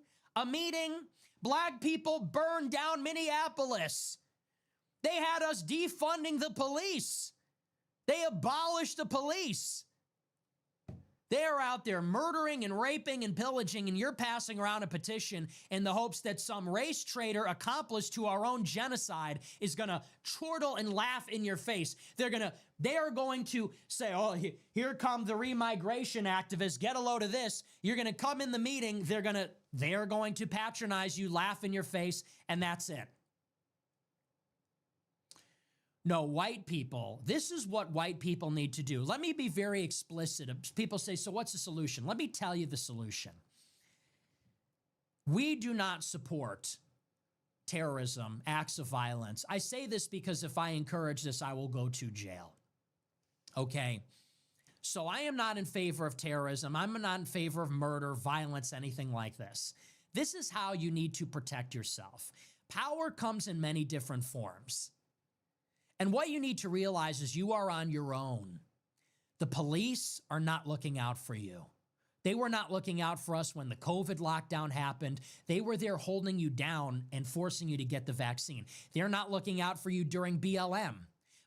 Black people burned down Minneapolis. They had us defunding the police. They abolished the police. They are out there murdering and raping and pillaging, and you're passing around a petition in the hopes that some race traitor accomplice to our own genocide is going to chortle and laugh in your face. They are going to say, oh, here come the remigration activists. Get a load of this. You're going to come in the meeting. They are going to patronize you, laugh in your face, and that's it. No, white people, this is what white people need to do. Let me be very explicit. People say, so what's the solution? Let me tell you the solution. We do not support terrorism, acts of violence. I say this because if I encourage this, I will go to jail. Okay? So I am not in favor of terrorism. I'm not in favor of murder, violence, anything like this. This is how you need to protect yourself. Power comes in many different forms. And what you need to realize is you are on your own. The police are not looking out for you. They were not looking out for us when the COVID lockdown happened. They were there holding you down and forcing you to get the vaccine. They're not looking out for you during BLM.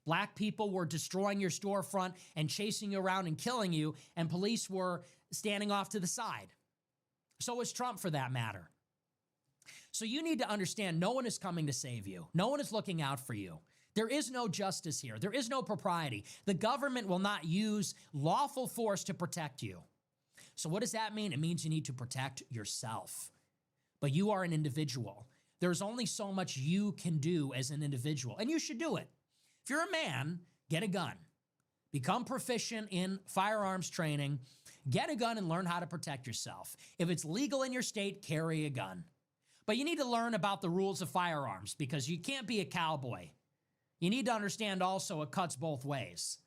Black people were destroying your storefront and chasing you around and killing you, and police were standing off to the side. So was Trump, for that matter. So you need to understand no one is coming to save you. No one is looking out for you. There is no justice here. There is no propriety. The government will not use lawful force to protect you. So what does that mean? It means you need to protect yourself. But you are an individual. There's only so much you can do as an individual, and you should do it. If you're a man, get a gun. Become proficient in firearms training. Get a gun and learn how to protect yourself. If it's legal in your state, carry a gun. But you need to learn about the rules of firearms because you can't be a cowboy. You need to understand also it cuts both ways.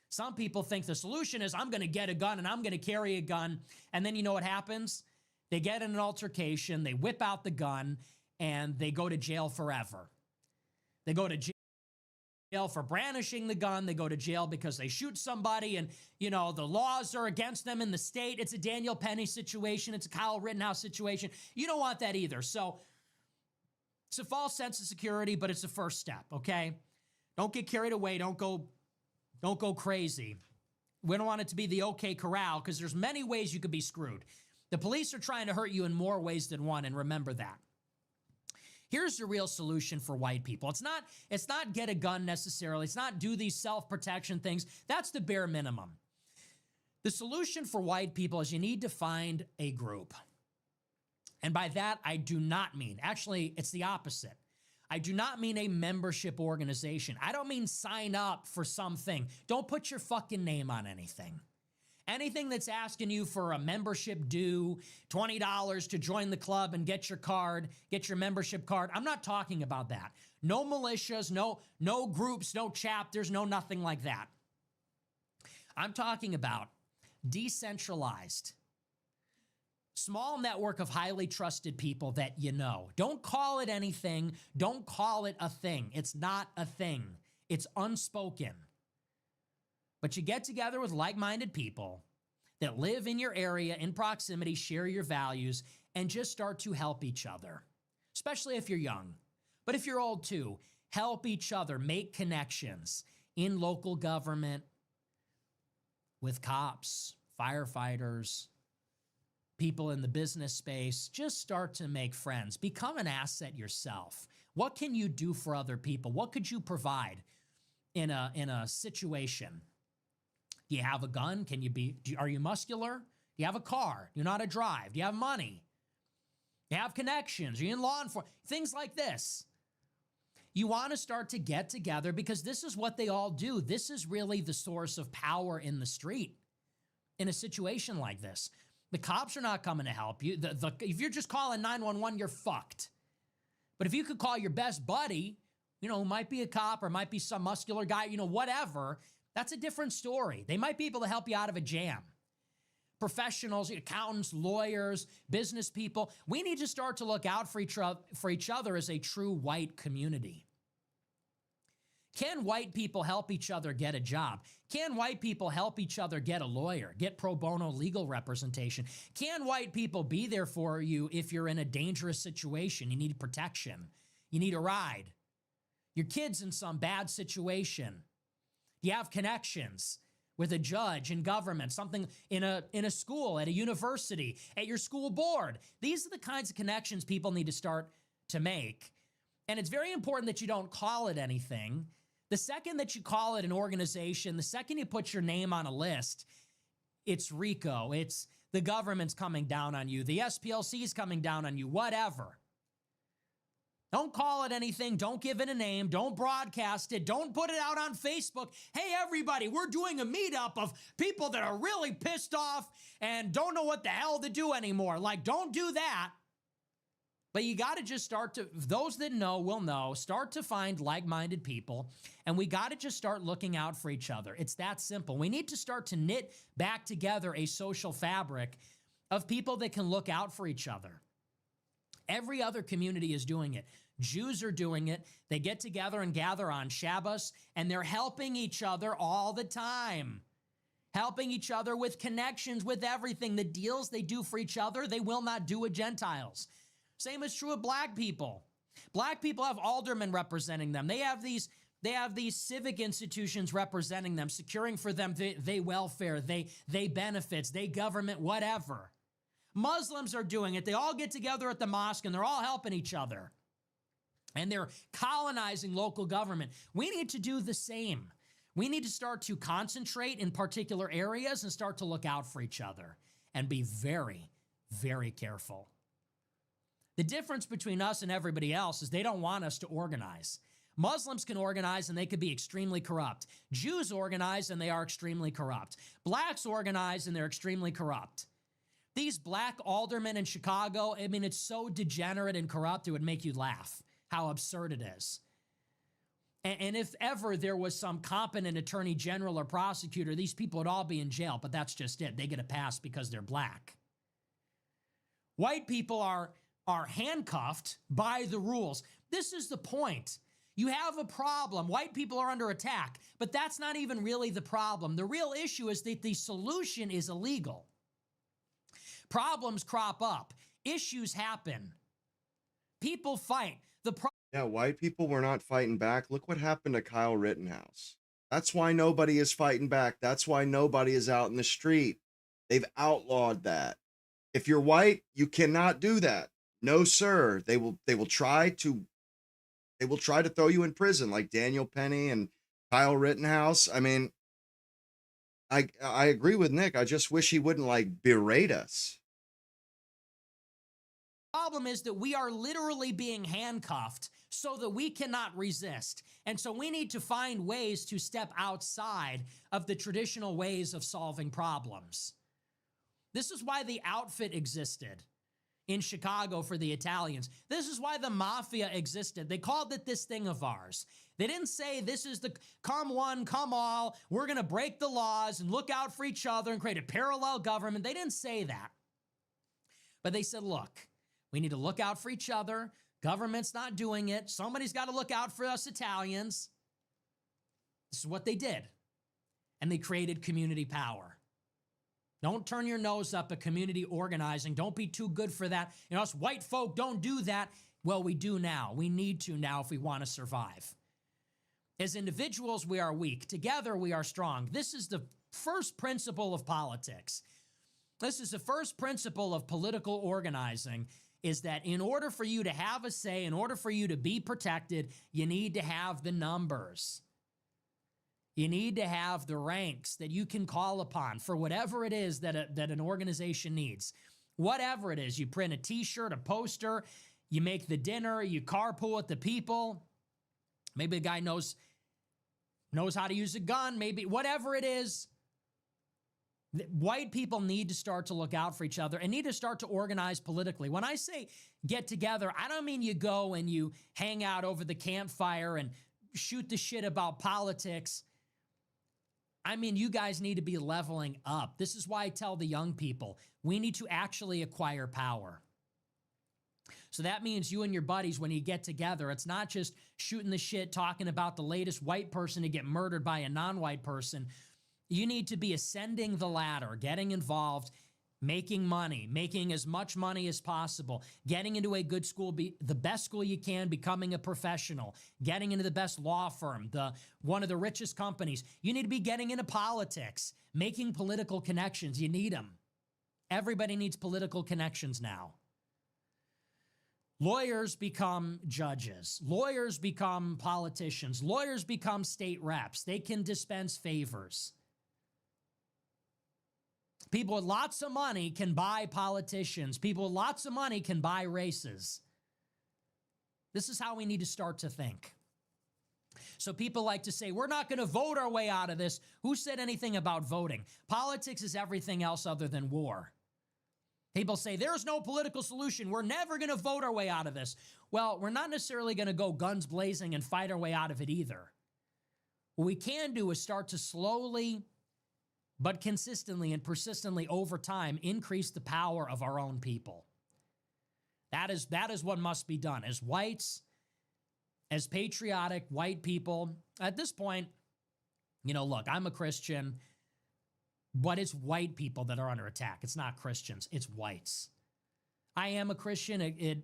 Some people think the solution is I'm going to get a gun and I'm going to carry a gun. And then you know what happens? They get in an altercation, they whip out the gun, and they go to jail forever. They go to jail for brandishing the gun. They go to jail because they shoot somebody and, you know, the laws are against them in the state. It's a Daniel Penny situation. It's a Kyle Rittenhouse situation. You don't want that either. So it's a false sense of security, but it's a first step, okay? Don't get carried away. Don't go crazy. We don't want it to be the OK Corral because there's many ways you could be screwed. The police are trying to hurt you in more ways than one, and remember that. Here's the real solution for white people. It's not get a gun necessarily. It's not do these self-protection things. That's the bare minimum. The solution for white people is you need to find a group. And by that, I do not mean, actually, it's the opposite. I do not mean a membership organization. I don't mean sign up for something. Don't put your fucking name on anything. Anything that's asking you for a membership due, $20 to join the club and get your card, get your membership card. I'm not talking about that. No militias, no groups, no chapters, no nothing like that. I'm talking about decentralized, small network of highly trusted people that you know. Don't call it anything. Don't call it a thing. It's not a thing. It's unspoken. But you get together with like-minded people that live in your area, in proximity, share your values, and just start to help each other, especially if you're young. But if you're old too, help each other, make connections in local government, with cops, firefighters, people in the business space. Just start to make friends. Become an asset yourself. What can you do for other people? What could you provide in a situation? Do you have a gun? Are you muscular? Do you have a car? Do you know how to drive? Do you have money? Do you have connections? Are you in law enforcement? Things like this. You want to start to get together because this is what they all do. This is really the source of power in the street in a situation like this. The cops are not coming to help you. If you're just calling 911, you're fucked. But if you could call your best buddy, you know, who might be a cop or might be some muscular guy, you know, whatever, that's a different story. They might be able to help you out of a jam. Professionals, accountants, lawyers, business people, we need to start to look out for each other as a true white community. Can white people help each other get a job? Can white people help each other get a lawyer, get pro bono legal representation? Can white people be there for you if you're in a dangerous situation? You need protection. You need a ride. Your kid's in some bad situation. You have connections with a judge in government, something in a school, at a university, at your school board. These are the kinds of connections people need to start to make. And it's very important that you don't call it anything. The second that you call it an organization, the second you put your name on a list, it's RICO, it's the government's coming down on you, the SPLC is coming down on you, whatever. Don't call it anything. Don't give it a name. Don't broadcast it. Don't put it out on Facebook. Hey, everybody, we're doing a meetup of people that are really pissed off and don't know what the hell to do anymore. Like, don't do that. But you got to just start to, those that know will know, start to find like-minded people, and we got to just start looking out for each other. It's that simple. We need to start to knit back together a social fabric of people that can look out for each other. Every other community is doing it. Jews are doing it. They get together and gather on Shabbos, and they're helping each other all the time. Helping each other with connections, with everything. The deals they do for each other, they will not do with Gentiles. Same is true of black people. Black people have aldermen representing them. They have these civic institutions representing them, securing for them they welfare, they benefits, they government, whatever. Muslims are doing it. They all get together at the mosque and they're all helping each other. And they're colonizing local government. We need to do the same. We need to start to concentrate in particular areas and start to look out for each other and be very, very careful. The difference between us and everybody else is they don't want us to organize. Muslims can organize and they could be extremely corrupt. Jews organize and they are extremely corrupt. Blacks organize and they're extremely corrupt. These black aldermen in Chicago, I mean, it's so degenerate and corrupt, it would make you laugh how absurd it is. And if ever there was some competent attorney general or prosecutor, these people would all be in jail, but that's just it. They get a pass because they're black. White people are handcuffed by the rules. This is the point. You have a problem. White people are under attack, but that's not even really the problem. The real issue is that the solution is illegal. Problems crop up. Issues happen. People fight. Yeah, white people were not fighting back. Look what happened to Kyle Rittenhouse. That's why nobody is fighting back. That's why nobody is out in the street. They've outlawed that. If you're white, you cannot do that. No, sir. They will try to throw you in prison like Daniel Penny and Kyle Rittenhouse. I mean, I agree with Nick. I just wish he wouldn't like berate us. Problem is that we are literally being handcuffed so that we cannot resist. And so we need to find ways to step outside of the traditional ways of solving problems. This is why the outfit existed in Chicago for the Italians. This is why the mafia existed. They called it this thing of ours. They didn't say this is the come one, come all. We're going to break the laws and look out for each other and create a parallel government. They didn't say that. But they said, look, we need to look out for each other. Government's not doing it. Somebody's got to look out for us Italians. This is what they did. And they created community power. Don't turn your nose up at community organizing. Don't be too good for that. You know, us white folk don't do that. Well, we do now. We need to now if we want to survive. As individuals, we are weak. Together, we are strong. This is the first principle of politics. This is the first principle of political organizing, is that in order for you to have a say, in order for you to be protected, you need to have the numbers. You need to have the ranks that you can call upon for whatever it is that an organization needs. Whatever it is, you print a t-shirt, a poster, you make the dinner, you carpool with the people. Maybe the guy knows how to use a gun, maybe whatever it is. White people need to start to look out for each other and need to start to organize politically. When I say get together, I don't mean you go and you hang out over the campfire and shoot the shit about politics. I mean, you guys need to be leveling up. This is why I tell the young people, we need to actually acquire power. So that means you and your buddies, when you get together, it's not just shooting the shit, talking about the latest white person to get murdered by a non-white person. You need to be ascending the ladder, getting involved, making money, making as much money as possible, getting into a good school, the best school you can, becoming a professional, getting into the best law firm, one of the richest companies. You need to be getting into politics, making political connections. You need them. Everybody needs political connections now. Lawyers become judges. Lawyers become politicians. Lawyers become state reps. They can dispense favors. People with lots of money can buy politicians. People with lots of money can buy races. This is how we need to start to think. So people like to say, we're not going to vote our way out of this. Who said anything about voting? Politics is everything else other than war. People say, there's no political solution. We're never going to vote our way out of this. Well, we're not necessarily going to go guns blazing and fight our way out of it either. What we can do is start to slowly but consistently and persistently over time increase the power of our own people. That is what must be done. As whites, as patriotic white people, at this point, look, I'm a Christian, but it's white people that are under attack. It's not Christians, it's whites. I am a Christian.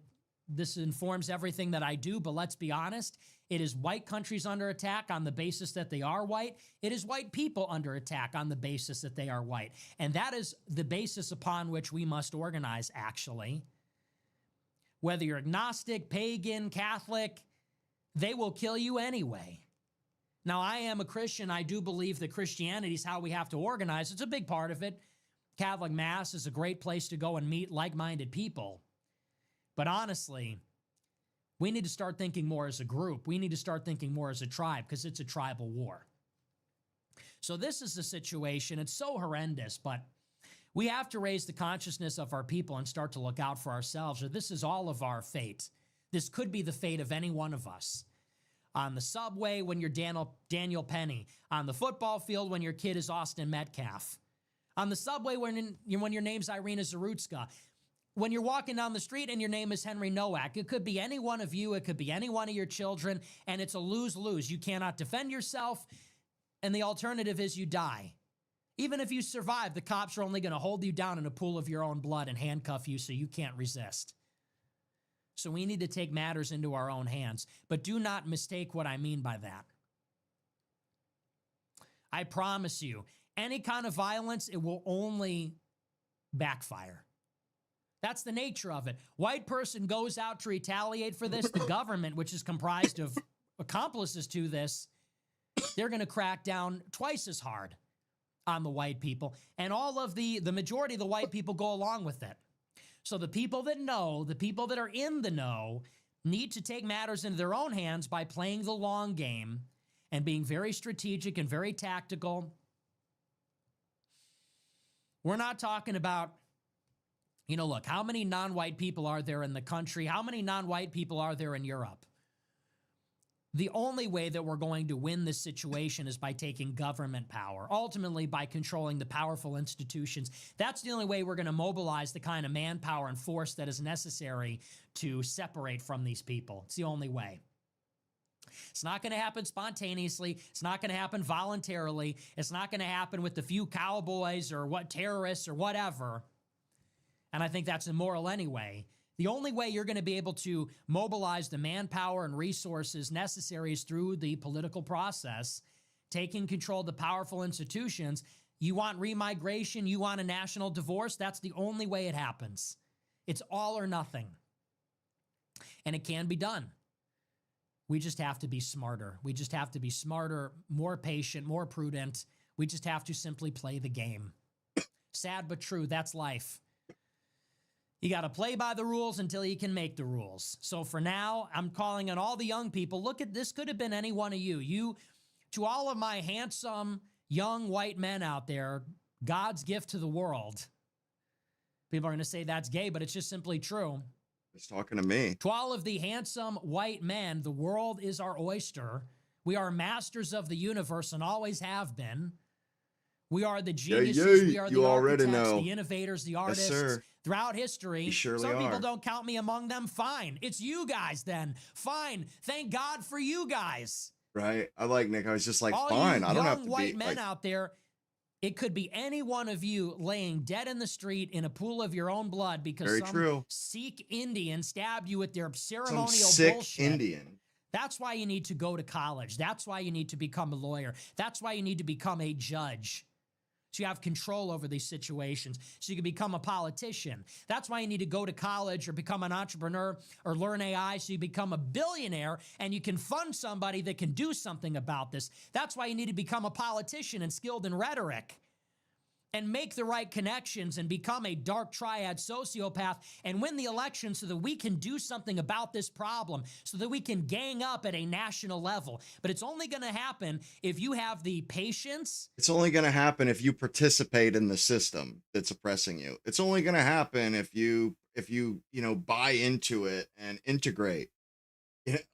This informs everything that I do, but let's be honest. It is white countries under attack on the basis that they are white. It is white people under attack on the basis that they are white. And that is the basis upon which we must organize, actually. Whether you're agnostic, pagan, Catholic, they will kill you anyway. Now, I am a Christian. I do believe that Christianity is how we have to organize. It's a big part of it. Catholic Mass is a great place to go and meet like-minded people. But honestly, We need to start thinking more as a group. We need to start thinking more as a tribe because it's a tribal war. So this is the situation. It's so horrendous, but we have to raise the consciousness of our people and start to look out for ourselves, or this is all of our fate. This could be the fate of any one of us. On the subway when you're Daniel Penny. On the football field when your kid is Austin Metcalf. On the subway when your name's Irina Zarutska. When you're walking down the street and your name is Henry Noak. It could be any one of you. It could be any one of your children. And it's a lose-lose. You cannot defend yourself. And the alternative is you die. Even if you survive, the cops are only going to hold you down in a pool of your own blood and handcuff you so you can't resist. So we need to take matters into our own hands. But do not mistake what I mean by that. I promise you, any kind of violence, it will only backfire. That's the nature of it. White person goes out to retaliate for this. The government, which is comprised of accomplices to this, they're going to crack down twice as hard on the white people. And all of the majority of the white people go along with it. So the people that know, the people that are in the know, need to take matters into their own hands by playing the long game and being very strategic and very tactical. We're not talking about, look, how many non-white people are there in the country? How many non-white people are there in Europe? The only way that we're going to win this situation is by taking government power, ultimately by controlling the powerful institutions. That's the only way we're going to mobilize the kind of manpower and force that is necessary to separate from these people. It's the only way. It's not going to happen spontaneously. It's not going to happen voluntarily. It's not going to happen with the few cowboys or terrorists or whatever. And I think that's immoral anyway. The only way you're going to be able to mobilize the manpower and resources necessary is through the political process, taking control of the powerful institutions. You want remigration, you want a national divorce, that's the only way it happens. It's all or nothing. And it can be done. We just have to be smarter. We just have to be smarter, more patient, more prudent. We just have to simply play the game. Sad but true, that's life. You got to play by the rules until you can make the rules. So for now, I'm calling on all the young people. Look at this. Could have been any one of you. To all of my handsome young white men out there, God's gift to the world. People are going to say that's gay, but it's just simply true. He's talking to me. To all of the handsome white men, the world is our oyster. We are masters of the universe and always have been. We are the geniuses. We are the architects, the innovators, the artists. Yes, throughout history. Some people don't count me among them. Fine. It's you guys then. Fine. Thank God for you guys. Right. I like Nick. I was just like, fine. I don't have to be. White men out there, it could be any one of you laying dead in the street in a pool of your own blood because some Sikh Indian stabbed you with their ceremonial bullshit. Indian. That's why you need to go to college. That's why you need to become a lawyer. That's why you need to become a judge. So you have control over these situations. So you can become a politician. That's why you need to go to college or become an entrepreneur or learn AI so you become a billionaire and you can fund somebody that can do something about this. That's why you need to become a politician and skilled in rhetoric and make the right connections and become a dark triad sociopath and win the election so that we can do something about this problem, so that we can gang up at a national level. But it's only going to happen if you have the patience. It's only going to happen if you participate in the system that's oppressing you. It's only going to happen if you buy into it and integrate.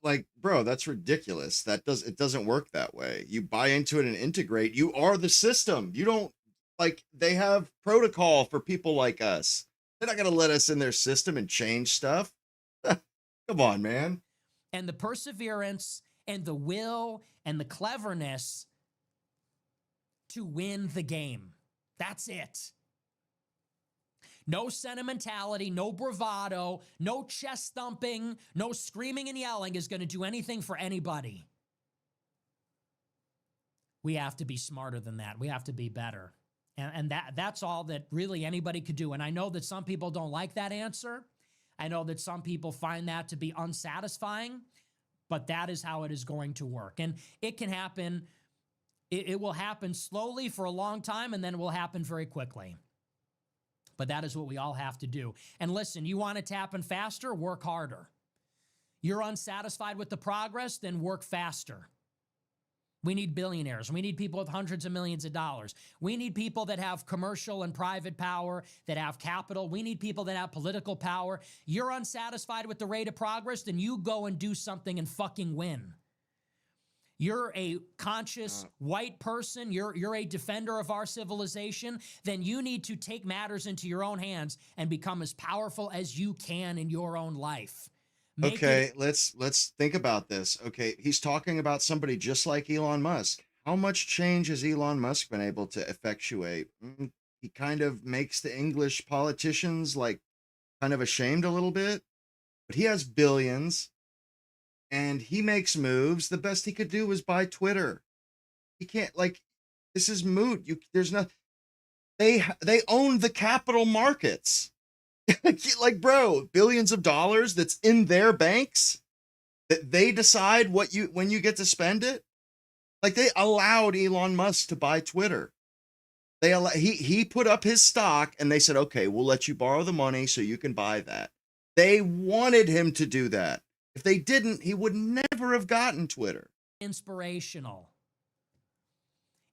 Like, bro, that's ridiculous. It doesn't work that way. You buy into it and integrate. You are the system. You don't. Like, they have protocol for people like us. They're not going to let us in their system and change stuff. Come on, man. And the perseverance and the will and the cleverness to win the game. That's it. No sentimentality, no bravado, no chest thumping, no screaming and yelling is going to do anything for anybody. We have to be smarter than that. We have to be better. And that's all that really anybody could do. And I know that some people don't like that answer. I know that some people find that to be unsatisfying, but that is how it is going to work. And it can happen. It will happen slowly for a long time, and then it will happen very quickly. But that is what we all have to do. And listen, you want it to happen faster? Work harder. You're unsatisfied with the progress? Then work faster. We need billionaires. We need people with hundreds of millions of dollars. We need people that have commercial and private power, that have capital. We need people that have political power. You're unsatisfied with the rate of progress? Then you go and do something and fucking win. You're a conscious white person, you're a defender of our civilization, then you need to take matters into your own hands and become as powerful as you can in your own life. Okay, let's think about this. Okay, he's talking about somebody just like Elon Musk. How much change has Elon Musk been able to effectuate? He kind of makes the English politicians like kind of ashamed a little bit, but he has billions. And he makes moves. The best he could do was buy Twitter. He can't, like, this is moot. There's no, they own the capital markets. Like, bro, billions of dollars that's in their banks that they decide when you get to spend it. Like, they allowed Elon Musk to buy Twitter. He put up his stock and they said, okay, we'll let you borrow the money so you can buy that. They wanted him to do that. If they didn't, he would never have gotten Twitter. Inspirational.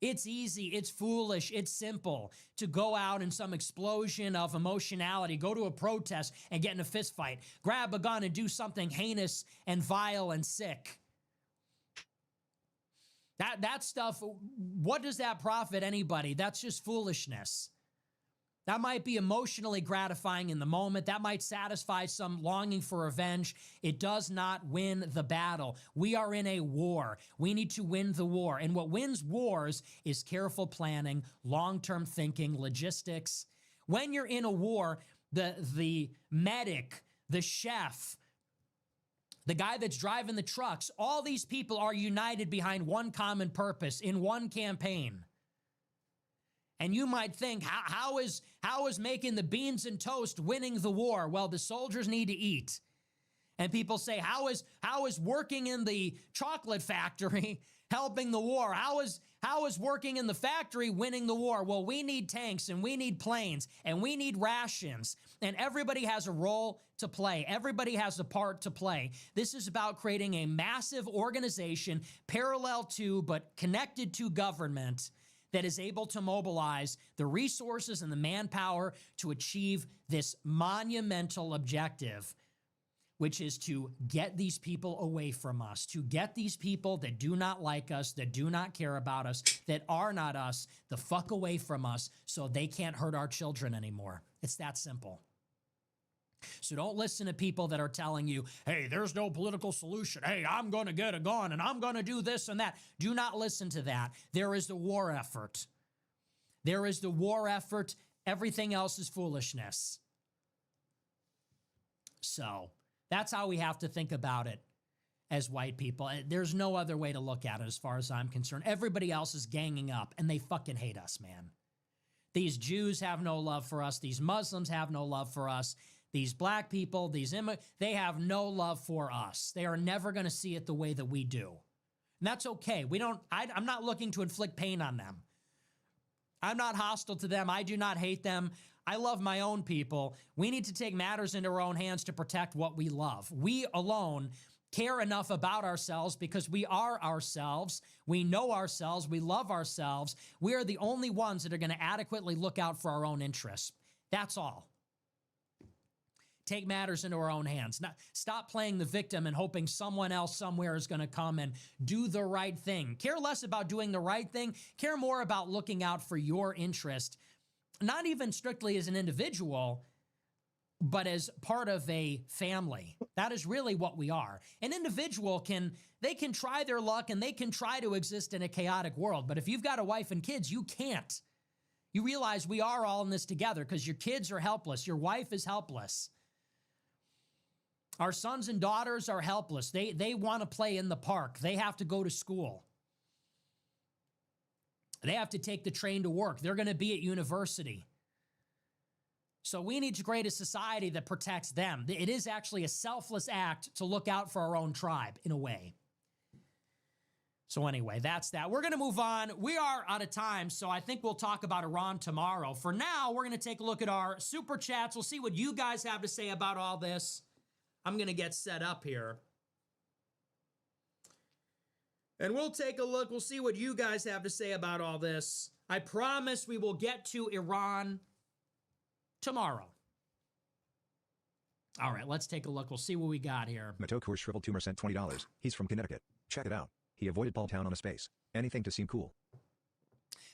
It's easy, it's foolish, it's simple to go out in some explosion of emotionality, go to a protest and get in a fist fight, grab a gun and do something heinous and vile and sick. That stuff, what does that profit anybody? That's just foolishness. That might be emotionally gratifying in the moment. That might satisfy some longing for revenge. It does not win the battle. We are in a war. We need to win the war. And what wins wars is careful planning, long-term thinking, logistics. When you're in a war, the medic, the chef, the guy that's driving the trucks, all these people are united behind one common purpose in one campaign. And you might think, how is making the beans and toast winning the war? Well, the soldiers need to eat. And people say, how is working in the chocolate factory helping the war? How is working in the factory winning the war? Well, we need tanks and we need planes and we need rations. And everybody has a role to play. Everybody has a part to play. This is about creating a massive organization parallel to but connected to government that is able to mobilize the resources and the manpower to achieve this monumental objective, which is to get these people away from us, to get these people that do not like us, that do not care about us, that are not us, the fuck away from us so they can't hurt our children anymore. It's that simple. So don't listen to people that are telling you, hey, there's no political solution. Hey, I'm going to get a gun and I'm going to do this and that. Do not listen to that. There is the war effort. There is the war effort. Everything else is foolishness. So that's how we have to think about it as white people. There's no other way to look at it as far as I'm concerned. Everybody else is ganging up and they fucking hate us, man. These Jews have no love for us. These Muslims have no love for us. These black people, they have no love for us. They are never going to see it the way that we do. And that's okay. I'm not looking to inflict pain on them. I'm not hostile to them. I do not hate them. I love my own people. We need to take matters into our own hands to protect what we love. We alone care enough about ourselves because we are ourselves. We know ourselves. We love ourselves. We are the only ones that are going to adequately look out for our own interests. That's all. Take matters into our own hands. Stop playing the victim and hoping someone else somewhere is going to come and do the right thing. Care less about doing the right thing. Care more about looking out for your interest, not even strictly as an individual, but as part of a family. That is really what we are. An individual can try their luck and they can try to exist in a chaotic world. But if you've got a wife and kids, you can't. You realize we are all in this together because your kids are helpless. Your wife is helpless. Our sons and daughters are helpless. They want to play in the park. They have to go to school. They have to take the train to work. They're going to be at university. So we need to create a society that protects them. It is actually a selfless act to look out for our own tribe, in a way. So anyway, that's that. We're going to move on. We are out of time, so I think we'll talk about Iran tomorrow. For now, we're going to take a look at our super chats. We'll see what you guys have to say about all this. I'm going to get set up here. And we'll take a look. We'll see what you guys have to say about all this. I promise we will get to Iran tomorrow. All right, let's take a look. We'll see what we got here. Matokur Shriveled Tumor sent $20. He's from Connecticut. Check it out. He avoided Ball Town on a space. Anything to seem cool.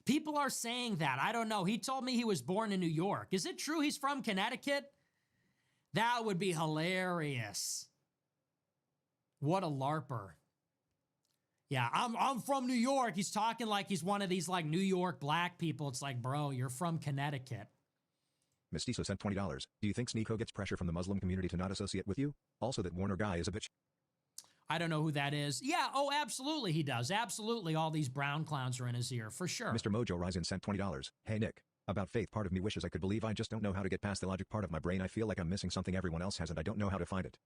People are saying that. I don't know. He told me he was born in New York. Is it true he's from Connecticut? That would be hilarious. What a LARPer. Yeah, I'm from New York. He's talking like he's one of these like New York black people. It's like, bro, you're from Connecticut. Mestizo sent $20. Do you think Sneeko gets pressure from the Muslim community to not associate with you? Also that Warner guy is a bitch. I don't know who that is. Yeah, oh, absolutely he does. Absolutely all these brown clowns are in his ear, for sure. Mr. Mojo Ryzen sent $20. Hey Nick, about faith, part of me wishes I could believe. I just don't know how to get past the logic part of my brain. I feel like I'm missing something everyone else has and I don't know how to find it.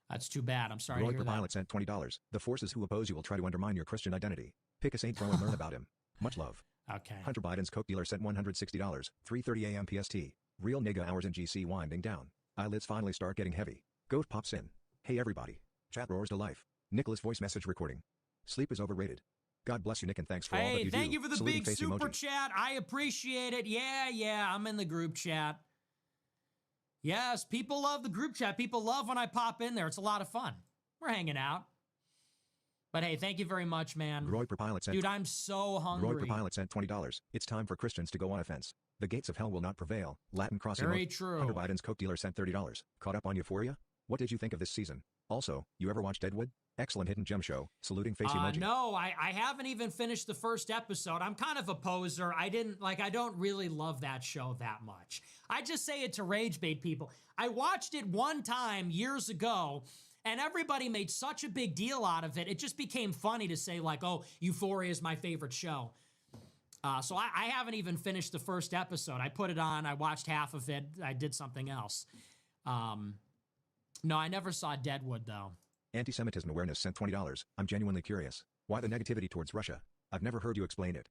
That's too bad. I'm sorry Roy to hear that. Pilot sent $20. The forces who oppose you will try to undermine your Christian identity. Pick a saint bro and learn about him. Much love. Okay. Hunter Biden's coke dealer sent $160. 3:30 a.m. PST. Real nigga hours in GC winding down. Eyelids finally start getting heavy. Goat pops in. Hey everybody. Chat roars to life. Nicholas voice message recording. Sleep is overrated. God bless you, Nick, and thanks for all that you do. Hey, thank you for the Saluting big face super emoji. chat. I appreciate it. Yeah, I'm in the group chat. Yes, people love the group chat. People love when I pop in there. It's a lot of fun. We're hanging out. But hey, thank you very much, man. Roy per Pilot sent Dude, I'm so hungry. Roy per Pilot sent $20. It's time for Christians to go on offense. The gates of hell will not prevail. Latin cross Very emoji. true. Hunter Biden's coke dealer sent $30. Caught up on Euphoria? What did you think of this season? Also, you ever watch Deadwood? Excellent hidden gem show. Saluting face emoji. No, I haven't even finished the first episode. I'm kind of a poser. I don't really love that show that much. I just say it to rage bait people. I watched it one time years ago, and everybody made such a big deal out of it. It just became funny to say like, oh, Euphoria is my favorite show. So I haven't even finished the first episode. I put it on. I watched half of it. I did something else. No, I never saw Deadwood, though. Anti-Semitism awareness sent $20. I'm genuinely curious. Why the negativity towards Russia? I've never heard you explain it.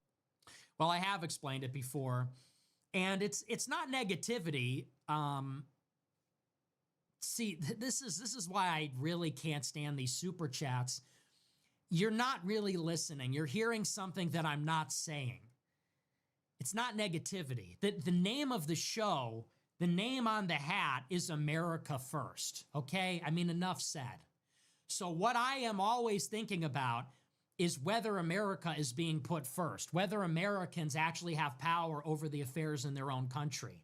Well, I have explained it before. And it's not negativity. See, this is why I really can't stand these super chats. You're not really listening. You're hearing something that I'm not saying. It's not negativity. The name of the show, the name on the hat is America First, okay? I mean, enough said. So what I am always thinking about is whether America is being put first, whether Americans actually have power over the affairs in their own country.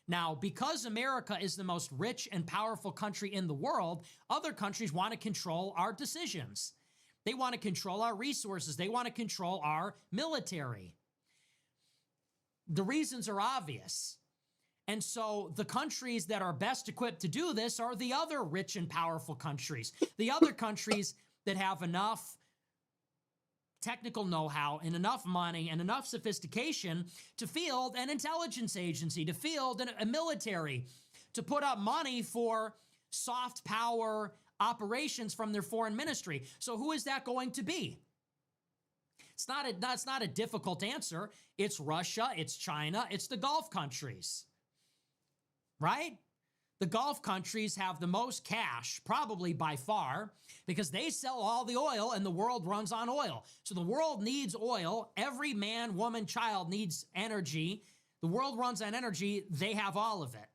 Now, because America is the most rich and powerful country in the world, other countries want to control our decisions. They want to control our resources. They want to control our military. The reasons are obvious. And so the countries that are best equipped to do this are the other rich and powerful countries. The other countries that have enough technical know-how and enough money and enough sophistication to field an intelligence agency, to field a military, to put up money for soft power operations from their foreign ministry. So who is that going to be? It's not a difficult answer. It's Russia, it's China, it's the Gulf countries. Right? The Gulf countries have the most cash, probably by far, because they sell all the oil and the world runs on oil. So the world needs oil. Every man, woman, child needs energy. The world runs on energy. They have all of it.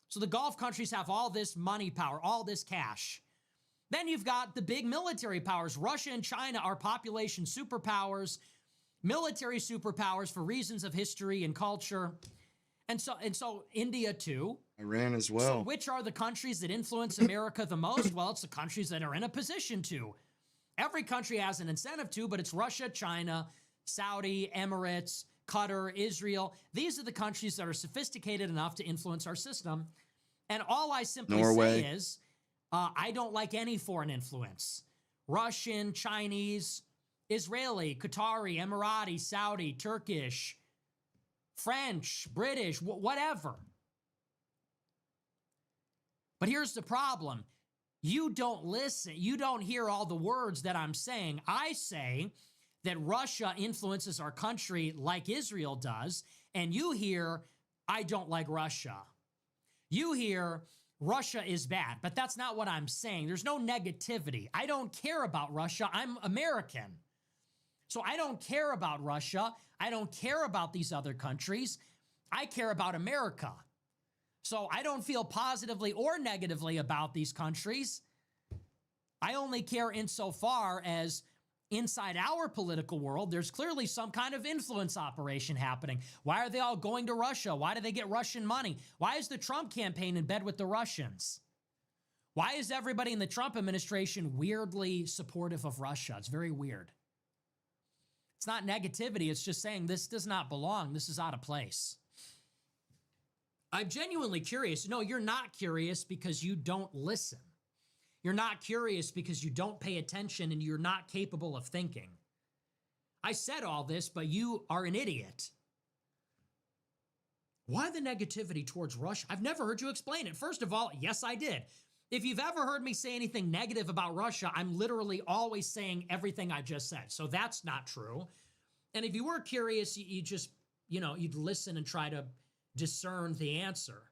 So the Gulf countries have all this money power, all this cash. Then you've got the big military powers. Russia and China are population superpowers, military superpowers for reasons of history and culture. And so India too. Iran as well. So which are the countries that influence America the most? Well, it's the countries that are in a position to. Every country has an incentive to, but it's Russia, China, Saudi, Emirates, Qatar, Israel. These are the countries that are sophisticated enough to influence our system. And all I simply say is, I don't like any foreign influence. Russian, Chinese, Israeli, Qatari, Emirati, Saudi, Turkish, French, British, whatever. But here's the problem. You don't listen. You don't hear all the words that I'm saying. I say that Russia influences our country like Israel does, and you hear, I don't like Russia. You hear, Russia is bad, but that's not what I'm saying. There's no negativity. I don't care about Russia. I'm American. So I don't care about Russia. I don't care about these other countries. I care about America. So I don't feel positively or negatively about these countries. I only care insofar as inside our political world, there's clearly some kind of influence operation happening. Why are they all going to Russia? Why do they get Russian money? Why is the Trump campaign in bed with the Russians? Why is everybody in the Trump administration weirdly supportive of Russia? It's very weird. It's not negativity. It's just saying this does not belong. This is out of place. I'm genuinely curious. No, you're not curious because you don't listen. You're not curious because you don't pay attention and you're not capable of thinking. I said all this, but you are an idiot. Why the negativity towards Russia? I've never heard you explain it. First of all, yes, I did. If you've ever heard me say anything negative about Russia, I'm literally always saying everything I just said. So that's not true. And if you were curious, you just, you'd listen and try to discern the answer.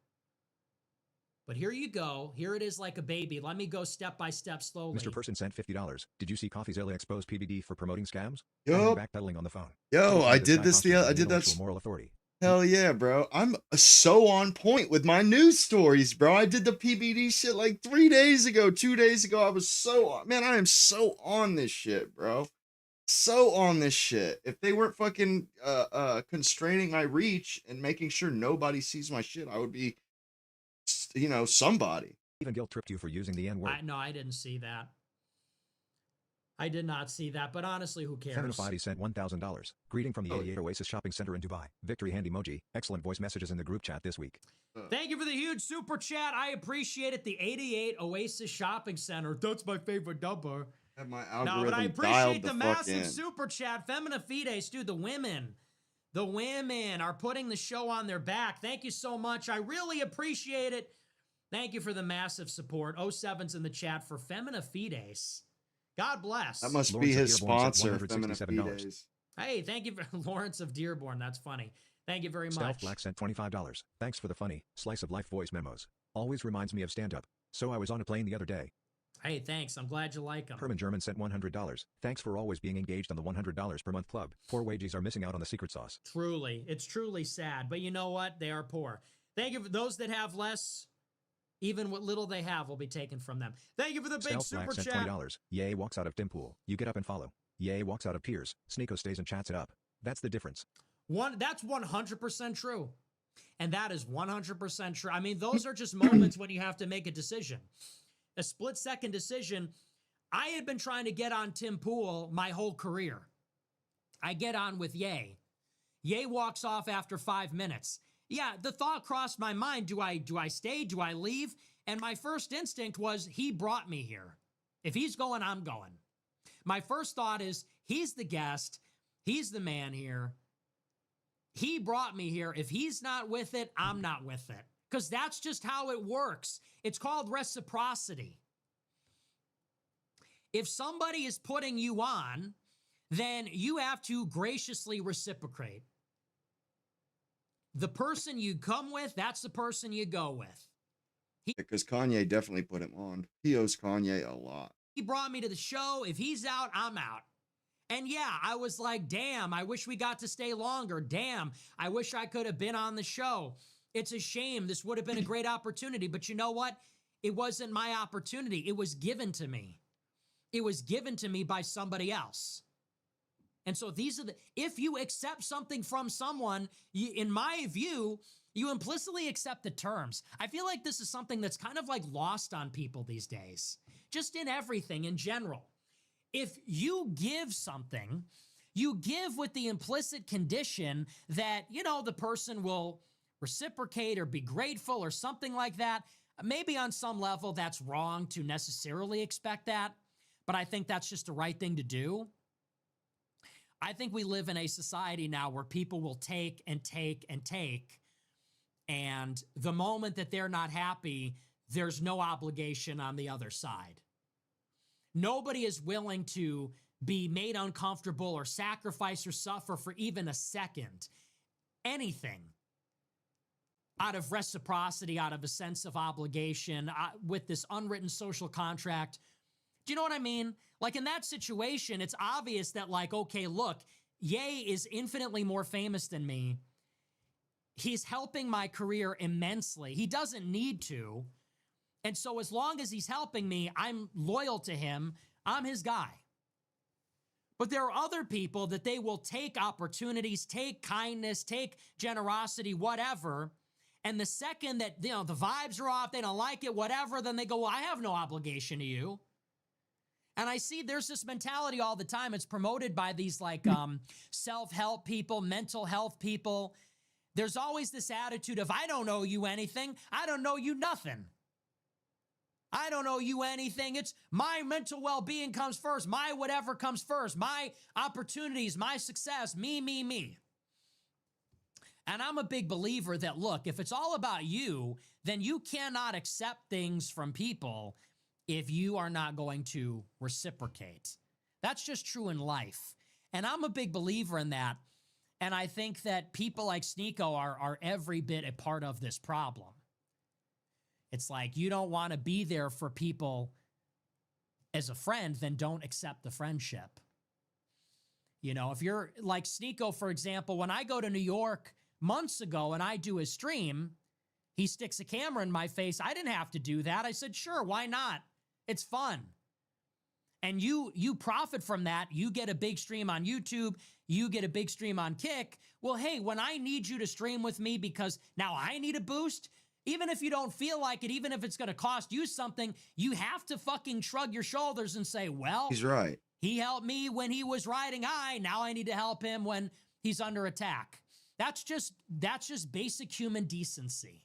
But here you go. Here it is like a baby. Let me go step by step slowly. Mr. Person sent $50. Did you see CoffeeZilla expose PBD for promoting scams? Yo, Backpedaling on the phone. Yo, I did this. I did that. that. Moral authority. Hell yeah, bro. I'm so on point with my news stories, bro. I did the PBD shit like 3 days ago, 2 days ago. I was man, I am so on this shit, bro. So on this shit. If they weren't fucking constraining my reach and making sure nobody sees my shit, I would be, somebody. Even guilt tripped you for using the N-word. No, I didn't see that. I did not see that, but honestly, who cares? Feminify sent $1,000. Greeting from the 88 Oasis Shopping Center in Dubai. Victory hand emoji. Excellent voice messages in the group chat this week. Thank you for the huge super chat. I appreciate it. The 88 Oasis Shopping Center. That's my favorite number. Have my algorithm no, but I dialed appreciate the the fuck massive in. super chat. Femina Fides, dude, the women are putting the show on their back. Thank you so much. I really appreciate it. Thank you for the massive support. 07's in the chat for Femina Fides. God bless. That must Lawrence be his Dearborn sponsor, sent Femina $167. Fides. Hey, thank you for Lawrence of Dearborn. That's funny. Thank you very much. Stealth Black sent $25. Thanks for the funny, slice of life voice memos. Always reminds me of stand-up. So I was on a plane the other day. Hey, thanks. I'm glad you like them. Herman German sent $100. Thanks for always being engaged on the $100 per month club. Poor wages are missing out on the secret sauce. Truly. It's truly sad. But you know what? They are poor. Thank you for those that have less. Even what little they have will be taken from them. Thank you for the big Stealth super Black sent chat. $20. Yay walks out of Dimpool. You get up and follow. Yay walks out of Piers. Sneeko stays and chats it up. That's the difference. That's 100% true. And that is 100% true. I mean, those are just moments when you have to make a decision. A split-second decision. I had been trying to get on Tim Pool my whole career. I get on with Ye. Ye walks off after 5 minutes. Yeah, the thought crossed my mind, do I stay? Do I leave? And my first instinct was, he brought me here. If he's going, I'm going. My first thought is, he's the guest. He's the man here. He brought me here. If he's not with it, I'm not with it. Because that's just how it works. It's called reciprocity. If somebody is putting you on, then you have to graciously reciprocate. The person you come with, that's the person you go with. Because Kanye definitely put him on. He owes Kanye a lot. He brought me to the show. If he's out, I'm out. And yeah, I was like, damn, I wish we got to stay longer. Damn, I wish I could have been on the show. It's a shame. This would have been a great opportunity. But you know what? It wasn't my opportunity. It was given to me. It was given to me by somebody else. And so if you accept something from someone, in my view, you implicitly accept the terms. I feel like this is something that's kind of like lost on people these days, just in everything in general. If you give something, you give with the implicit condition that, the person will reciprocate or be grateful or something like that. Maybe on some level that's wrong to necessarily expect that, but I think that's just the right thing to do. I think we live in a society now where people will take and take and take, and the moment that they're not happy, there's no obligation on the other side. Nobody is willing to be made uncomfortable or sacrifice or suffer for even a second. Anything. out of reciprocity, out of a sense of obligation, with this unwritten social contract. Do you know what I mean? Like in that situation, it's obvious that like, okay, look, Ye is infinitely more famous than me. He's helping my career immensely. He doesn't need to. And so as long as he's helping me, I'm loyal to him. I'm his guy. But there are other people that they will take opportunities, take kindness, take generosity, whatever. And the second that, you know, the vibes are off, they don't like it, whatever, then they go, well, I have no obligation to you. And I see there's this mentality all the time. It's promoted by these like self-help people, mental health people. There's always this attitude of, I don't owe you anything. I don't owe you nothing. I don't owe you anything. It's my mental well-being comes first. My whatever comes first. My opportunities, my success, me. And I'm a big believer that, look, if it's all about you, then you cannot accept things from people if you are not going to reciprocate. That's just true in life. And I'm a big believer in that. And I think that people like Sneeko are every bit a part of this problem. It's like, you don't want to be there for people as a friend, then don't accept the friendship. You know, if you're like Sneeko, for example, when I go to New York months ago and I do his stream, he sticks a camera in my face. I didn't have to do that. I said, sure, why not? It's fun. And you profit from that. You get a big stream on YouTube. You get a big stream on Kick. Well, hey, when I need you to stream with me because now I need a boost, even if you don't feel like it, even if it's going to cost you something, you have to fucking shrug your shoulders and say, well, He's right. He helped me when he was riding high. Now I need to help him when he's under attack. That's just basic human decency.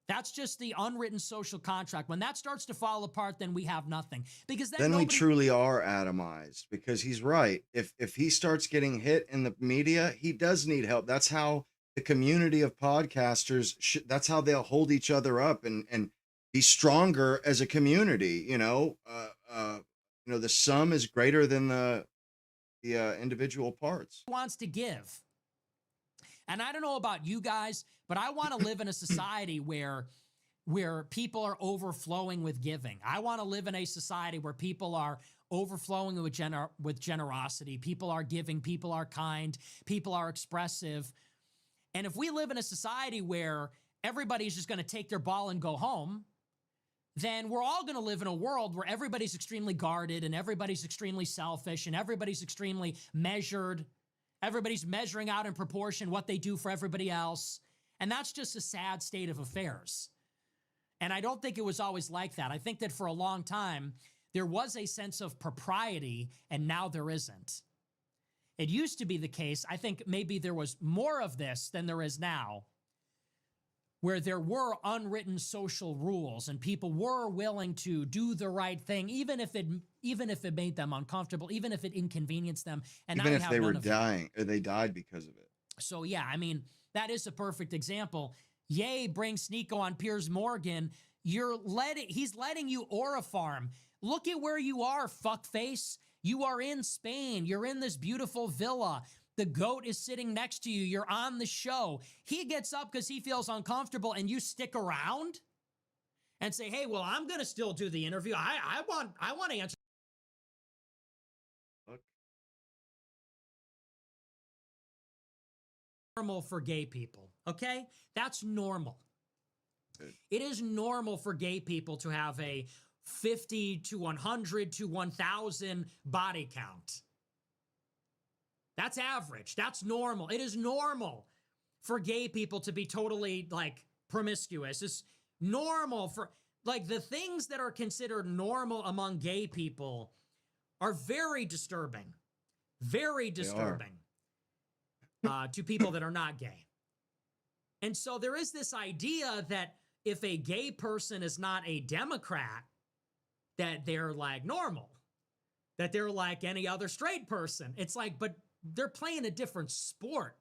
That's just the unwritten social contract. When that starts to fall apart, then we have nothing. Because then we truly are atomized, because he's right. If he starts getting hit in the media, he does need help. That's how the community of podcasters, that's how they'll hold each other up and be stronger as a community. The sum is greater than the individual parts. Wants to give. And I don't know about you guys, but I want to live in a society where people are overflowing with giving. I want to live in a society where people are overflowing with generosity. People are giving, people are kind, people are expressive. And if we live in a society where everybody's just going to take their ball and go home, then we're all going to live in a world where everybody's extremely guarded and everybody's extremely selfish and everybody's extremely measured. Everybody's measuring out in proportion what they do for everybody else. And that's just a sad state of affairs. And I don't think it was always like that. I think that for a long time, there was a sense of propriety, and now there isn't. It used to be the case, I think maybe there was more of this than there is now, where there were unwritten social rules and people were willing to do the right thing, even if it made them uncomfortable, even if it inconvenienced them. And even now if they were dying or they died because of it. So yeah, I mean, that is a perfect example. Ye brings Sneeko on Piers Morgan. He's letting you aura farm. Look at where you are, fuckface. You are in Spain. You're in this beautiful villa. The goat is sitting next to you. You're on the show. He gets up because he feels uncomfortable and you stick around and say, hey, well, I'm going to still do the interview. I want to answer. Normal for gay people, okay? That's normal. Good. It is normal for gay people to have a 50 to 100 to 1,000 body count. That's average. That's normal. It is normal for gay people to be totally like promiscuous. It's normal for like the things that are considered normal among gay people are very disturbing. Very disturbing to people that are not gay. And so there is this idea that if a gay person is not a Democrat, that they're like normal, that they're like any other straight person. It's like, but they're playing a different sport.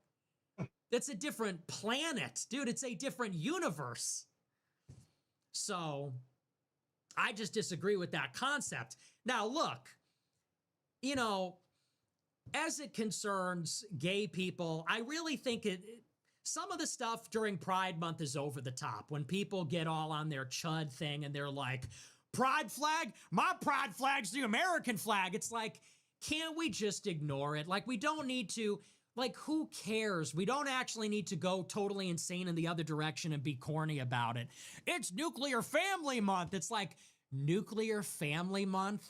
It's a different planet, dude. It's a different universe. So I just disagree with that concept. Now, look, you know, as it concerns gay people, I really think some of the stuff during Pride Month is over the top. When people get all on their chud thing and they're like, pride flag? My pride flag's the American flag. It's like, can't we just ignore it? Like, we don't need to, like, who cares? We don't actually need to go totally insane in the other direction and be corny about it. It's Nuclear Family Month. It's like, Nuclear Family Month?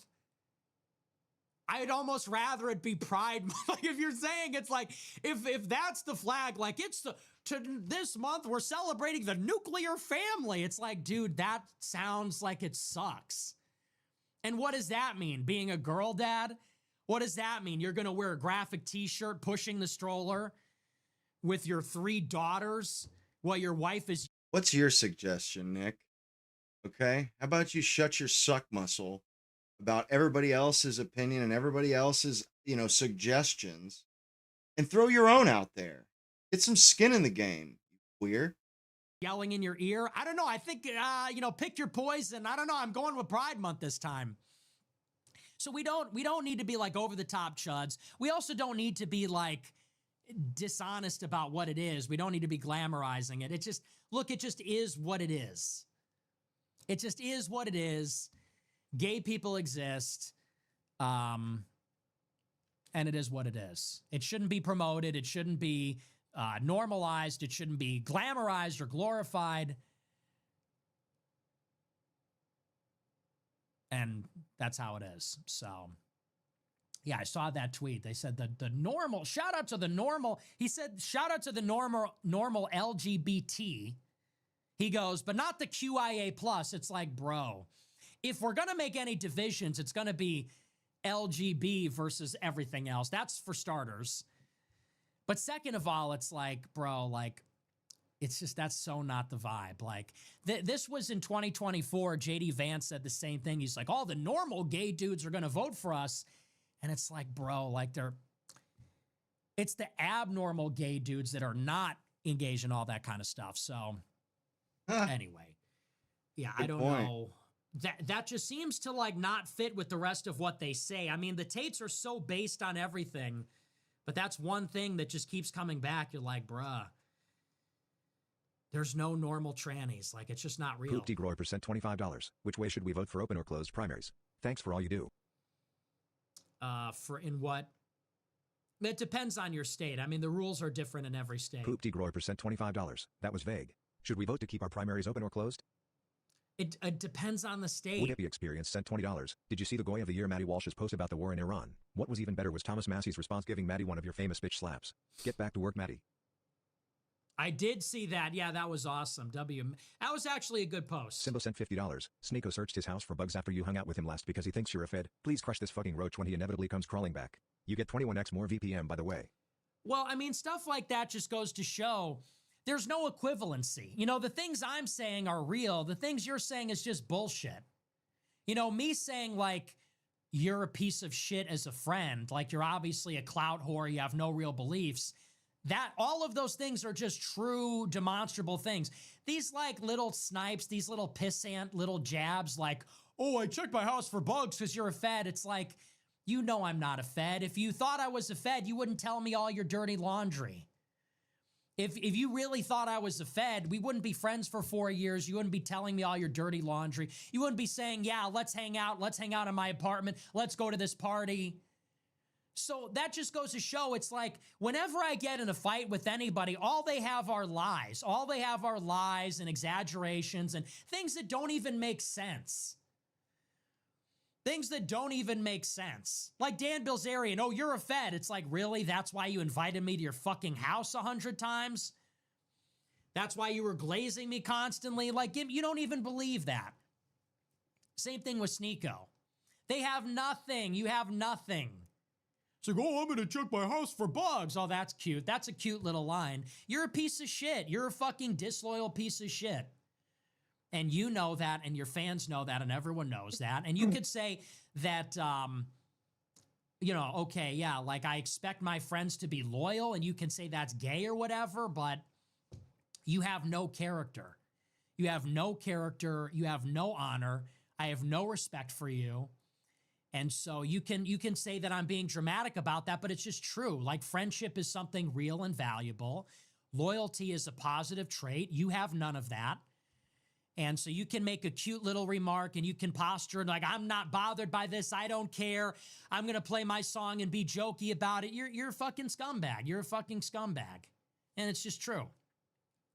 I'd almost rather it be Pride Month. Like, if you're saying it's like, if that's the flag, like, it's this month we're celebrating the nuclear family. It's like, dude, that sounds like it sucks. And what does that mean? Being a girl dad? What does that mean? You're going to wear a graphic t-shirt pushing the stroller with your 3 daughters while your wife is... What's your suggestion, Nick? Okay? How about you shut your suck muscle about everybody else's opinion and everybody else's, suggestions, and throw your own out there. Get some skin in the game, you queer. Yelling in your ear? I don't know. I think, pick your poison. I don't know. I'm going with Pride Month this time. So we don't need to be like over the top chuds. We also don't need to be like dishonest about what it is. We don't need to be glamorizing it. It just is what it is. It just is what it is. Gay people exist. And it is what it is. It shouldn't be promoted. It shouldn't be normalized. It shouldn't be glamorized or glorified. And that's how it is. So, yeah, I saw that tweet. They said the normal, shout out to the normal. He said, shout out to the normal LGBT. He goes, but not the QIA plus. It's like, bro, if we're going to make any divisions, it's going to be LGB versus everything else. That's for starters. But second of all, it's like, bro, like, it's just, that's so not the vibe. Like, this was in 2024. JD Vance said the same thing. He's like, all the normal gay dudes are going to vote for us. And it's like, bro, like, it's the abnormal gay dudes that are not engaged in all that kind of stuff. So, anyway, yeah, I don't know. That just seems to, like, not fit with the rest of what they say. I mean, the Tates are so based on everything, but that's one thing that just keeps coming back. You're like, bruh, there's no normal trannies. Like, it's just not real. Poop Degroy percent $25. Which way should we vote for open or closed primaries? Thanks for all you do. In what? It depends on your state. I mean, the rules are different in every state. Poop Degroy percent $25. That was vague. Should we vote to keep our primaries open or closed? It depends on the state. Would it be experience sent $20? Did you see the Goy of the Year Maddie Walsh's post about the war in Iran? What was even better was Thomas Massey's response giving Maddie one of your famous bitch slaps. Get back to work, Maddie. I did see that. Yeah, that was awesome. That was actually a good post. Simbo sent $50. Sneeko searched his house for bugs after you hung out with him last because he thinks you're a fed. Please crush this fucking roach when he inevitably comes crawling back. You get 21x more VPM, by the way. Well, I mean, stuff like that just goes to show there's no equivalency. The things I'm saying are real. The things you're saying is just bullshit. Me saying, like, you're a piece of shit as a friend, like you're obviously a clout whore, you have no real beliefs. That all of those things are just true, demonstrable things. These like little snipes, these little pissant little jabs like, oh, I checked my house for bugs because you're a fed. It's like, I'm not a fed. If you thought I was a fed, you wouldn't tell me all your dirty laundry. If you really thought I was a fed, we wouldn't be friends for 4 years. You wouldn't be telling me all your dirty laundry. You wouldn't be saying, yeah, let's hang out in my apartment. Let's go to this party. So that just goes to show, it's like, whenever I get in a fight with anybody, all they have are lies. All they have are lies and exaggerations and things that don't even make sense. Things that don't even make sense. Like Dan Bilzerian, oh, you're a fed. It's like, really? That's why you invited me to your fucking house 100 times? That's why you were glazing me constantly? Like, you don't even believe that. Same thing with Sneeko. They have nothing. You have nothing. It's like, oh, I'm going to check my house for bugs. Oh, that's cute. That's a cute little line. You're a piece of shit. You're a fucking disloyal piece of shit. And you know that, and your fans know that, and everyone knows that. And you could say that, okay, yeah, like I expect my friends to be loyal, and you can say that's gay or whatever, but you have no character. You have no character. You have no honor. I have no respect for you. And so you can say that I'm being dramatic about that, but it's just true. Like, friendship is something real and valuable. Loyalty is a positive trait. You have none of that. And so you can make a cute little remark and you can posture like, I'm not bothered by this. I don't care. I'm going to play my song and be jokey about it. You're a fucking scumbag. You're a fucking scumbag. And it's just true.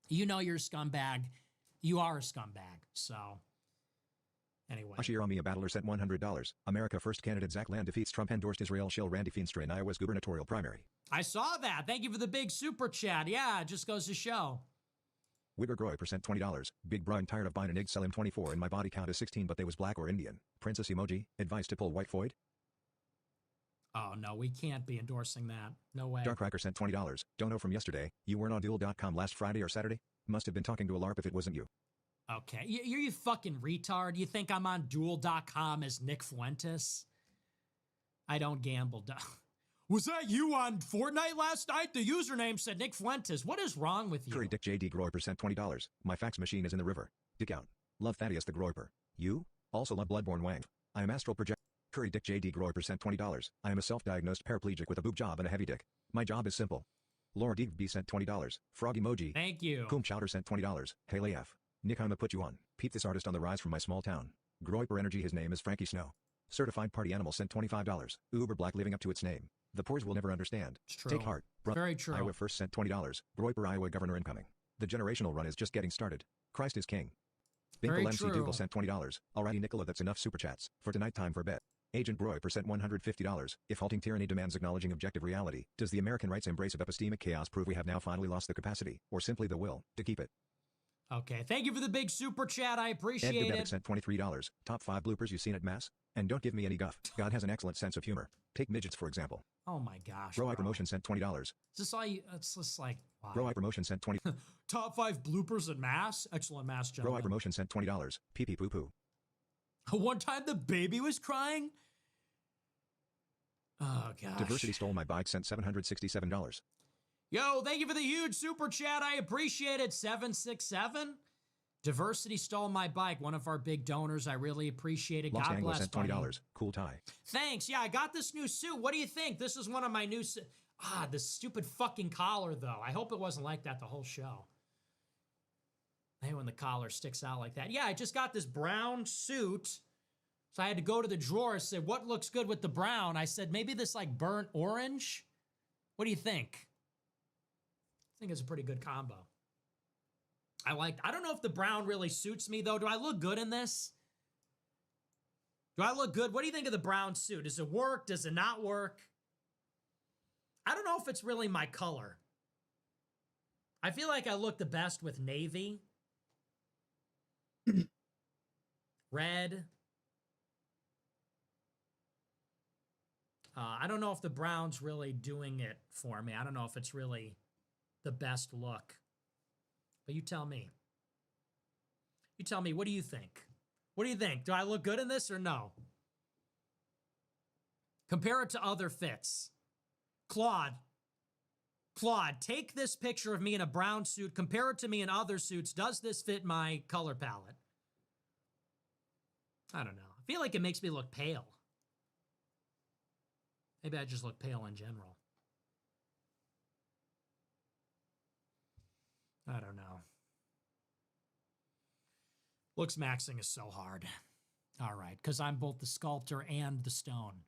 You know you're a scumbag. You are a scumbag. So anyway. Ashirami, a battler, sent $100. America First candidate Zach Land defeats Trump-endorsed Israel shill Randy Feenstra in Iowa's gubernatorial primary. I saw that. Thank you for the big super chat. Yeah, it just goes to show. Wigger Groy % $20. Big Brian tired of buying an egg, sell him 24 and my body count is 16 but they was black or Indian. Princess emoji. Advice to pull White Floyd? Oh, no, we can't be endorsing that. No way. Darkracker sent $20. Don't know from yesterday. You weren't on Duel.com last Friday or Saturday? Must have been talking to a LARP if it wasn't you. Okay. You're you fucking retard. You think I'm on Duel.com as Nick Fuentes? I don't gamble. Was that you on Fortnite last night? The username said Nick Fuentes. What is wrong with you? Curry Dick JD Groy % $20. My fax machine is in the river. Dick out. Love Thaddeus the Groyper. You? Also love Bloodborne Wang. I am Astral Project. Curry Dick JD Groy % $20. I am a self-diagnosed paraplegic with a boob job and a heavy dick. My job is simple. Laura Deeb B sent $20. Frog emoji. Thank you. Coom Chowder sent $20. Haley F. Nick, I'ma put you on. Peep this artist on the rise from my small town. Groyper energy, his name is Frankie Snow. Certified Party Animal sent $25. Uber Black living up to its name. The poors will never understand. It's true. Take heart. Very true. Iowa First sent $20. Groyper Iowa governor incoming. The generational run is just getting started. Christ is king. Very Binkle MC true. Dougal sent $20. Alrighty Nicola, that's enough super chats. For tonight, time for bet. Agent Groyper sent $150. If halting tyranny demands acknowledging objective reality, does the American right's embrace of epistemic chaos prove we have now finally lost the capacity, or simply the will, to keep it? Okay, thank you for the big super chat. I Ed appreciate Debevic it. sent $23. Top 5 bloopers you've seen at mass? And don't give me any guff. God has an excellent sense of humor. Take midgets, for example. Oh my gosh. Bro, I bro. promotion sent $20. Is this all you, it's just like, wow. Bro, I promotion sent 20. Top 5 bloopers in mass? Excellent mass, Bro, I gentlemen. promotion sent $20. Pee pee poo poo. One time the baby was crying? Oh gosh. Diversity stole my bike sent $767. Yo, thank you for the huge super chat. I appreciate it. 767. Diversity stole my bike. One of our big donors. I really appreciate it. Los God Angeles bless. sent buddy. $20. Cool tie. Thanks. Yeah, I got this new suit. What do you think? This is one of my new this stupid fucking collar, though. I hope it wasn't like that the whole show. I hate when the collar sticks out like that. Yeah, I just got this brown suit. So I had to go to the drawer and say, what looks good with the brown? I said, maybe this like burnt orange. What do you think? I think it's a pretty good combo. I don't know if the brown really suits me though. Do I look good in this? Do I look good? What do you think of the brown suit? Does it work? Does it not work? I don't know if it's really my color. I feel like I look the best with navy. Red. I don't know if the brown's really doing it for me. I don't know if it's really the best look. But you tell me. You tell me, what do you think? What do you think? Do I look good in this or no? Compare it to other fits. Claude, take this picture of me in a brown suit, compare it to me in other suits. Does this fit my color palette? I don't know. I feel like it makes me look pale. Maybe I just look pale in general. I don't know. Looks maxing is so hard. All right, because I'm both the sculptor and the stone.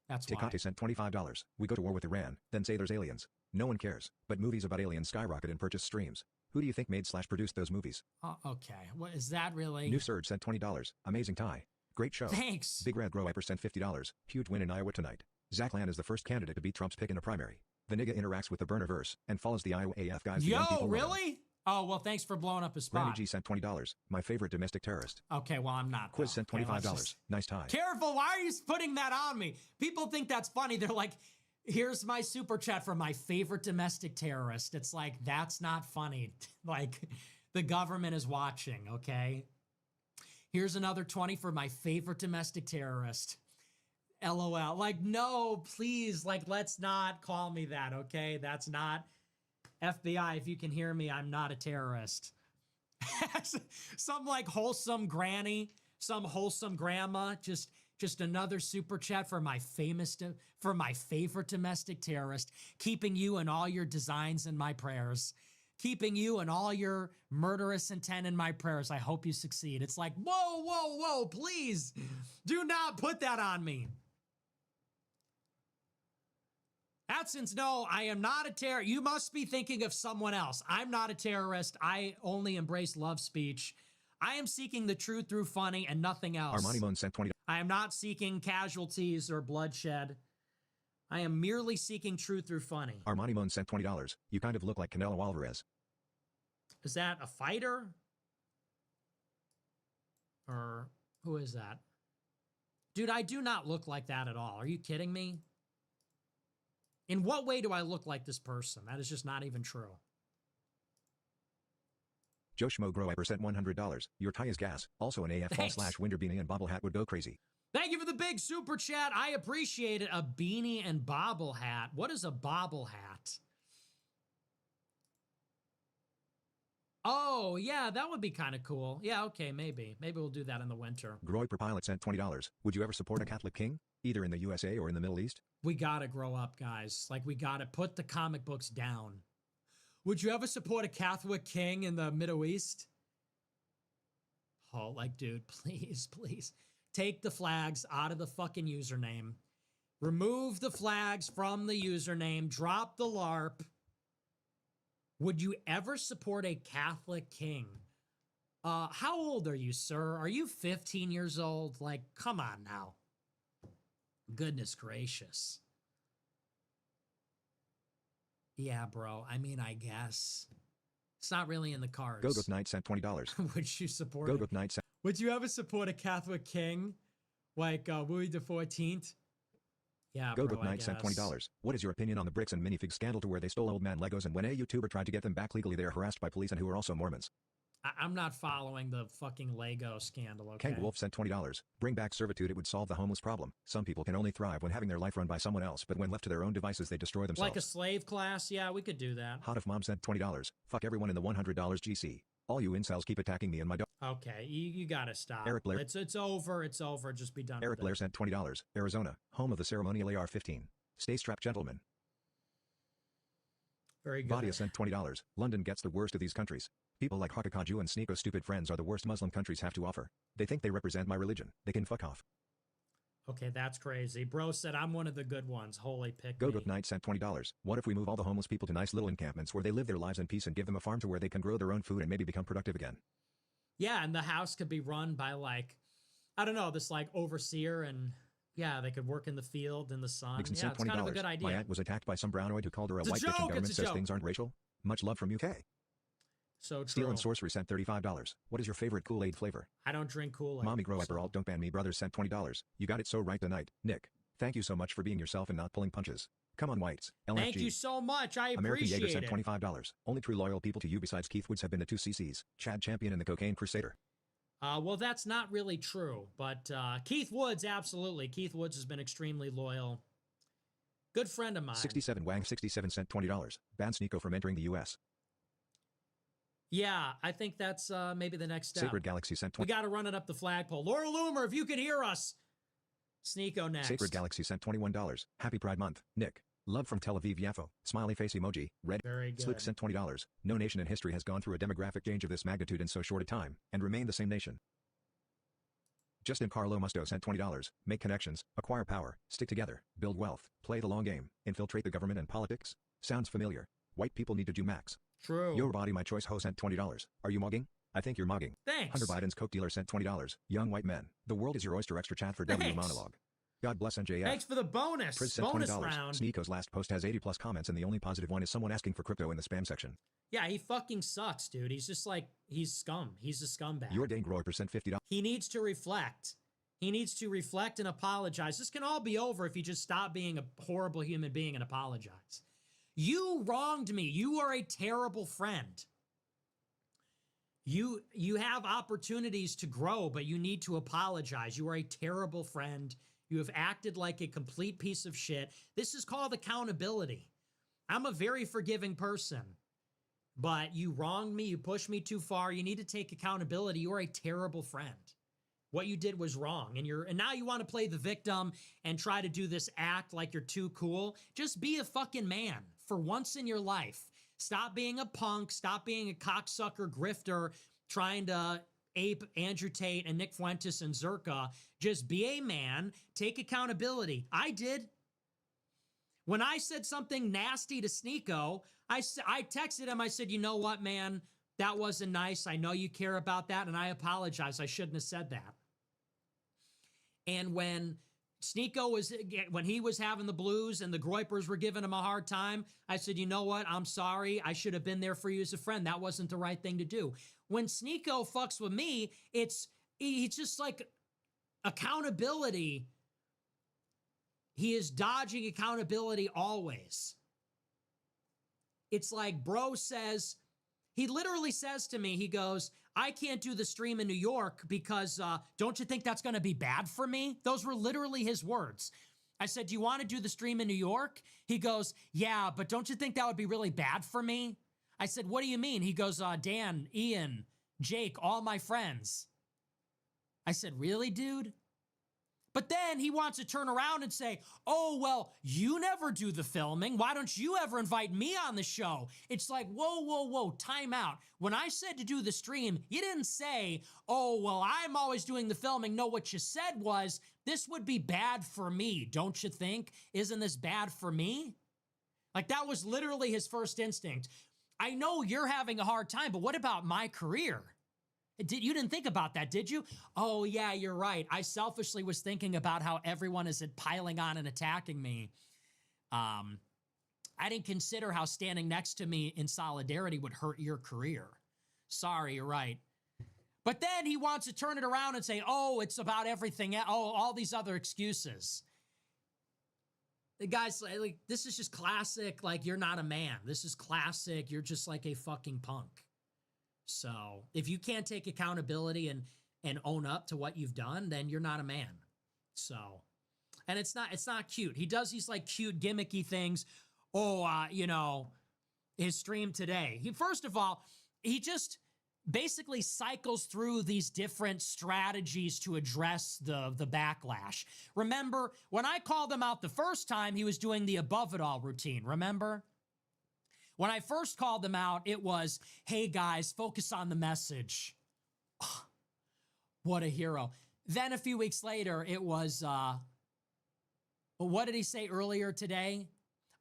That's why. Tecate sent $25. We go to war with Iran, then say there's aliens. No one cares, but movies about aliens skyrocket in purchase streams. Who do you think made / produced those movies? Okay, what is that really? New Surge sent $20. Amazing tie. Great show. Thanks. Big Red Grow sent $50. Huge win in Iowa tonight. Zach Land is the first candidate to beat Trump's pick in a primary. The nigga interacts with the burnerverse and follows the Iowa AF guys. Yo, really? Oh, well, thanks for blowing up his spot. Randy G sent $20. My favorite domestic terrorist. Okay, well, I'm not. Quiz though. sent Okay, $25. let's just- Nice tie. Careful, why are you putting that on me? People think that's funny. They're like, here's my super chat for my favorite domestic terrorist. It's like, that's not funny. Like, the government is watching, okay? Here's another 20 for my favorite domestic terrorist. LOL. Like, no, please, like, let's not call me that, okay? That's not FBI. If you can hear me, I'm not a terrorist. Some like wholesome granny, some wholesome grandma, just another super chat for my favorite domestic terrorist, keeping you and all your designs in my prayers. keeping you and all your murderous intent in my prayers. I hope you succeed. It's like, whoa, whoa, whoa, please do not put that on me. AdSense, no, I am not a terrorist. You must be thinking of someone else. I'm not a terrorist. I only embrace love speech. I am seeking the truth through funny and nothing else. Armani Moon sent $20. I am not seeking casualties or bloodshed. I am merely seeking truth through funny. Armani Moon sent $20. You kind of look like Canelo Alvarez. Is that a fighter? Or who is that? Dude, I do not look like that at all. Are you kidding me? In what way do I look like this person? That is just not even true. Joe Schmo Grow Ever sent $100. Your tie is gas. Also an AF fall / winter beanie and bobble hat would go crazy. Thank you for the big super chat. I appreciate it. A beanie and bobble hat. What is a bobble hat? Oh, yeah, that would be kind of cool. Yeah, okay, maybe. Maybe we'll do that in the winter. Groy per pilot sent $20. Would you ever support a Catholic king? Either in the USA or in the Middle East? We gotta grow up, guys. Like, we gotta put the comic books down. Would you ever support a Catholic king in the Middle East? Oh, like, dude, please, please. Take the flags out of the fucking username. Remove the flags from the username. Drop the LARP. Would you ever support a Catholic king? How old are you, sir? Are you 15 years old? Like, come on now. Goodness gracious. Yeah, bro. I mean, I guess. It's not really in the cards. Go Knight sent $20. Would you support Go Knight sent. Would you ever support a Catholic king like Louis XIV? Yeah, Go bro, Knight sent $20. What is your opinion on the bricks and minifig scandal to where they stole old man Legos and when a YouTuber tried to get them back legally they are harassed by police and who are also Mormons? I'm not following the fucking Lego scandal, okay? Ken Wolf sent $20. Bring back servitude, it would solve the homeless problem. Some people can only thrive when having their life run by someone else, but when left to their own devices they destroy themselves. Like a slave class? Yeah, we could do that. Hot if Mom sent $20. Fuck everyone in the $100 GC. All you incels keep attacking me and my dog. Okay, you gotta stop. Eric Blair. It's over, it's over. Just be done Eric with Blair it. sent $20. Arizona, home of the ceremonial AR-15. Stay strapped, gentlemen. Very good. Vadia sent $20. London gets the worst of these countries. People like Hakakaju and Sneeko stupid friends are the worst Muslim countries have to offer. They think they represent my religion. They can fuck off. Okay, that's crazy. Bro said I'm one of the good ones. Holy pick Go me. Knight sent $20. What if we move all the homeless people to nice little encampments where they live their lives in peace and give them a farm to where they can grow their own food and maybe become productive again? Yeah, and the house could be run by like, I don't know, this like overseer and yeah, they could work in the field in the sun. Nixon Yeah, sent it's $20. kind of a good idea. My aunt was attacked by some brownoid who called her a It's a white bitch and joke, government it's a says joke. things aren't racial. Much love from UK. So true. Steel and Sorcery sent $35. What is your favorite Kool-Aid flavor? I don't drink Kool-Aid. Mommy Grow Up Alt Don't Ban Me Brothers sent $20. You got it so right tonight, Nick. Thank you so much for being yourself and not pulling punches. Come on, whites. LFG. Thank you so much. I American appreciate Jaeger sent it. $25. Only true loyal people to you besides Keith Woods have been the 2 CCs, Chad Champion and the Cocaine Crusader. Well, that's not really true, but Keith Woods, absolutely. Keith Woods has been extremely loyal. Good friend of mine. 67 Wang 67 sent $20. Ban Sneeko from entering the U.S. Yeah, I think that's maybe the next step. Sacred Galaxy sent We $20. got to run it up the flagpole. Laura Loomer, if you can hear us. Sneeko next. Sacred Galaxy sent $21. Happy Pride Month, Nick. Love from Tel Aviv Yafo. Smiley face emoji. Red. Very good. Slick sent $20. No nation in history has gone through a demographic change of this magnitude in so short a time, and remain the same nation. Justin Carlo Musto sent $20. Make connections, acquire power, stick together, build wealth, play the long game, infiltrate the government and politics. Sounds familiar. White people need to do max. True. Your Body My Choice Ho sent $20. Are you mugging? I think you're mugging. Thanks. Hunter Biden's coke dealer sent $20. Young white men. The world is your oyster. Extra chat for W Thanks. monologue. God bless NJF. Thanks for the bonus. Priz sent Bonus $20. round. Sneeko's last post has 80 plus comments and the only positive one is someone asking for crypto in the spam section. Yeah, he fucking sucks, dude. He's just like, he's scum. He's a scumbag. Your Dane Grower sent $50. He needs to reflect. He needs to reflect and apologize. This can all be over if you just stop being a horrible human being and apologize. You wronged me. You are a terrible friend. You have opportunities to grow, but you need to apologize. You are a terrible friend. You have acted like a complete piece of shit. This is called accountability. I'm a very forgiving person, but you wronged me. You pushed me too far. You need to take accountability. You are a terrible friend. What you did was wrong, and now you want to play the victim and try to do this act like you're too cool. Just be a fucking man for once in your life. Stop being a punk. Stop being a cocksucker grifter trying to ape Andrew Tate and Nick Fuentes and Zerka. Just be a man. Take accountability. I did. When I said something nasty to Sneeko, I texted him. I said, you know what, man? That wasn't nice. I know you care about that, and I apologize. I shouldn't have said that. And when when he was having the blues and the Groypers were giving him a hard time, I said, you know what? I'm sorry. I should have been there for you as a friend. That wasn't the right thing to do. When Sneeko fucks with me, it's just like accountability. He is dodging accountability always. It's like bro says, he literally says to me, he goes, I can't do the stream in New York because don't you think that's going to be bad for me? Those were literally his words. I said, do you want to do the stream in New York? He goes, yeah, but don't you think that would be really bad for me? I said, what do you mean? He goes, Dan, Ian, Jake, all my friends. I said, really, dude? But then he wants to turn around and say, oh, well, you never do the filming. Why don't you ever invite me on the show? It's like, whoa, whoa, whoa, time out. When I said to do the stream, you didn't say, oh, well, I'm always doing the filming. No, what you said was, this would be bad for me, don't you think? Isn't this bad for me? Like, that was literally his first instinct. I know you're having a hard time, but what about my career? You didn't think about that, did you? Oh, yeah, you're right. I selfishly was thinking about how everyone is piling on and attacking me. I didn't consider how standing next to me in solidarity would hurt your career. Sorry, you're right. But then he wants to turn it around and say, oh, it's about everything. Oh, all these other excuses. The guy's like, this is just classic. Like, you're not a man. This is classic. You're just like a fucking punk. So if you can't take accountability and own up to what you've done, then you're not a man. So, and it's not cute. He does these like cute gimmicky things. Oh, his stream today. First of all, he just basically cycles through these different strategies to address the backlash. Remember, when I called him out the first time, he was doing the above it all routine. Remember? When I first called him out, it was, hey guys, focus on the message. Oh, what a hero. Then a few weeks later, it was, what did he say earlier today?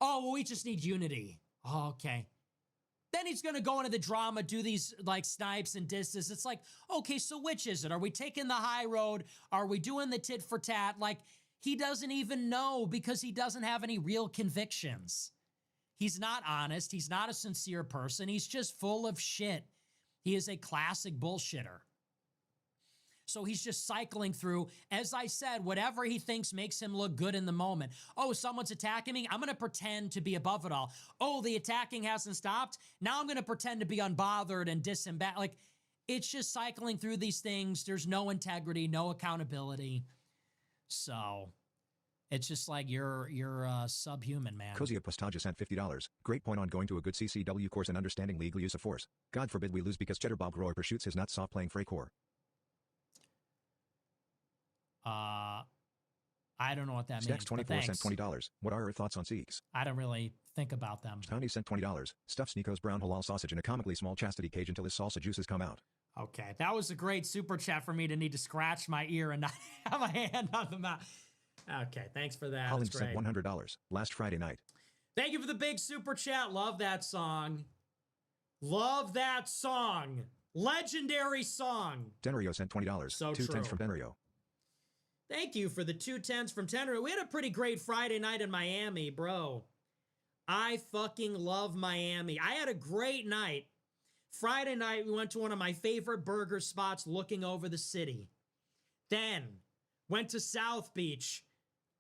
Oh, well, we just need unity. Oh, okay. Then he's going to go into the drama, do these like snipes and disses. It's like, okay, so which is it? Are we taking the high road? Are we doing the tit for tat? Like, he doesn't even know because he doesn't have any real convictions. He's not honest. He's not a sincere person. He's just full of shit. He is a classic bullshitter. So he's just cycling through, as I said, whatever he thinks makes him look good in the moment. Oh, someone's attacking me. I'm going to pretend to be above it all. Oh, the attacking hasn't stopped. Now I'm going to pretend to be unbothered and disemboweled. Like, it's just cycling through these things. There's no integrity, no accountability. So it's just like you're subhuman, man. Cozy Apostaja sent $50. Great point on going to a good CCW course and understanding legal use of force. God forbid we lose because Cheddar Bob Groyper shoots his nuts off playing Freycore. I don't know what that means. Stacks 24 sent $20. What are your thoughts on Sikhs? I don't really think about them. Tony sent $20. Stuff Sneeko's brown halal sausage in a comically small chastity cage until his salsa juices come out. Okay, that was a great super chat for me to need to scratch my ear and not have my hand on the mouth. Okay, thanks for that. Holland sent $100. Last Friday night. Thank you for the big super chat. Love that song. Love that song. Legendary song. Denrio sent $20. So Two true. tens from Denrio. Thank you for the 2 tens from Tenor. We had a pretty great Friday night in Miami, bro. I fucking love Miami. I had a great night. Friday night, we went to one of my favorite burger spots looking over the city. Then went to South Beach.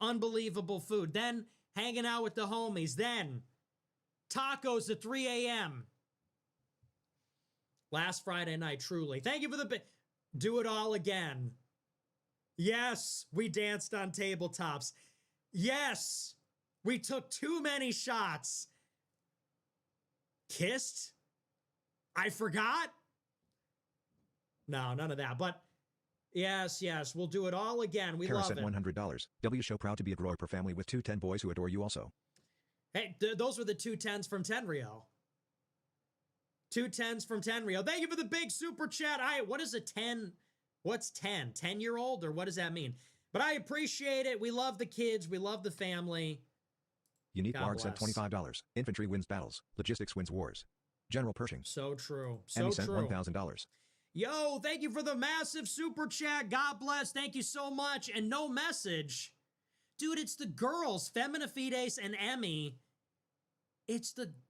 Unbelievable food. Then hanging out with the homies. Then tacos at 3 a.m. Last Friday night, truly. Thank you for the... Do it all again. Yes, we danced on tabletops. Yes, we took too many shots. Kissed? I forgot? No, none of that. But yes, we'll do it all again. We love it. Kara sent $100. W show proud to be a Groyper family with 2 10 boys who adore you also. Hey, those were the 2 tens from Tenrio. 2 10s from 10 Rio. Thank you for the big super chat. What is a 10? What's 10? 10-year-old, or what does that mean? But I appreciate it. We love the kids. We love the family. Unique God Warg sent bless. $25. Infantry wins battles. Logistics wins wars. General Pershing. So true. Emmy So sent true. $1,000. Yo, thank you for the massive super chat. God bless. Thank you so much. And no message. Dude, it's the girls. Femina Fides and Emmy.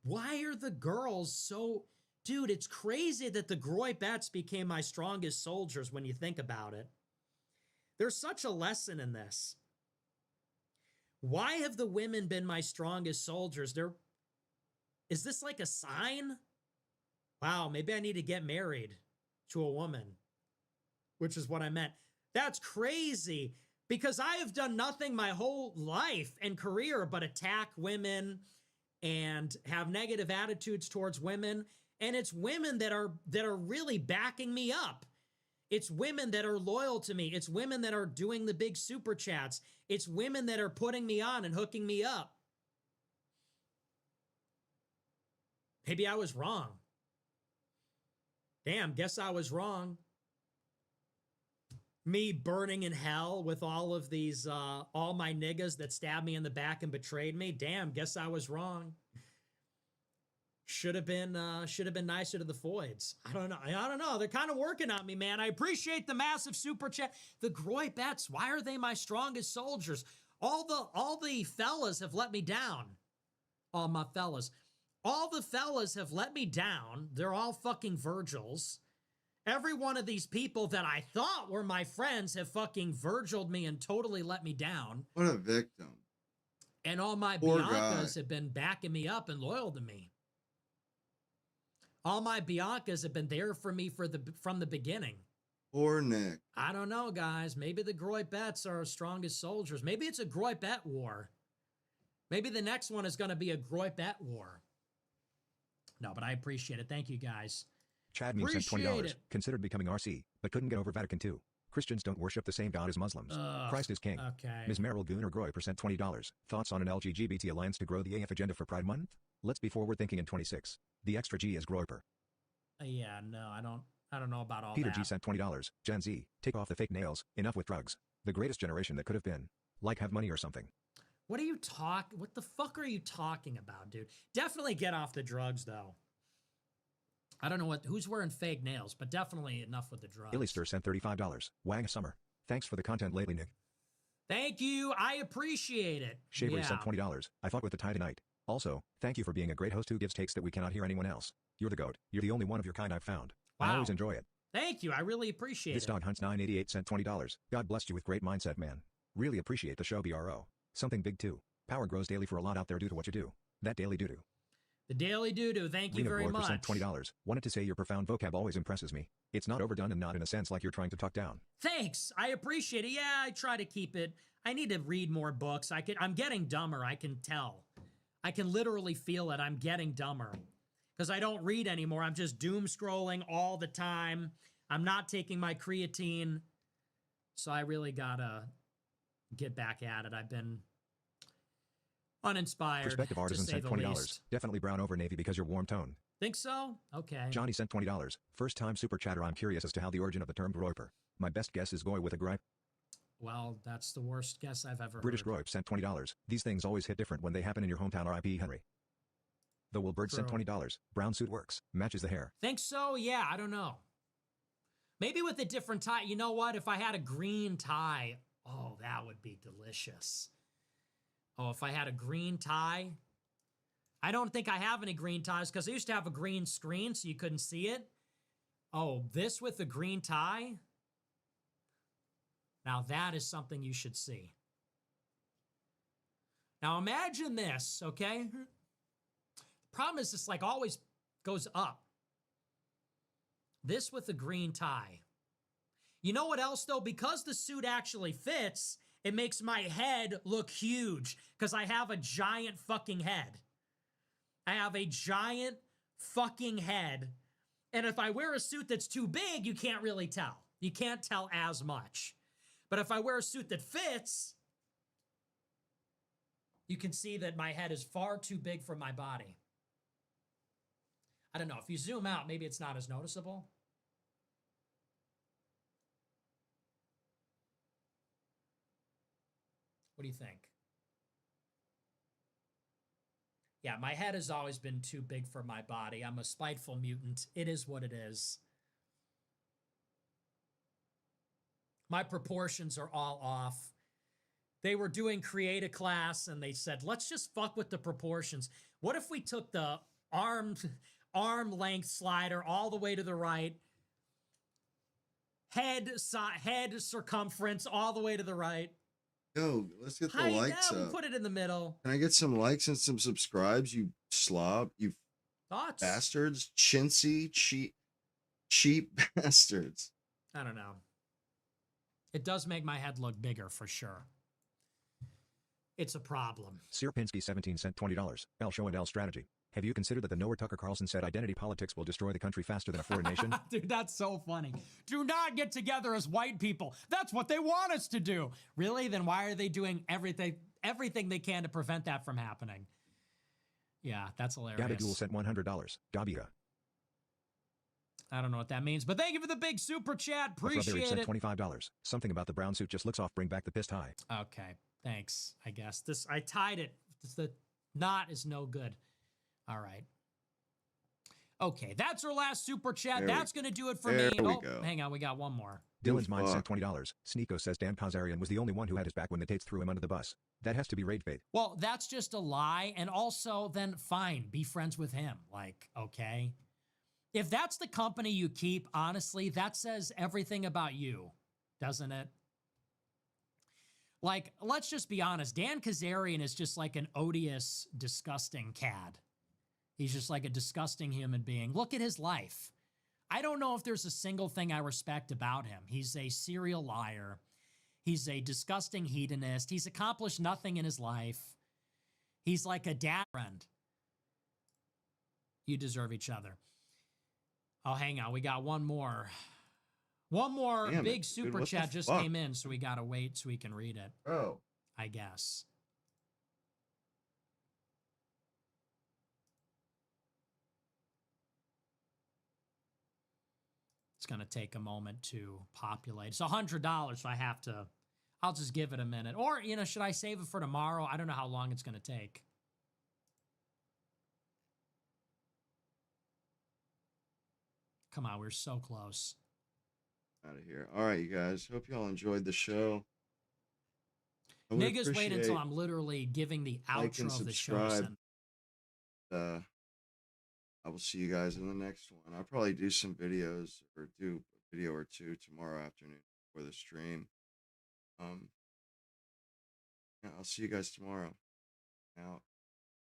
Why are the girls so... Dude, it's crazy that the Groibettes became my strongest soldiers when you think about it. There's such a lesson in this. Why have the women been my strongest soldiers? Is this like a sign? Wow, maybe I need to get married to a woman, which is what I meant. That's crazy, because I have done nothing my whole life and career but attack women and have negative attitudes towards women. And it's women that are really backing me up. It's women that are loyal to me. It's women that are doing the big super chats. It's women that are putting me on and hooking me up. Maybe I was wrong. Damn, guess I was wrong. Me burning in hell with all of these, all my niggas that stabbed me in the back and betrayed me. Damn, guess I was wrong. Should have been nicer to the Foids. I don't know. They're kind of working on me, man. I appreciate the massive super chat. The Groibettes, why are they my strongest soldiers? All the fellas have let me down. All my fellas. All the fellas have let me down. They're all fucking Virgils. Every one of these people that I thought were my friends have fucking Virgiled me and totally let me down. What a victim. And all my Poor Biancas guy. have been backing me up and loyal to me. All my Biancas have been there for me from the beginning. Poor Nick. I don't know, guys. Maybe the Groibettes are our strongest soldiers. Maybe it's a Groibette war. Maybe the next one is going to be a Groibette war. No, but I appreciate it. Thank you, guys. Chad Meme sent Appreciate $20. it. Considered becoming RC, but couldn't get over Vatican II. Christians don't worship the same God as Muslims. Ugh, Christ is king. okay. Ms. Meryl Goon or Groy % $20. Thoughts on an LGBT alliance to grow the AF agenda for Pride Month? Let's be forward thinking in 26. The extra G is Groiper. Yeah, no, I don't know about all Peter that. G sent $20. Gen Z, take off the fake nails. Enough with drugs. The greatest generation that could have been. Like have money or something. What the fuck are you talking about, dude? Definitely get off the drugs, though. I don't know who's wearing fake nails, but definitely enough with the drugs. Illister sent $35. Wang Summer. Thanks for the content lately, Nick. Thank you. I appreciate it. Shavery Yeah. sent $20. I fought with the tie tonight. Also, thank you for being a great host who gives takes that we cannot hear anyone else. You're the GOAT. You're the only one of your kind I've found. I Wow. always enjoy it. Thank you. I really appreciate This it. dog hunts 988 sent $20. God bless you with great mindset, man. Really appreciate the show, BRO. Something big too. Power grows daily for a lot out there due to what you do. That daily doo-doo. The Daily Doo-Doo. Thank you Rena very Glory much. sent $20. Wanted to say your profound vocab always impresses me. It's not overdone and not in a sense like you're trying to talk down. Thanks. I appreciate it. Yeah, I try to keep it. I need to read more books. I'm getting dumber. I can tell. I can literally feel it. I'm getting dumber because I don't read anymore. I'm just doom scrolling all the time. I'm not taking my creatine. So I really gotta get back at it. I've been uninspired. Perspective to Artisan say sent the $20. least. Definitely brown over navy because your warm tone. Think so? Okay. Johnny sent $20. First time super chatter. I'm curious as to how the origin of the term groiper. My best guess is goy with a gripe. Well, that's the worst guess I've ever British heard. Groip sent $20. These things always hit different when they happen in your hometown. RIP Henry. The Wilbird sent True. $20. Brown suit works. Matches the hair. Think so? Yeah, I don't know. Maybe with a different tie. You know what? If I had a green tie, oh, that would be delicious. Oh, if I had a green tie. I don't think I have any green ties because I used to have a green screen so you couldn't see it. Oh, this with a green tie? Now that is something you should see. Now imagine this, okay? The problem is this like always goes up. This with a green tie. You know what else though? Because the suit actually fits, it makes my head look huge because I have a giant fucking head. I have a giant fucking head. And if I wear a suit that's too big, you can't really tell. You can't tell as much. But if I wear a suit that fits, you can see that my head is far too big for my body. I don't know. If you zoom out, maybe it's not as noticeable. What do you think? Yeah, my head has always been too big for my body. I'm a spiteful mutant. It is what it is. My proportions are all off. They were doing create a class and they said, let's just fuck with the proportions. What if we took the arm length slider all the way to the right, head circumference all the way to the right? Yo, let's get the likes up. We'll put it in the middle. Can I get some likes and some subscribes, you slob, you Thoughts? bastards, chintzy, cheap bastards. I don't know. It does make my head look bigger for sure. It's a problem. Sierpinski 17 cent $20. L show and L strategy. Have you considered that the Noah Tucker Carlson said identity politics will destroy the country faster than a foreign nation? Dude, that's so funny. Do not get together as white people. That's what they want us to do. Really? Then why are they doing everything they can to prevent that from happening? Yeah, that's hilarious. Gabadool sent $100. Gabia. I don't know what that means, but thank you for the big super chat. Appreciate it. Sent $25. Something about the brown suit just looks off. Bring back the pissed high. Okay, thanks. I guess I tied it. The knot is no good. All right. Okay, that's our last super chat. That's going to do it for me. There we go. Hang on, we got one more. Dylan's mind sent $20. Sneeko says Dan Kazarian was the only one who had his back when the Tates threw him under the bus. That has to be rage bait. Well, that's just a lie. And also, then fine, be friends with him. Like, okay. If that's the company you keep, honestly, that says everything about you, doesn't it? Like, let's just be honest. Dan Kazarian is just like an odious, disgusting cad. He's just like a disgusting human being. Look at his life. I don't know if there's a single thing I respect about him. He's a serial liar. He's a disgusting hedonist. He's accomplished nothing in his life. He's like a dad friend. You deserve each other. Oh, hang on. We got one more. One more big super chat just came in, so we got to wait so we can read it. Oh. I guess. It's going to take a moment to populate. It's $100, so I'll just give it a minute. Or, should I save it for tomorrow? I don't know how long it's going to take. Come on, we're so close. Out of here. All right, you guys. Hope y'all enjoyed the show. Niggas wait until I'm literally giving the outro of the show. I will see you guys in the next one. I'll probably do some videos or do a video or two tomorrow afternoon for the stream. Yeah, I'll see you guys tomorrow. Out.